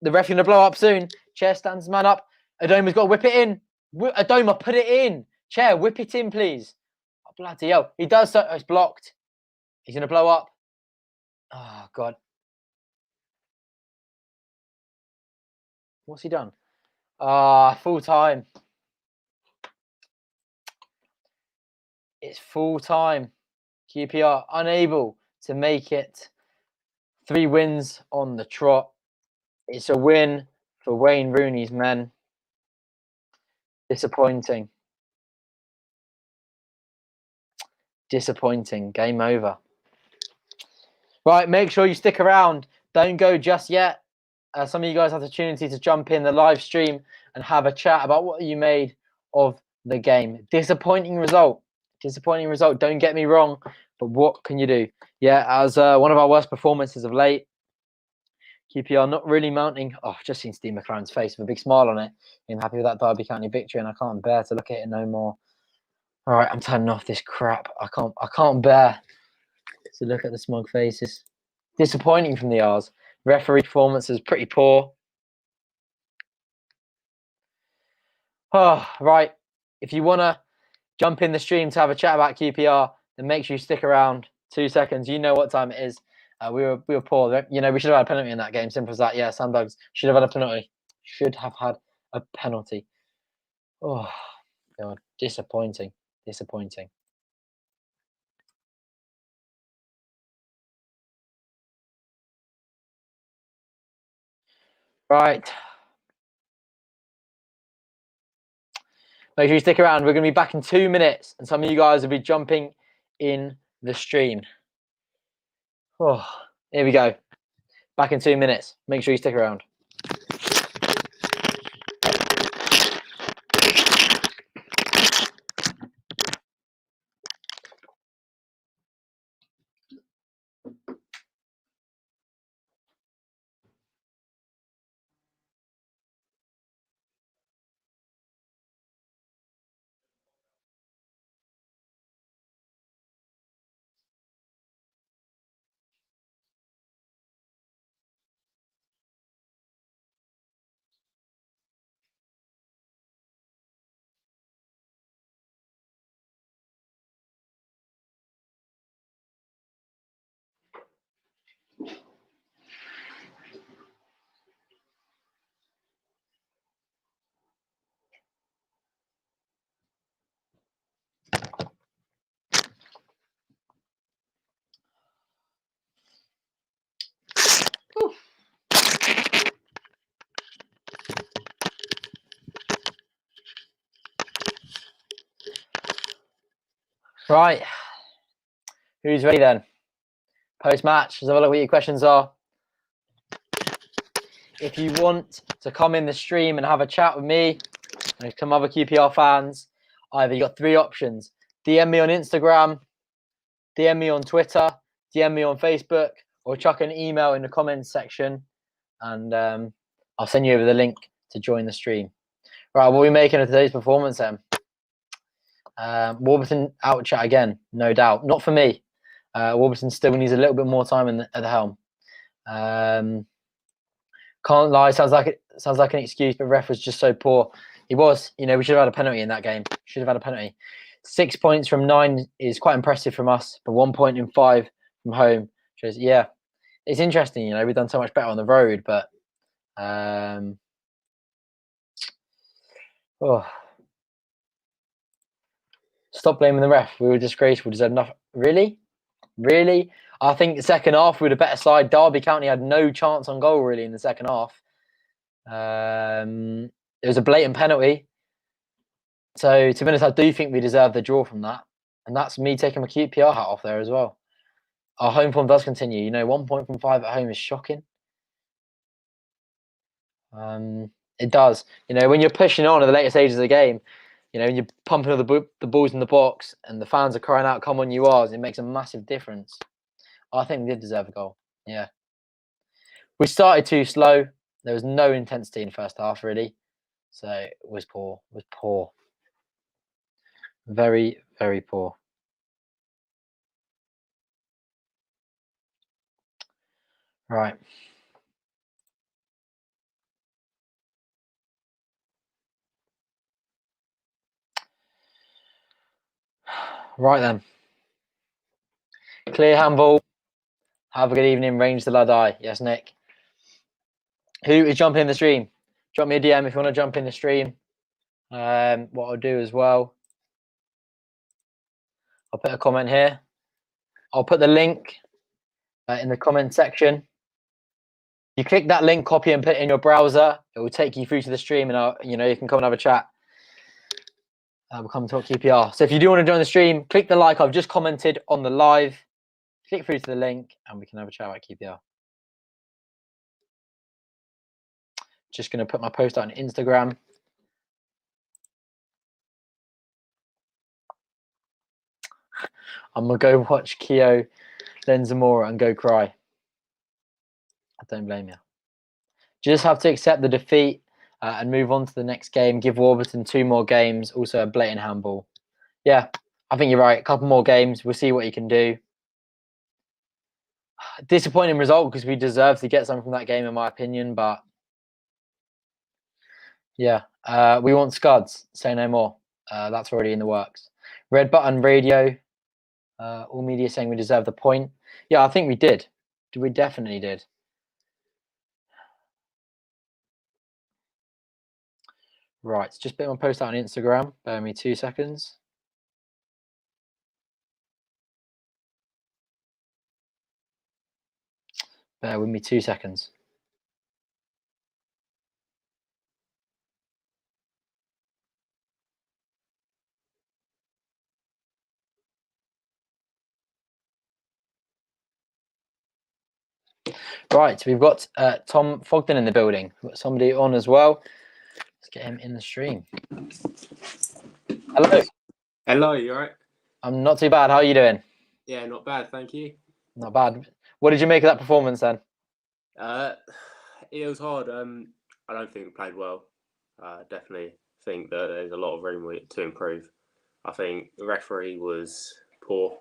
The ref going to blow up soon. Chair stands his man up. Adoma's got to whip it in. Adoma, put it in. Chair, whip it in, please. Oh, bloody hell. He does so. Oh, it's blocked. He's going to blow up. Oh, God. What's he done? Full time. It's full time. QPR unable to make it. 3 wins on the trot. It's a win for Wayne Rooney's men. Disappointing. Disappointing. Game over. Right, make sure you stick around. Don't go just yet. Some of you guys have the opportunity to jump in the live stream and have a chat about what you made of the game. Disappointing result. Disappointing result. Don't get me wrong, but what can you do? Yeah, as one of our worst performances of late. QPR not really mounting. Oh, I've just seen Steve McLaren's face with a big smile on it. I'm happy with that Derby County victory, and I can't bear to look at it no more. All right, I'm turning off this crap. I can't bear to look at the smug faces. Disappointing from the R's. Referee performance is pretty poor. Oh, right. If you want to jump in the stream to have a chat about QPR, then make sure you stick around. 2 seconds. You know what time it is. We were poor. You know, we should have had a penalty in that game. Simple as that. Yeah, Sandbags should have had a penalty. Should have had a penalty. Oh, God. Disappointing. Disappointing. Right. Make sure you stick around. We're going to be back in 2 minutes, and some of you guys will be jumping in the stream. Oh, here we go. Back in 2 minutes. Make sure you stick around. Right. Who's ready then? Post-match. Let's have a look what your questions are. If you want to come in the stream and have a chat with me and some other QPR fans, either you got 3 options. DM me on Instagram, DM me on Twitter, DM me on Facebook, or chuck an email in the comments section, and I'll send you over the link to join the stream. Right, what are we making of today's performance then? Warburton out chat again, no doubt. Not for me. Warburton still needs a little bit more time at the helm. Can't lie, sounds like an excuse, but ref was just so poor. He was, you know, we should have had a penalty in that game. Should have had a penalty. 6 points from 9 is quite impressive from us, but 1 point in 5 from home shows, yeah, it's interesting. You know, we've done so much better on the road, but stop blaming the ref. We were disgraceful. Deserved nothing. Really? I think the second half we were the better side. Derby County had no chance on goal really in the second half. It was a blatant penalty. So to be honest, I do think we deserve the draw from that, and that's me taking my QPR hat off there as well. Our home form does continue. You know, 1 point from 5 at home is shocking. It does. You know, when you're pushing on in the later stages of the game, you know, when you're pumping all the balls in the box and the fans are crying out, "Come on, you ours!" It makes a massive difference. I think we did deserve a goal. Yeah. We started too slow. There was no intensity in the first half, really. So it was poor. It was poor. Very, very poor. Right. Right then. Clear handball. Have a good evening. Range the Ladai. Yes, Nick. Who is jumping in the stream? Drop me a DM if you want to jump in the stream. What I'll do as well, I'll put a comment here. I'll put the link in the comment section. You click that link, copy and put it in your browser. It will take you through to the stream, and you can come and have a chat. We'll come talk QPR. So if you do want to join the stream, click the like I've just commented on the live. Click through to the link, and we can have a chat about QPR. Just going to put my post out on Instagram. I'm going to go watch Kyo, then Zamora, and go cry. I don't blame you. Just have to accept the defeat and move on to the next game. Give Warburton 2 more games. Also a blatant handball. Yeah, I think you're right. A couple more games. We'll see what he can do. Disappointing result because we deserve to get something from that game, in my opinion. But yeah, we want Scuds. Say no more. That's already in the works. Red Button Radio. All media saying we deserve the point. Yeah, I think we did. We definitely did. Right, just put my post out on Instagram. Bear with me 2 seconds. Bear with me 2 seconds. Right, we've got Tom Fogden in the building. We've got somebody on as well. Let's get him in the stream. Hello. Hello, you alright? I'm not too bad. How are you doing? Yeah, not bad, thank you. Not bad. What did you make of that performance then? It was hard. I don't think we played well. Definitely think that there's a lot of room to improve. I think the referee was poor.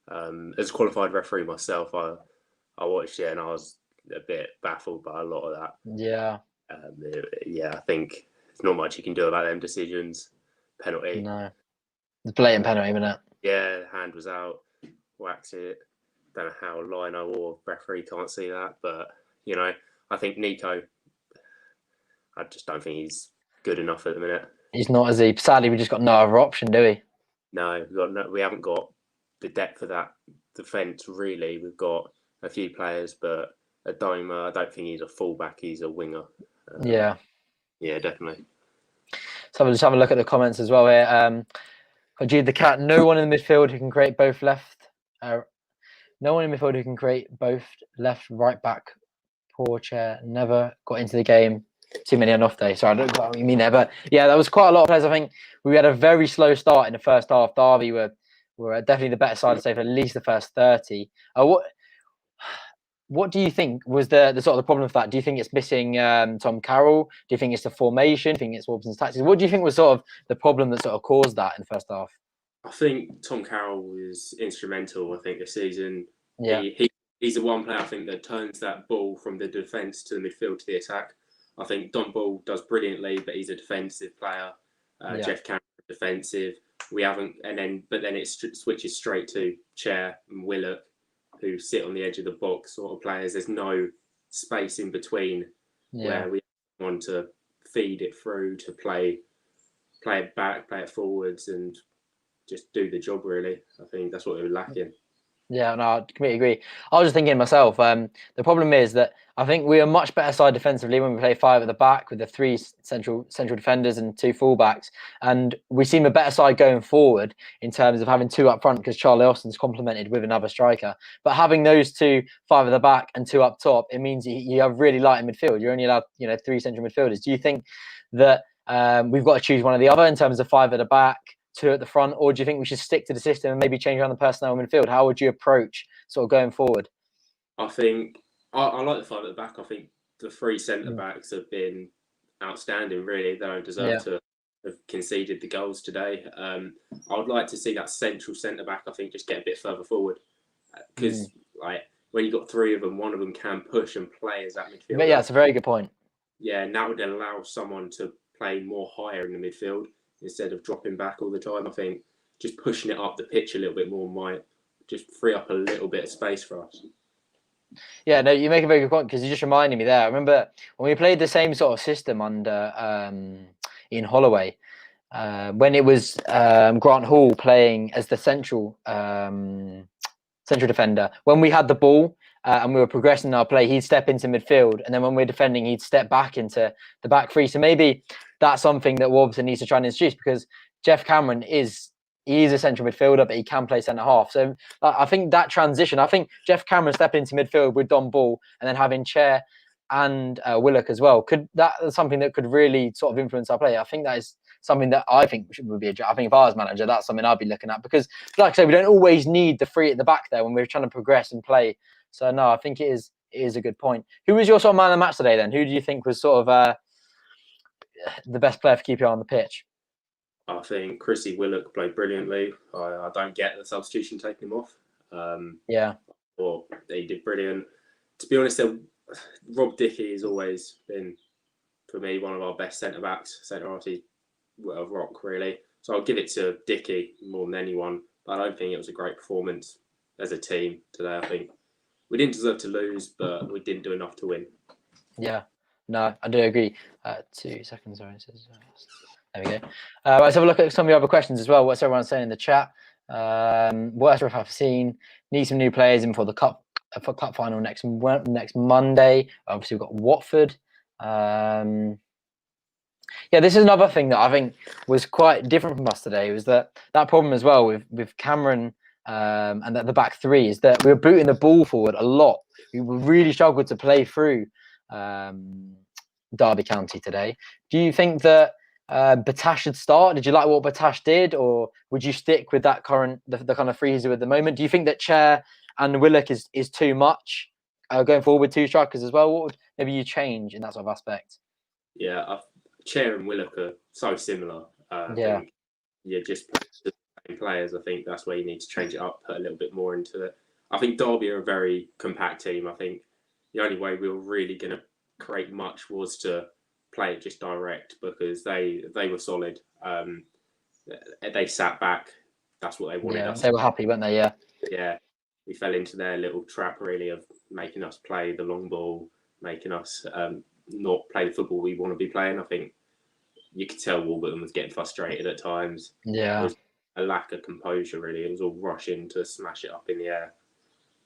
As a qualified referee myself, I watched it and I was a bit baffled by a lot of that. Yeah. I think there's not much you can do about them decisions. Penalty. No. It's blatant penalty, isn't it? Yeah, hand was out, whacked it. Don't know how Lino or referee can't see that, but I think Nico. I just don't think he's good enough at the minute. He's not, is he? Sadly, we just got no other option, do we? No, we haven't got the depth of that defence. Really, we've got a few players, but Adoma, I don't think he's a fullback. He's a winger. Yeah. Yeah, definitely. So we'll just have a look at the comments as well here. Jude the Cat, no one in the midfield who can create both left. No one in midfield who can create both left, right back. Poor chair. Never got into the game. Too many on off day. Sorry, I don't know what you mean there. But yeah, that was quite a lot of players. I think we had a very slow start in the first half. Derby were definitely the better side to say for at least the first 30. What do you think was the sort of the problem with that? Do you think it's missing Tom Carroll? Do you think it's the formation? Do you think it's Warburton's tactics? What do you think was sort of the problem that sort of caused that in the first half? I think Tom Carroll was instrumental. I think this season, yeah, he's the one player I think that turns that ball from the defence to the midfield to the attack. I think Don Ball does brilliantly, but he's a defensive player. Jeff Cameron defensive. But then it switches straight to Chair and Willock, who sit on the edge of the box sort of players. There's no space in between where we want to feed it through, to play it back, play it forwards, and just do the job, really. I think that's what they were lacking. Yeah, no, I completely agree. I was just thinking myself, the problem is that I think we are much better side defensively when we play 5 at the back with the 3 central defenders and 2 fullbacks. And we seem a better side going forward in terms of having 2 up front because Charlie Austin's complemented with another striker. But having those 2, 5 at the back and 2 up top, it means you have really light in midfield. You're only allowed 3 central midfielders. Do you think that we've got to choose one or the other in terms of 5 at the back, 2 at the front, or do you think we should stick to the system and maybe change around the personnel in midfield? How would you approach sort of going forward? I think I like the 5 at the back. I think the three centre backs have been outstanding. Really, they don't deserve to have conceded the goals today. I would like to see that central centre back, I think, just get a bit further forward, because like when you've got three of them, one of them can push and play as that midfielder. But yeah, it's a very good point. Yeah, and that would allow someone to play more higher in the midfield instead of dropping back all the time. I think just pushing it up the pitch a little bit more might just free up a little bit of space for us. Yeah, no, you make a very good point, because you just reminded me there. I remember when we played the same sort of system under Ian Holloway, when it was Grant Hall playing as the central defender. When we had the ball and we were progressing our play, he'd step into midfield, and then when we're defending, he'd step back into the back three. So maybe that's something that Warburton needs to try and introduce, because Jeff Cameron is a central midfielder, but he can play centre half. So I think that transition, I think Jeff Cameron stepping into midfield with Don Ball and then having Chair and Willock as well, that's something that could really sort of influence our play. I think that is something that I think would be I think if I was manager, that's something I'd be looking at, because like I say, we don't always need the three at the back there when we're trying to progress and play. So no, I think it is a good point. Who was your sort of man of the match today then? Who do you think was sort of the best player for QPR on the pitch? I think Chrissy Willock played brilliantly. I don't get the substitution taking him off. Or he did brilliant. To be honest, Rob Dickie has always been, for me, one of our best centre-backs, centre-halves of rock, really. So I'll give it to Dickie more than anyone. But I don't think it was a great performance as a team today. I think we didn't deserve to lose, but we didn't do enough to win. Yeah, no, I do agree. 2 seconds, sorry. There we go. Let's have a look at some of the other questions as well. What's everyone saying in the chat? Worst ref I've seen. Need some new players in for the cup final next Monday. Obviously, we've got Watford. Yeah, this is another thing that I think was quite different from us today. Was that problem as well with Cameron and the back three, is that we were booting the ball forward a lot. We really struggled to play through Derby County today. Do you think that Batash should start? Did you like what Batash did, or would you stick with that the kind of freezer at the moment? Do you think that Chair and Willock is too much going forward with two strikers as well? What would maybe you change in that sort of aspect? Yeah, Chair and Willock are so similar. Think, just the same players. I think that's where you need to change it up, put a little bit more into it. I think Derby are a very compact team. I think the only way we were really going to create much was to play it just direct, because they were solid. They sat back. That's what they wanted us. They were happy, weren't they? Yeah. We fell into their little trap, really, of making us play the long ball, making us not play the football we want to be playing. I think you could tell Warburton was getting frustrated at times. Yeah. There was a lack of composure, really. It was all rushing to smash it up in the air.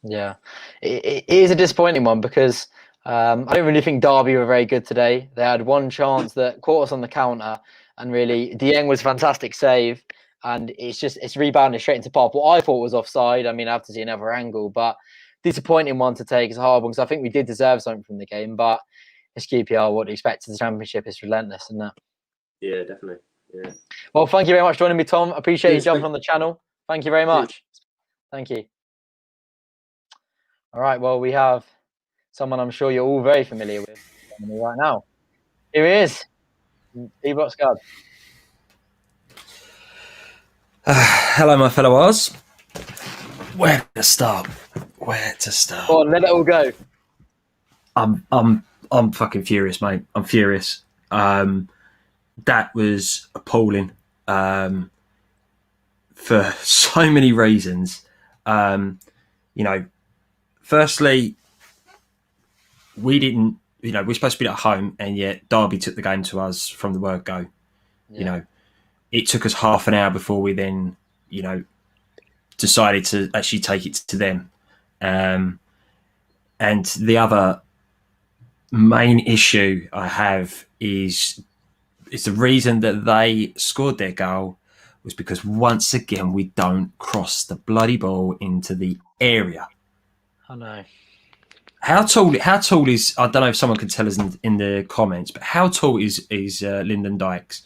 Yeah. It is a disappointing one, because I don't really think Derby were very good today. They had one chance that caught us on the counter, and really Dieng was a fantastic save, and it's rebounded straight into Pop. What I thought was offside. I mean, I have to see another angle, but disappointing one to take. It's a hard one, because I think we did deserve something from the game, but it's QPR. What do you expect in the Championship? Is relentless, isn't it? Yeah, definitely. Yeah. Well, thank you very much for joining me, Tom. Appreciate you jumping on the channel. Thank you very much. Thank you. All right. Well, we have someone I'm sure you're all very familiar with right now. Here he is, D-Block Scud. Hello, my fellow Rs. Where to start? Go on, let it all go. I'm fucking furious, mate. I'm furious. That was appalling for so many reasons. Firstly, we didn't. We're supposed to be at home, and yet Derby took the game to us from the word go. Yeah. It took us half an hour before we then, decided to actually take it to them. And the other main issue I have is the reason that they scored their goal was because once again we don't cross the bloody ball into the area. I know. How tall is, I don't know if someone can tell us in the comments, but how tall is Lyndon Dykes?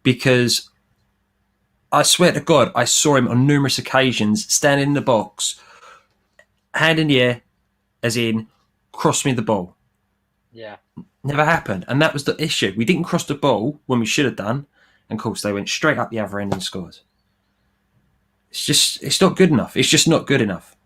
Because I swear to God, I saw him on numerous occasions standing in the box, hand in the air, as in, cross me the ball. Yeah. Never happened. And that was the issue. We didn't cross the ball when we should have done. And of course, they went straight up the other end and scored. It's not good enough. It's just not good enough.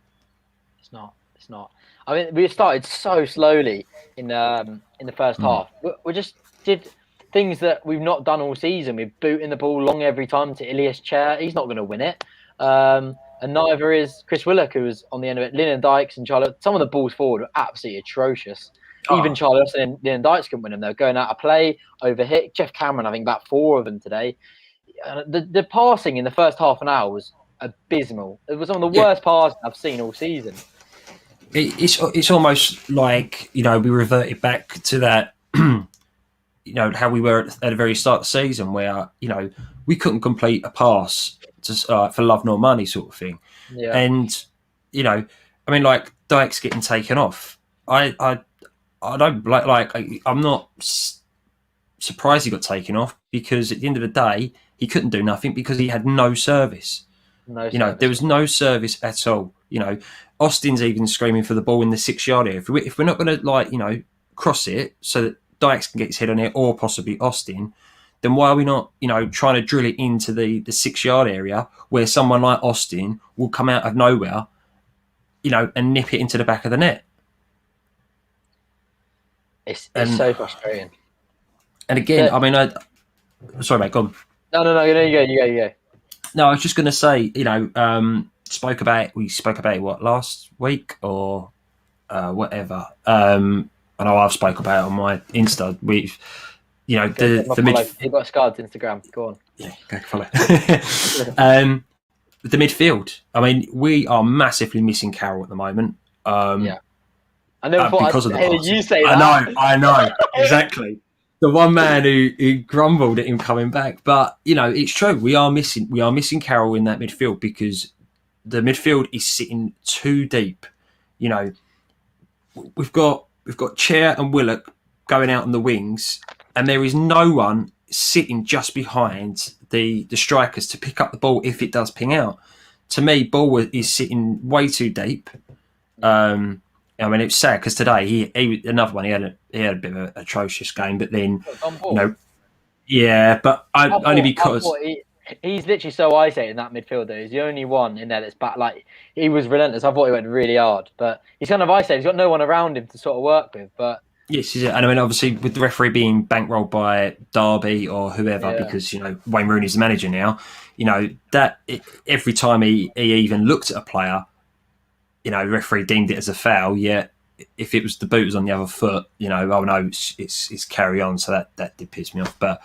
It's not. It's not. I mean, we started so slowly in the first half. We just did things that we've not done all season. We're booting the ball long every time to Ilias Chair. He's not going to win it. And neither is Chris Willock, who was on the end of it. Lyndon Dykes and Charlotte. Some of the balls forward were absolutely atrocious. Even Charlotte and Lyndon Dykes couldn't win them. They were going out of play, overhit. Jeff Cameron, I think about 4 of them today. The passing in the first half an hour was abysmal. It was one of the worst passes I've seen all season. It's almost like, we reverted back to that, how we were at the very start of the season where, we couldn't complete a pass for love nor money sort of thing. Yeah. And, like Dykes getting taken off. I don't I'm not surprised he got taken off, because at the end of the day, he couldn't do nothing because he had no service. There was no service at all. Austin's even screaming for the ball in the 6-yard area. If we're not going to cross it so that Dykes can get his head on it, or possibly Austin, then why are we not trying to drill it into the 6-yard area where someone like Austin will come out of nowhere, and nip it into the back of the net? It's so frustrating. And again, sorry, mate, go on. No, you go. No, I was just going to say, we spoke about it, what, last week or whatever. I know I've spoke about it on my Insta. We've, You've got Scar's Instagram. Go on. Yeah, go follow. The midfield. We are massively missing Carroll at the moment. Yeah. I never thought because I'd of the hear you say that. I know, exactly. The one man who grumbled at him coming back, but it's true. We are missing Carroll in that midfield, because the midfield is sitting too deep. We've got Chair and Willock going out on the wings, and there is no one sitting just behind the strikers to pick up the ball if it does ping out. To me, ball is sitting way too deep. It's sad because today he another one. He had a bit of an atrocious game, but then only because he's literally so isolated in that midfield. Though he's the only one in there that's back. Like, he was relentless. I thought he went really hard, but he's kind of isolated. He's got no one around him to sort of work with. But yes, and obviously with the referee being bankrolled by Derby or whoever, because Wayne Rooney's the manager now. Every time he even looked at a player, the referee deemed it as a foul. Yet if it was the boot was on the other foot, oh no, it's carry on. So that did piss me off. But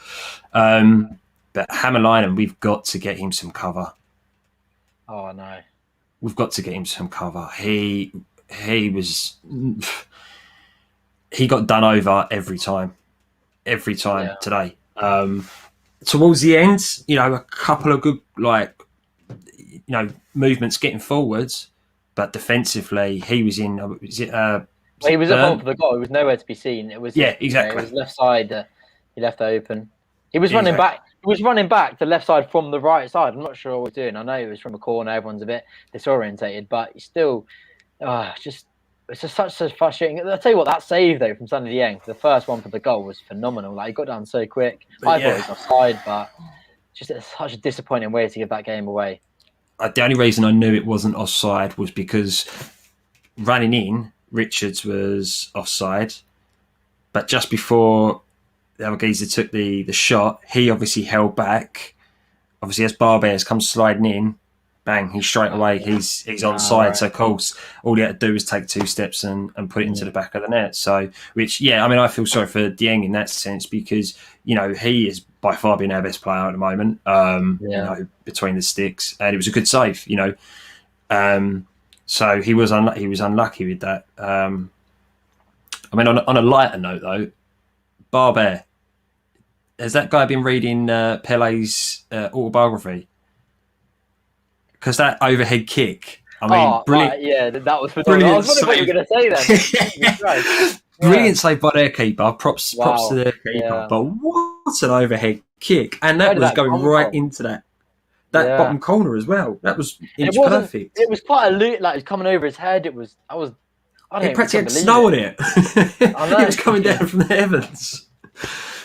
Hammerlinen, we've got to get him some cover. Oh no, we've got to get him some cover. He got done over every time today. Towards the end, a couple of good movements getting forwards. But defensively, he was in. He was up for the goal. He was nowhere to be seen. It was exactly. It was left side. He left open. He was running back. He was running back to left side from the right side. I'm not sure what he was doing. I know it was from a corner. Everyone's a bit disorientated, but he's still, it's just such frustrating. I'll tell you what, that save though from Sunny Dieng, the first one for the goal, was phenomenal. Like, he got down so quick. I thought he was offside, but just such a disappointing way to give that game away. The only reason I knew it wasn't offside was because running in, Richards was offside, but just before the other geezer took the shot, he obviously held back. Obviously, as Barbers comes sliding in, bang, he's straight away, he's onside. Right. So, of course, all he had to do was take 2 steps and put it into the back of the net. So, I feel sorry for Dieng in that sense, because, he is by far being our best player at the moment, between the sticks. And it was a good save, So he was unlucky with that. On a lighter note, though, Barber, has that guy been reading Pele's autobiography? Because that overhead kick, brilliant. Right, yeah, that was phenomenal. I was wondering what you were going to say then. Brilliant save by their keeper. Props to their keeper. Yeah. But what an overhead kick. And that was going right into that bottom corner as well. That was perfect. It was quite a loot, like, it was coming over his head. I It practically had snow on it. It was coming down from the heavens.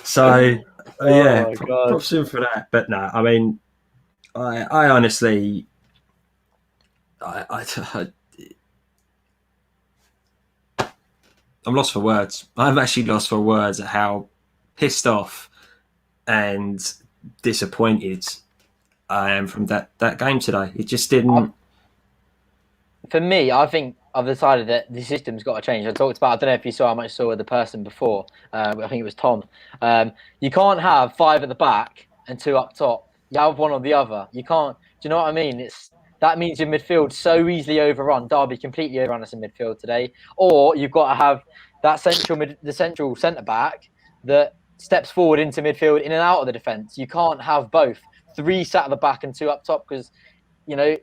So, yeah, props in for that. But no, I mean, I honestly, I'm lost for words. I'm actually lost for words at how pissed off and disappointed I am from that game today. It just didn't. For me, I think I've decided that the system's got to change. I talked about, I don't know if you saw how much saw the person before. I think it was Tom. You can't have 5 at the back and 2 up top. You have one or the other. You can't. Do you know what I mean? That means your midfield so easily overrun. Derby completely overrun us in midfield today. Or you've got to have that the central centre back that steps forward into midfield in and out of the defence. You can't have both. 3 sat at the back and 2 up top because, you know,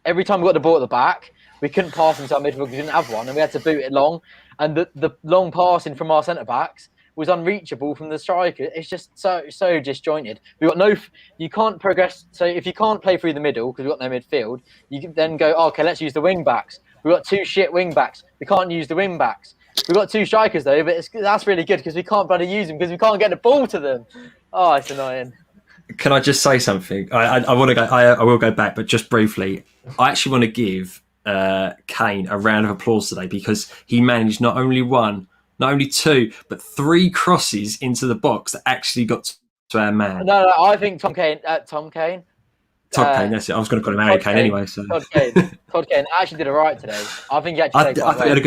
every time we got the ball at the back, we couldn't pass into our midfield because we didn't have one, and we had to boot it long. And the long passing from our centre backs was unreachable from the striker. It's just so disjointed. You can't progress. So if you can't play through the middle because we've got no midfield, you can then go, okay, let's use the wing backs. We've got 2 shit wing backs. We can't use the wing backs. We've got 2 strikers though, but that's really good because we can't bloody use them because we can't get the ball to them. Oh, it's annoying. Can I just say something? I want to go. I will go back, but just briefly. I actually want to give Kane a round of applause today because he managed not only 1, not only 2, but 3 crosses into the box that actually got to our man. No, I think Tom Kane. Todd Kane, that's it. I was going to call him Harry Kane anyway. So. Todd Kane actually did all right today. I think he actually I thought he had a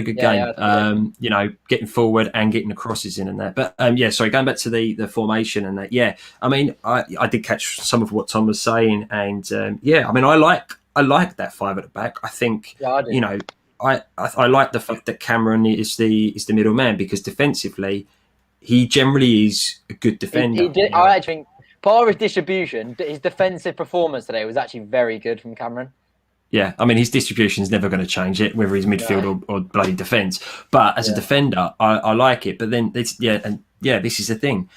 good game. Yeah, you know, getting forward and getting the crosses in and that. But sorry, going back to the formation and that. Yeah, I mean, I did catch some of what Tom was saying, and I mean, I like that 5 at the back. I think you know, I like the fact that Cameron is the middleman because defensively, he generally is a good defender. I actually think. Part of his distribution, his defensive performance today was actually very good from Cameron. Yeah, I mean, his distribution is never going to change it, whether he's midfield or bloody defence. But as a defender, I like it. But then, this is the thing.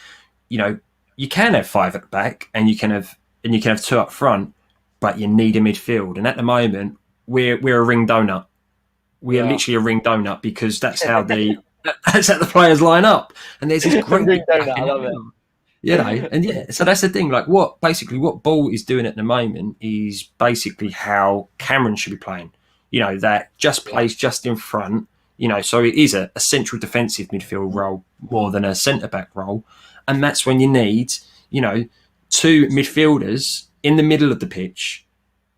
You know, you can have 5 at the back, and you can have 2 up front, but you need a midfield. And at the moment, we're a ring donut. We are literally a ring donut because that's how the players line up. And there's this great ring donut. I love it. You know, and so that's the thing. Like, what Ball is doing at the moment is basically how Cameron should be playing. You know, that just plays just in front. You know, so it is a central defensive midfield role more than a centre back role, and that's when you need, you know, 2 midfielders in the middle of the pitch.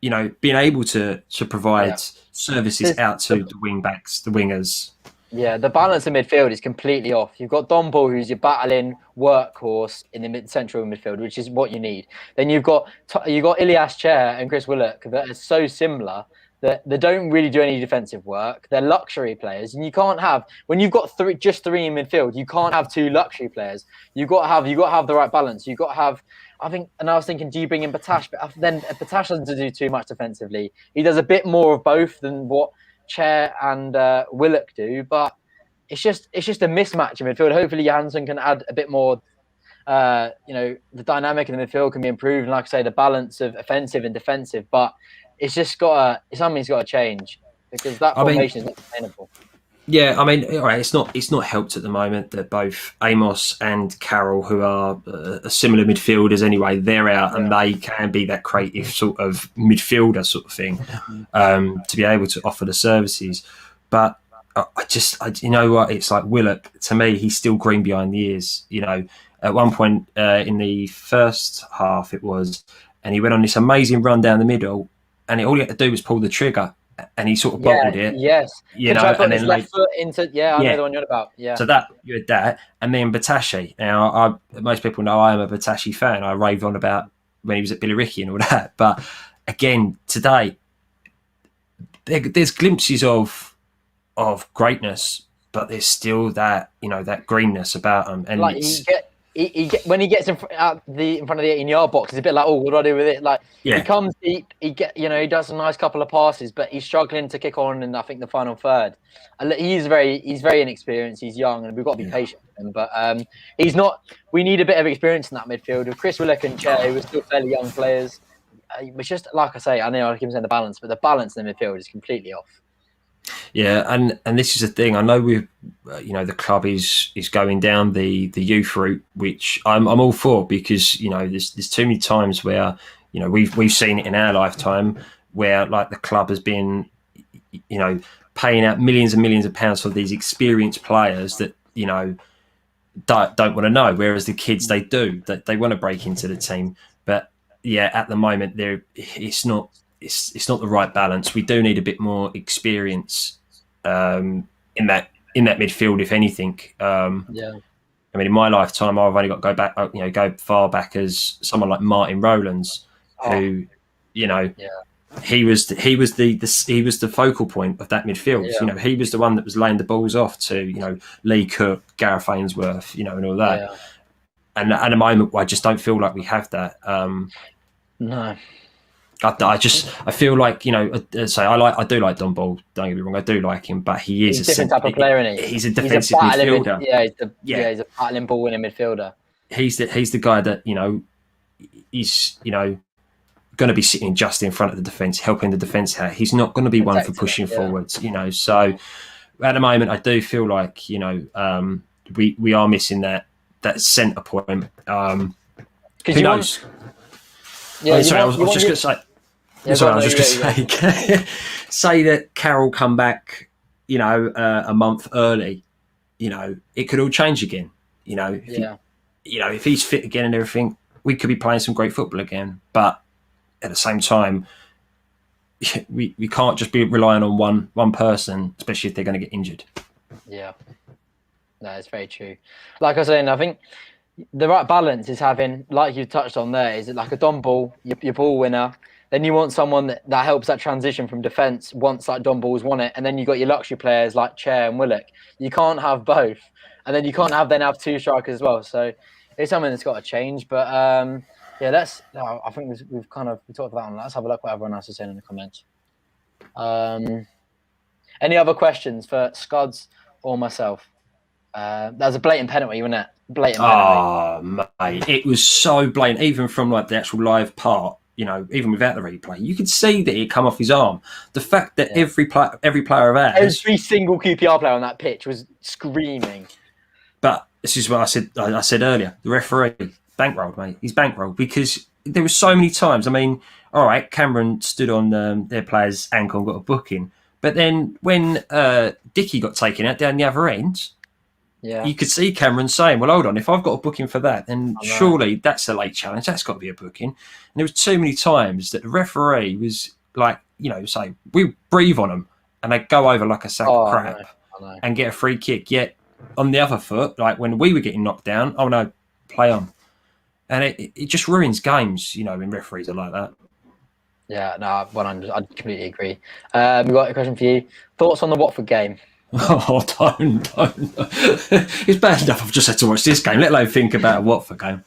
You know, being able to provide services out to the wing backs, the wingers. Yeah, the balance in midfield is completely off. You've got Don Ball, who's your battling workhorse in the central midfield, which is what you need. Then you've got Ilias Chair and Chris Willock that are so similar that they don't really do any defensive work. They're luxury players, and you can't have when you've got just 3 in midfield. You can't have 2 luxury players. You've got to have the right balance. You've got to have. I think, and I was thinking, do you bring in Batash? But then Batash doesn't do too much defensively. He does a bit more of both than what Chair and Willock do, but it's just a mismatch in midfield. Hopefully Johansson can add a bit more. The dynamic in the midfield can be improved, and like I say, the balance of offensive and defensive. But something's got to change because that formation is not sustainable. Yeah, I mean, all right, it's not helped at the moment that both Amos and Carroll, who are similar midfielders anyway, they're out and they can be that creative sort of midfielder sort of thing to be able to offer the services. But you know what, it's like Willock, to me, he's still green behind the ears. You know, at one point in the first half it was, and he went on this amazing run down the middle, and all he had to do was pull the trigger. And he sort of bottled it. Yes. You know, and then left foot into. I know the one you're on about. Yeah. So you had that, and then Batashi. Now, most people know I am a Batashi fan. I rave on about when he was at Billericay and all that. But again, today, there's glimpses of greatness, but there's still that that greenness about him. And like when he gets in front of the 18-yard box, it's a bit like, what do I do with it? Like he comes deep, he does a nice couple of passes, but he's struggling to kick on in I think the final third. He's very inexperienced. He's young, and we've got to be patient with him. But he's not. We need a bit of experience in that midfield. With Chris Willock and Che, who are still fairly young players, it's just like I say. I know I keep saying the balance, but the balance in the midfield is completely off. Yeah, and this is the thing. I know we, the club is going down the youth route, which I'm all for, because there's too many times where we've seen it in our lifetime where like the club has been paying out millions and millions of pounds for these experienced players that don't want to know, whereas the kids they do, that they want to break into the team. But yeah, at the moment it's not the right balance. We do need a bit more experience in that midfield, if anything. Yeah. I mean, in my lifetime, I've only got to go far back as someone like Martin Rowlands, who, he was the focal point of that midfield. Yeah. He was the one that was laying the balls off to Lee Cook, Gareth Ainsworth, and all that. Yeah. And at the moment, I just don't feel like we have that. No. I feel like I do like Don Ball. Don't get me wrong, I do like him, but he's a different type of player, isn't he? He's a defensive midfielder. He's a battling ball winning midfielder. He's the guy that he's going to be sitting just in front of the defence, helping the defence out. He's not going to be one for pushing forwards. So at the moment, I do feel like we are missing that centre point. Who knows? I was just going to say. I was just going to say, say that Carroll come back, a month early, it could all change again. If he's fit again and everything, we could be playing some great football again. But at the same time, we can't just be relying on one person, especially if they're going to get injured. Yeah, that's very true. Like I was saying, I think the right balance is having, like you touched on there, is it like a Don Ball, your ball winner. Then you want someone that helps that transition from defence once like Don Ball's won it. And then you got your luxury players like Chair and Willock. You can't have both. And then you can't have two strikers as well. So it's something that's got to change. But I think we talked about that one. Let's have a look what everyone else is saying in the comments. Any other questions for Scods or myself? That was a blatant penalty, wasn't it? Blatant penalty. Oh, mate. It was so blatant, even from like the actual live part. Even without the replay, you could see that it come off his arm. The fact that every player of ours, every single QPR player on that pitch was screaming. But this is what I said earlier. The referee bankrolled, mate. He's bankrolled because there were so many times. I mean, all right, Cameron stood on their player's ankle and got a booking, but then when Dickey got taken out down the other end, you could see Cameron saying, well, hold on, if I've got a booking for that, then surely that's a late challenge. That's got to be a booking. And there was too many times that the referee was like, say, we breathe on them and they go over like a sack of crap and get a free kick. Yet on the other foot, like when we were getting knocked down, oh no, play on. And it just ruins games, when referees are like that. Yeah, no, 100. I completely agree. We've got a question for you. Thoughts on the Watford game? Oh, don't. It's bad enough I've just had to watch this game, let alone think about a Watford game.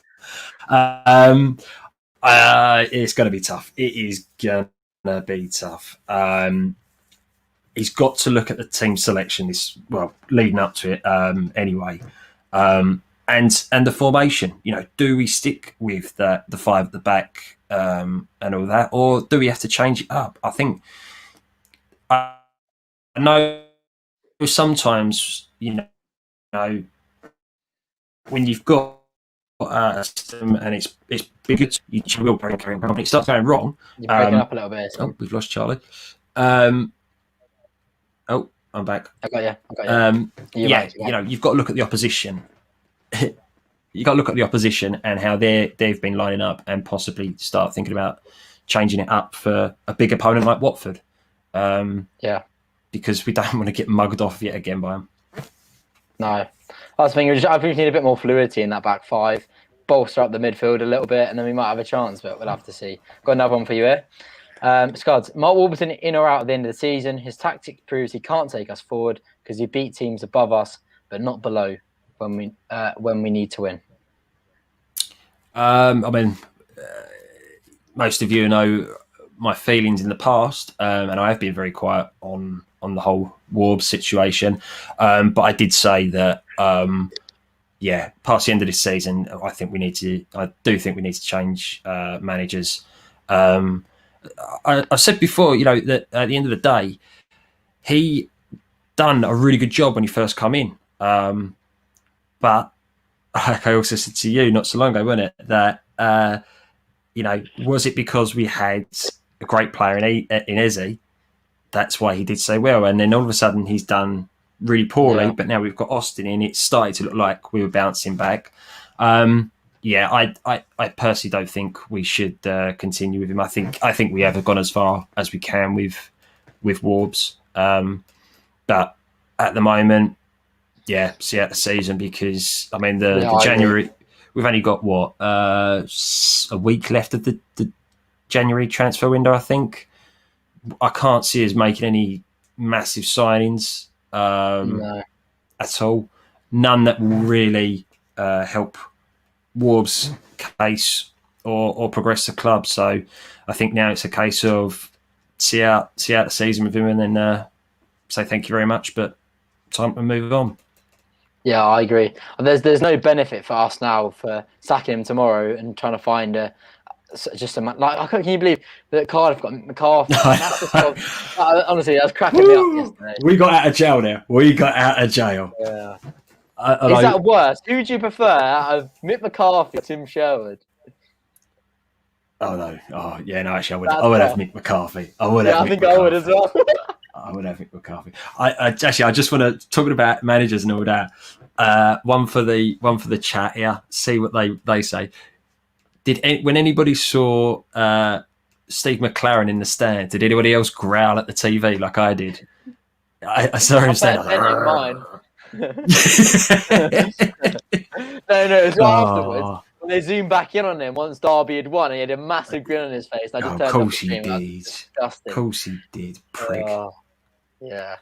It's going to be tough. It is going to be tough. He's got to look at the team selection, leading up to it anyway. And the formation, do we stick with the five at the back and all that, or do we have to change it up? I think I know sometimes, when you've got a system and it's bigger, you will break it. It starts going wrong. You're breaking up a little bit. Oh, we've lost Charlie. I'm back. I got you. You've got to look at the opposition. You've got to look at the opposition and how they've been lining up, and possibly start thinking about changing it up for a big opponent like Watford. Because we don't want to get mugged off yet again by them. No. I was thinking, I think we need a bit more fluidity in that back five, bolster up the midfield a little bit, and then we might have a chance, but we'll have to see. Got another one for you here. Scods, Mark Warburton in or out at the end of the season. His tactic proves he can't take us forward because he beat teams above us, but not below when we need to win. Most of you know my feelings in the past, and I have been very quiet on the whole Warbs situation. But I did say that, past the end of this season, I do think we need to change managers. I said before, that at the end of the day, he done a really good job when he first come in. But like I also said to you not so long ago, wasn't it, that was it because we had a great player in Eze? That's why he did so well, and then all of a sudden he's done really poorly. Yeah. But now we've got Austin in. It started to look like we were bouncing back. I personally don't think we should continue with him. I think we have gone as far as we can with Warbs. But at the moment, see out the season, because I mean the January, we've only got a week left of the January transfer window. I think I can't see us making any massive signings at all. None that will really help Warbs' case or progress the club. So I think now it's a case of see out the season with him, and then say thank you very much, but time to move on. Yeah, I agree. There's no benefit for us now for sacking him tomorrow and trying to find can you believe that Cardiff got McCarthy? Honestly, that was cracking me up yesterday. We got out of jail now. Yeah. Is that worse? Who do you prefer out of Mick McCarthy or Tim Sherwood? Oh no! Oh yeah, no. Actually, I would have Mick McCarthy. I would as well. I would have Mick McCarthy. I just want to talking about managers and all that. One for the chat here. See what they say. When anybody saw Steve McLaren in the stand, did anybody else growl at the TV like I did? I saw him stand. Mine. No, it's afterwards. When they zoomed back in on him once Derby had won, and he had a massive grin on his face. And I just turned of course he did. Disgusting. Of course he did, prick. Yeah.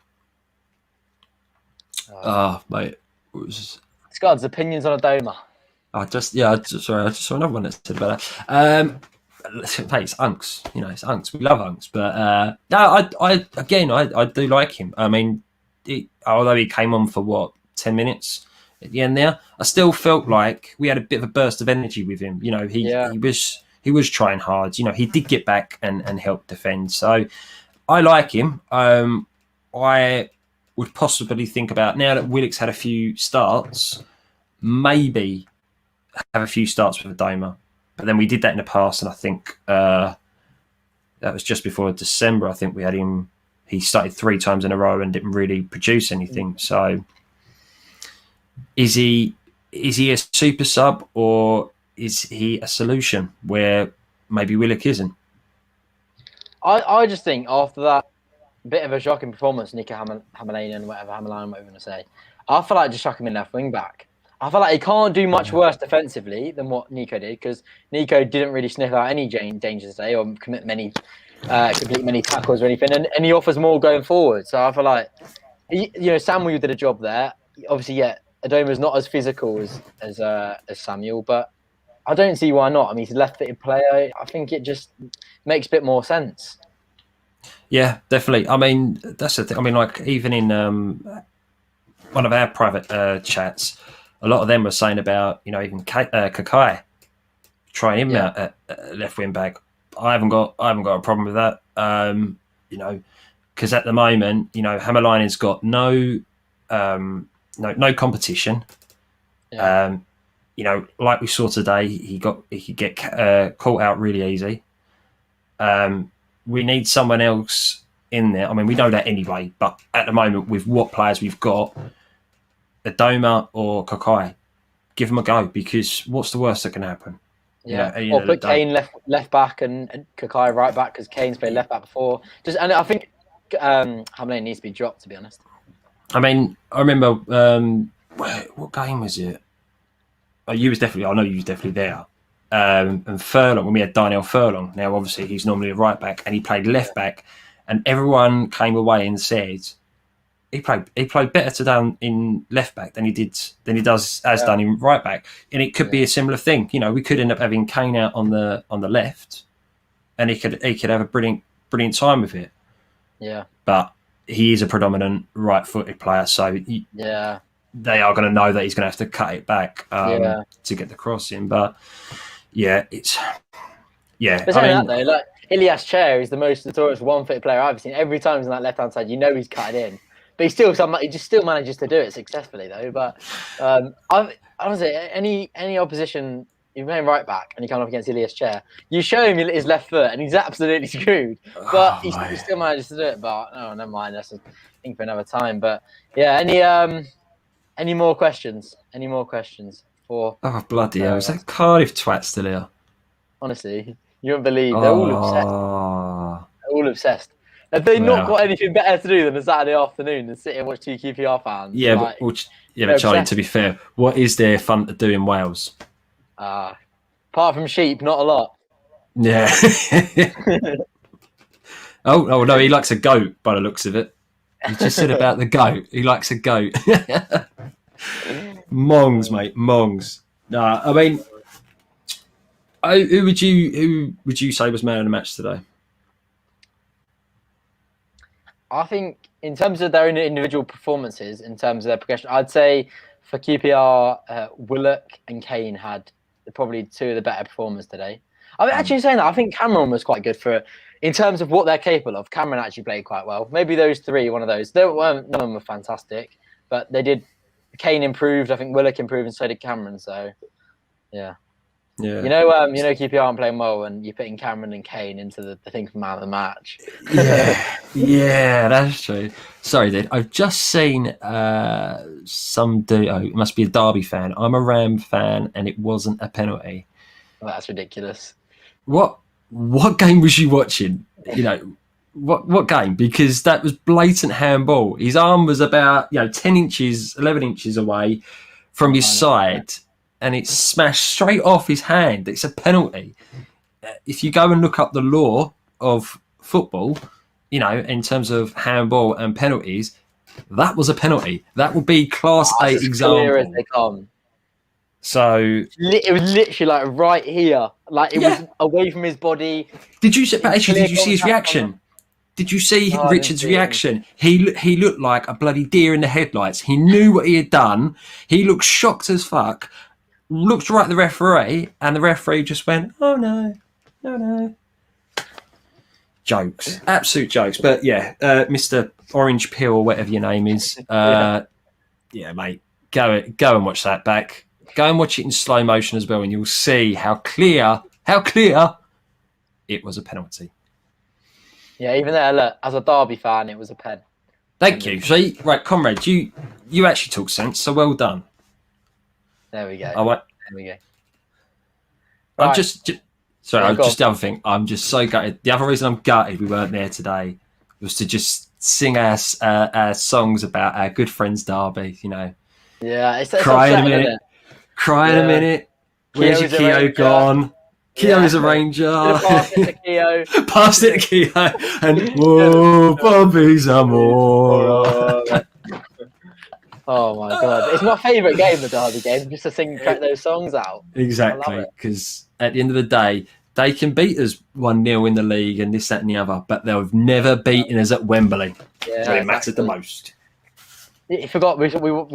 Mate. Scott's opinions on Adoma. I just saw another one that said about that. Hey, it's Unks. It's Unks. We love Unks, but I do like him. I mean, although he came on for 10 minutes at the end there, I still felt like we had a bit of a burst of energy with him. He was trying hard. He did get back and help defend. So I like him. I would possibly think about, now that Willock's had a few starts, maybe have a few starts with Adoma. But then we did that in the past, and I think that was just before December. I think we had him. He started 3 times in a row and didn't really produce anything. So, is he a super sub, or is he a solution where maybe Willock isn't? I just think after that bit of a shocking performance, Nico Hamalainen, whatever you want to say, I feel like just chuck him in left wing back. I feel like he can't do much worse defensively than what Nico did, because Nico didn't really sniff out any dangers today or complete many tackles or anything, and he offers more going forward. So I feel like Samuel did a job there. Obviously, Adoma is not as physical as Samuel, but I don't see why not. I mean, he's a left-footed player. I think it just makes a bit more sense. Yeah, definitely. I mean, that's the thing. I mean, like, even in one of our private chats, a lot of them were saying about, even Kakai, trying him out at left wing back. I haven't got a problem with that. Because at the moment, Hamalainen's got no competition. Yeah. Like we saw today, he could get caught out really easy. We need someone else in there. I mean, we know that anyway, but at the moment, with what players we've got, Adoma or Kakai, give them a go, because what's the worst that can happen? Or put Kane left back and Kakai right back, because Kane's played left back before. And I think Hamlin needs to be dropped, to be honest. I mean, I remember what game was it? I know you was definitely there. And Furlong, when we had Darnell Furlong. Now, obviously, he's normally a right back, and he played left back, and everyone came away and said he played better today in left back than he does done in right back, and it could be a similar thing. We could end up having Kane out on the left, and he could have a brilliant time with it. Yeah, but he is a predominant right-footed player, so they are going to know that he's going to have to cut it back to get the cross in. But it's But saying that though, like, Ilias Chair is the most notorious one-foot player I've ever seen. Every time he's on that left-hand side, he's cutting in. But he just still manages to do it successfully, though. But honestly, any opposition, you play him right back and you come up against Ilias Chair, you show him his left foot and he's absolutely screwed. But he still manages to do it. But never mind. That's a thing for another time. But yeah, any more questions? Any more questions? Oh bloody hell! Is that Cardiff twat still here? Honestly, you won't believe they're all obsessed. They're all obsessed. Have they not got anything better to do than a Saturday afternoon than sit and watch two QPR fans? Yeah, but Charlie, to be fair, what is there fun to do in Wales? Apart from sheep, not a lot. Yeah. Oh no, he likes a goat by the looks of it. He just said about the goat. He likes a goat. Mongs, mate, mongs. Nah, I mean, who would you say was man of the match today? I think in terms of their individual performances, in terms of their progression, I'd say for QPR, Willock and Kane had probably two of the better performers today. I'm actually saying that I think Cameron was quite good in terms of what they're capable of. Cameron actually played quite well. Maybe those three, one of those. None of them were fantastic, but they did. Kane improved. I think Willock improved, and so did Cameron. So, yeah. You know, QPR aren't playing well, and you're putting Cameron and Kane into the thing for man of the match. Yeah, that's true. Sorry, dude. I've just seen some dude. It must be a Derby fan. I'm a Ram fan, and it wasn't a penalty. Well, that's ridiculous. What game was you watching? You know, what game? Because that was blatant handball. His arm was about 10 inches, 11 inches away from his side. And it's smashed straight off his hand. It's a penalty. If you go and look up the law of football, in terms of handball and penalties, that was a penalty. That would be Class A example. Clear as they come. So it was literally like right here, like it was away from his body. Did you see his reaction? Did you see Richard's reaction? He looked like a bloody deer in the headlights. He knew what he had done. He looked shocked as fuck. Looked right at the referee, and the referee just went, "Oh no." Jokes, absolute jokes. But yeah, Mr. Orange Peel or whatever your name is, mate, go and watch that back. Go and watch it in slow motion as well, and you'll see how clear it was a penalty. Yeah, even there, look, as a Derby fan, it was a pen. Thank you. See, right, comrade, you actually talk sense, so well done. There we go. There we go. I'm just the other thing. I'm just so gutted. The other reason I'm gutted we weren't there today was to just sing our songs about our good friends Derby. Yeah, it's cry in a minute. Cry in a minute. Where's your Keogh gone? Keogh's a ranger. Pass it to Keogh. Pass it to Keogh. And whoa, Bobby's amore. Oh my god, it's my favourite game, the Derby game, just to crack those songs out. Exactly, because at the end of the day, they can beat us 1-0 in the league and this, that, and the other, but they've never beaten us at Wembley. Yeah, so it mattered the most. You forgot we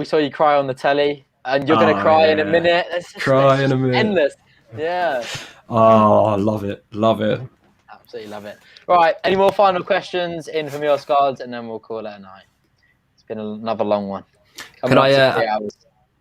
saw you cry on the telly, and you're going to cry in a minute. In a minute. Endless. Yeah. Oh, I love it. Absolutely love it. Right, any more final questions in from your scards, and then we'll call it a night. It's been another long one. Can I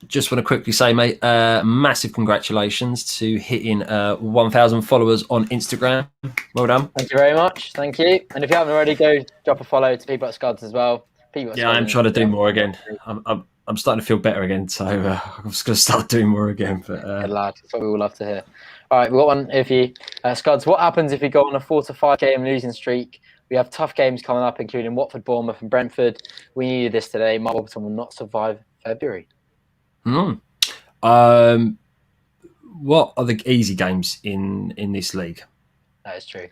just want to quickly say, mate, massive congratulations to hitting 1,000 followers on Instagram. Well done. Thank you very much. Thank you. And if you haven't already, go drop a follow to People at Scuds as well. I'm trying to do more again. I'm starting to feel better again, so I'm just going to start doing more again. But, good lad. That's what we all love to hear. All right, we've got one here for you. Scuds, what happens if we go on a 4 to 5 game losing streak? We have tough games coming up, including Watford, Bournemouth and Brentford. We needed this today. Mark Warburton will not survive February. What are the easy games in this league? That is true.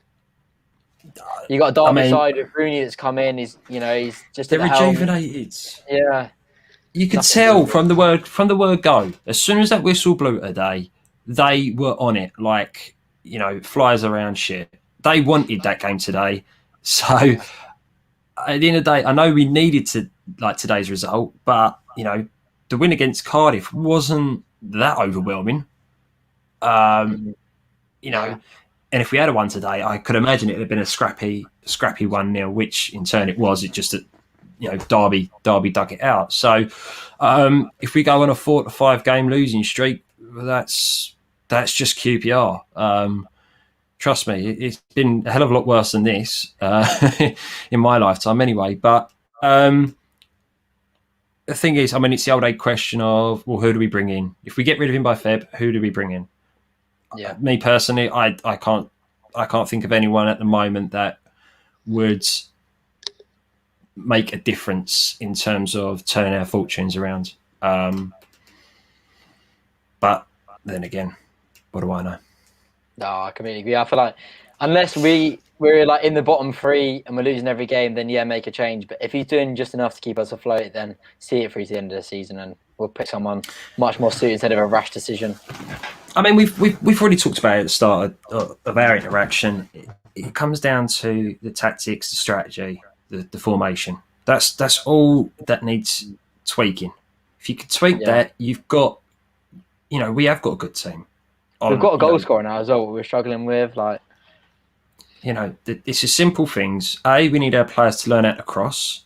You got a Derby side with Rooney that's come in. He's just they're rejuvenated. Yeah, you could tell from the word go. As soon as that whistle blew today, they were on it like flies around shit. They wanted that game today. So at the end of the day, I know we needed to like today's result, but the win against Cardiff wasn't that overwhelming. And if we had a one today, I could imagine it would have been a scrappy 1-0, which in turn it was. It just that Derby dug it out. So if we go on a 4 to 5 game losing streak, that's just QPR. Trust me, it's been a hell of a lot worse than this in my lifetime, anyway. But the thing is, I mean, it's the old question of, well, who do we bring in? If we get rid of him by Feb, who do we bring in? Yeah. Me personally, I can't think of anyone at the moment that would make a difference in terms of turning our fortunes around. But then again, what do I know? No, I completely agree. I feel like unless we're like in the bottom 3 and we're losing every game, then yeah, make a change. But if he's doing just enough to keep us afloat, then see it through to the end of the season, and we'll pick someone much more suited instead of a rash decision. I mean, we've already talked about it at the start of our interaction. It comes down to the tactics, the strategy, the formation. That's all that needs tweaking. If you could tweak that, you've got, we have got a good team. We've got a goal scorer now as well. We're struggling with it's just simple things. A, we need our players to learn how to cross.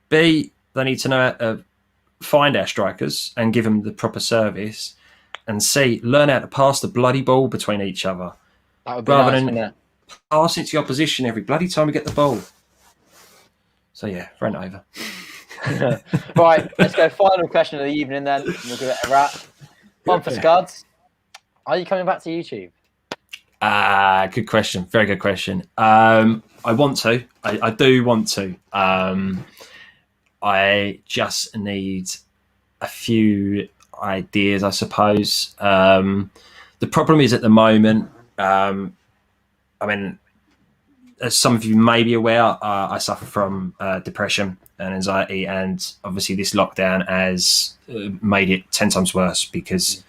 B, they need to know how to find our strikers and give them the proper service. And C, learn how to pass the bloody ball between each other. That would be rather nice, than pass it to the opposition every bloody time we get the ball. So yeah, run over. Right, let's go. Final question of the evening then. We'll give it a wrap. One for Scuds. Are you coming back to YouTube? Good question. Very good question. I want to. I do want to. I just need a few ideas, I suppose. The problem is at the moment, I mean, as some of you may be aware, I suffer from depression and anxiety, and obviously this lockdown has made it 10 times worse because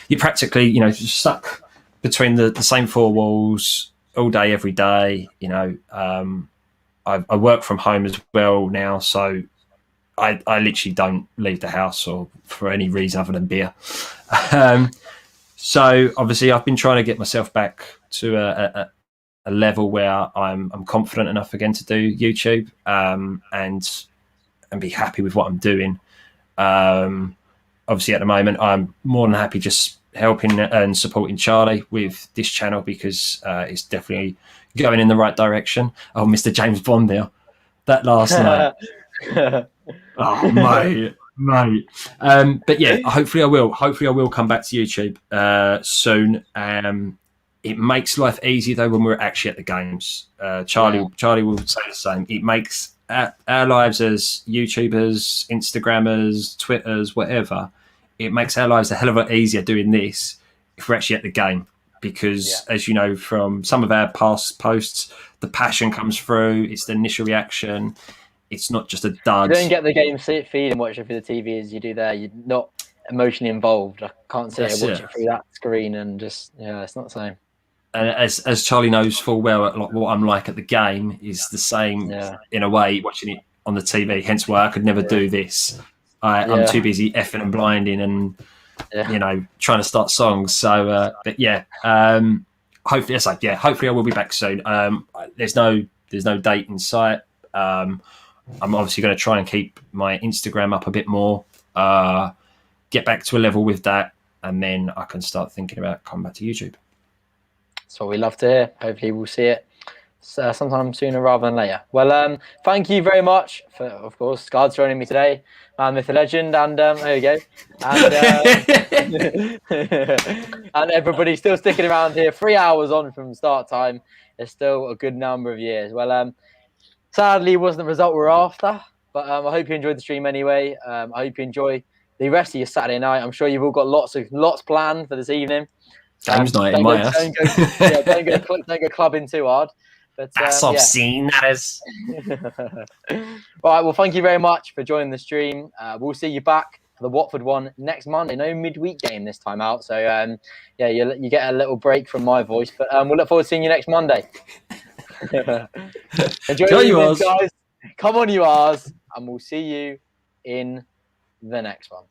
you're practically, stuck between the same 4 walls all day, every day. I work from home as well now, so I literally don't leave the house or for any reason other than beer. So obviously I've been trying to get myself back to a level where I'm confident enough again to do YouTube and be happy with what I'm doing. Obviously at the moment I'm more than happy just helping and supporting Charlie with this channel because it's definitely going in the right direction. Oh, Mr. James Bond there. That last night. Oh, mate. But yeah, hopefully I will. Hopefully I will come back to YouTube soon. It makes life easier though when we're actually at the games. Charlie will say the same. It makes our lives as YouTubers, Instagrammers, Twitters, whatever. It makes our lives a hell of a lot easier doing this if we're actually at the game. Because as you know from some of our past posts, the passion comes through. It's the initial reaction. It's not just a dud. You don't get the game feed and watch it through the TV as you do there. You're not emotionally involved. I can't sit here watch it through that screen and just, it's not the same. And as Charlie knows full well, what I'm like at the game is the same in a way, watching it on the TV. Hence why I could never do this. I'm too busy effing and blinding and, trying to start songs. So, but yeah, hopefully, hopefully I will be back soon. There's no date in sight. I'm obviously going to try and keep my Instagram up a bit more, get back to a level with that, and then I can start thinking about coming back to YouTube. That's what we love to hear. Hopefully we'll see it sometime sooner rather than later. Well, thank you very much for, of course, Scards joining me today, man, myth, legend, and there you go. And, and everybody still sticking around here 3 hours on from start time. There's still a good number of years. Well, sadly, it wasn't the result we're after, but I hope you enjoyed the stream anyway. I hope you enjoy the rest of your Saturday night. I'm sure you've all got lots planned for this evening. Games night in my house. Don't go clubbing too hard. But, that's obscene, that is. All right, well, thank you very much for joining the stream. We'll see you back for the Watford one next Monday. No midweek game this time out. So, you get a little break from my voice. But we'll look forward to seeing you next Monday. Enjoy you guys. Come on, you R's. And we'll see you in the next one.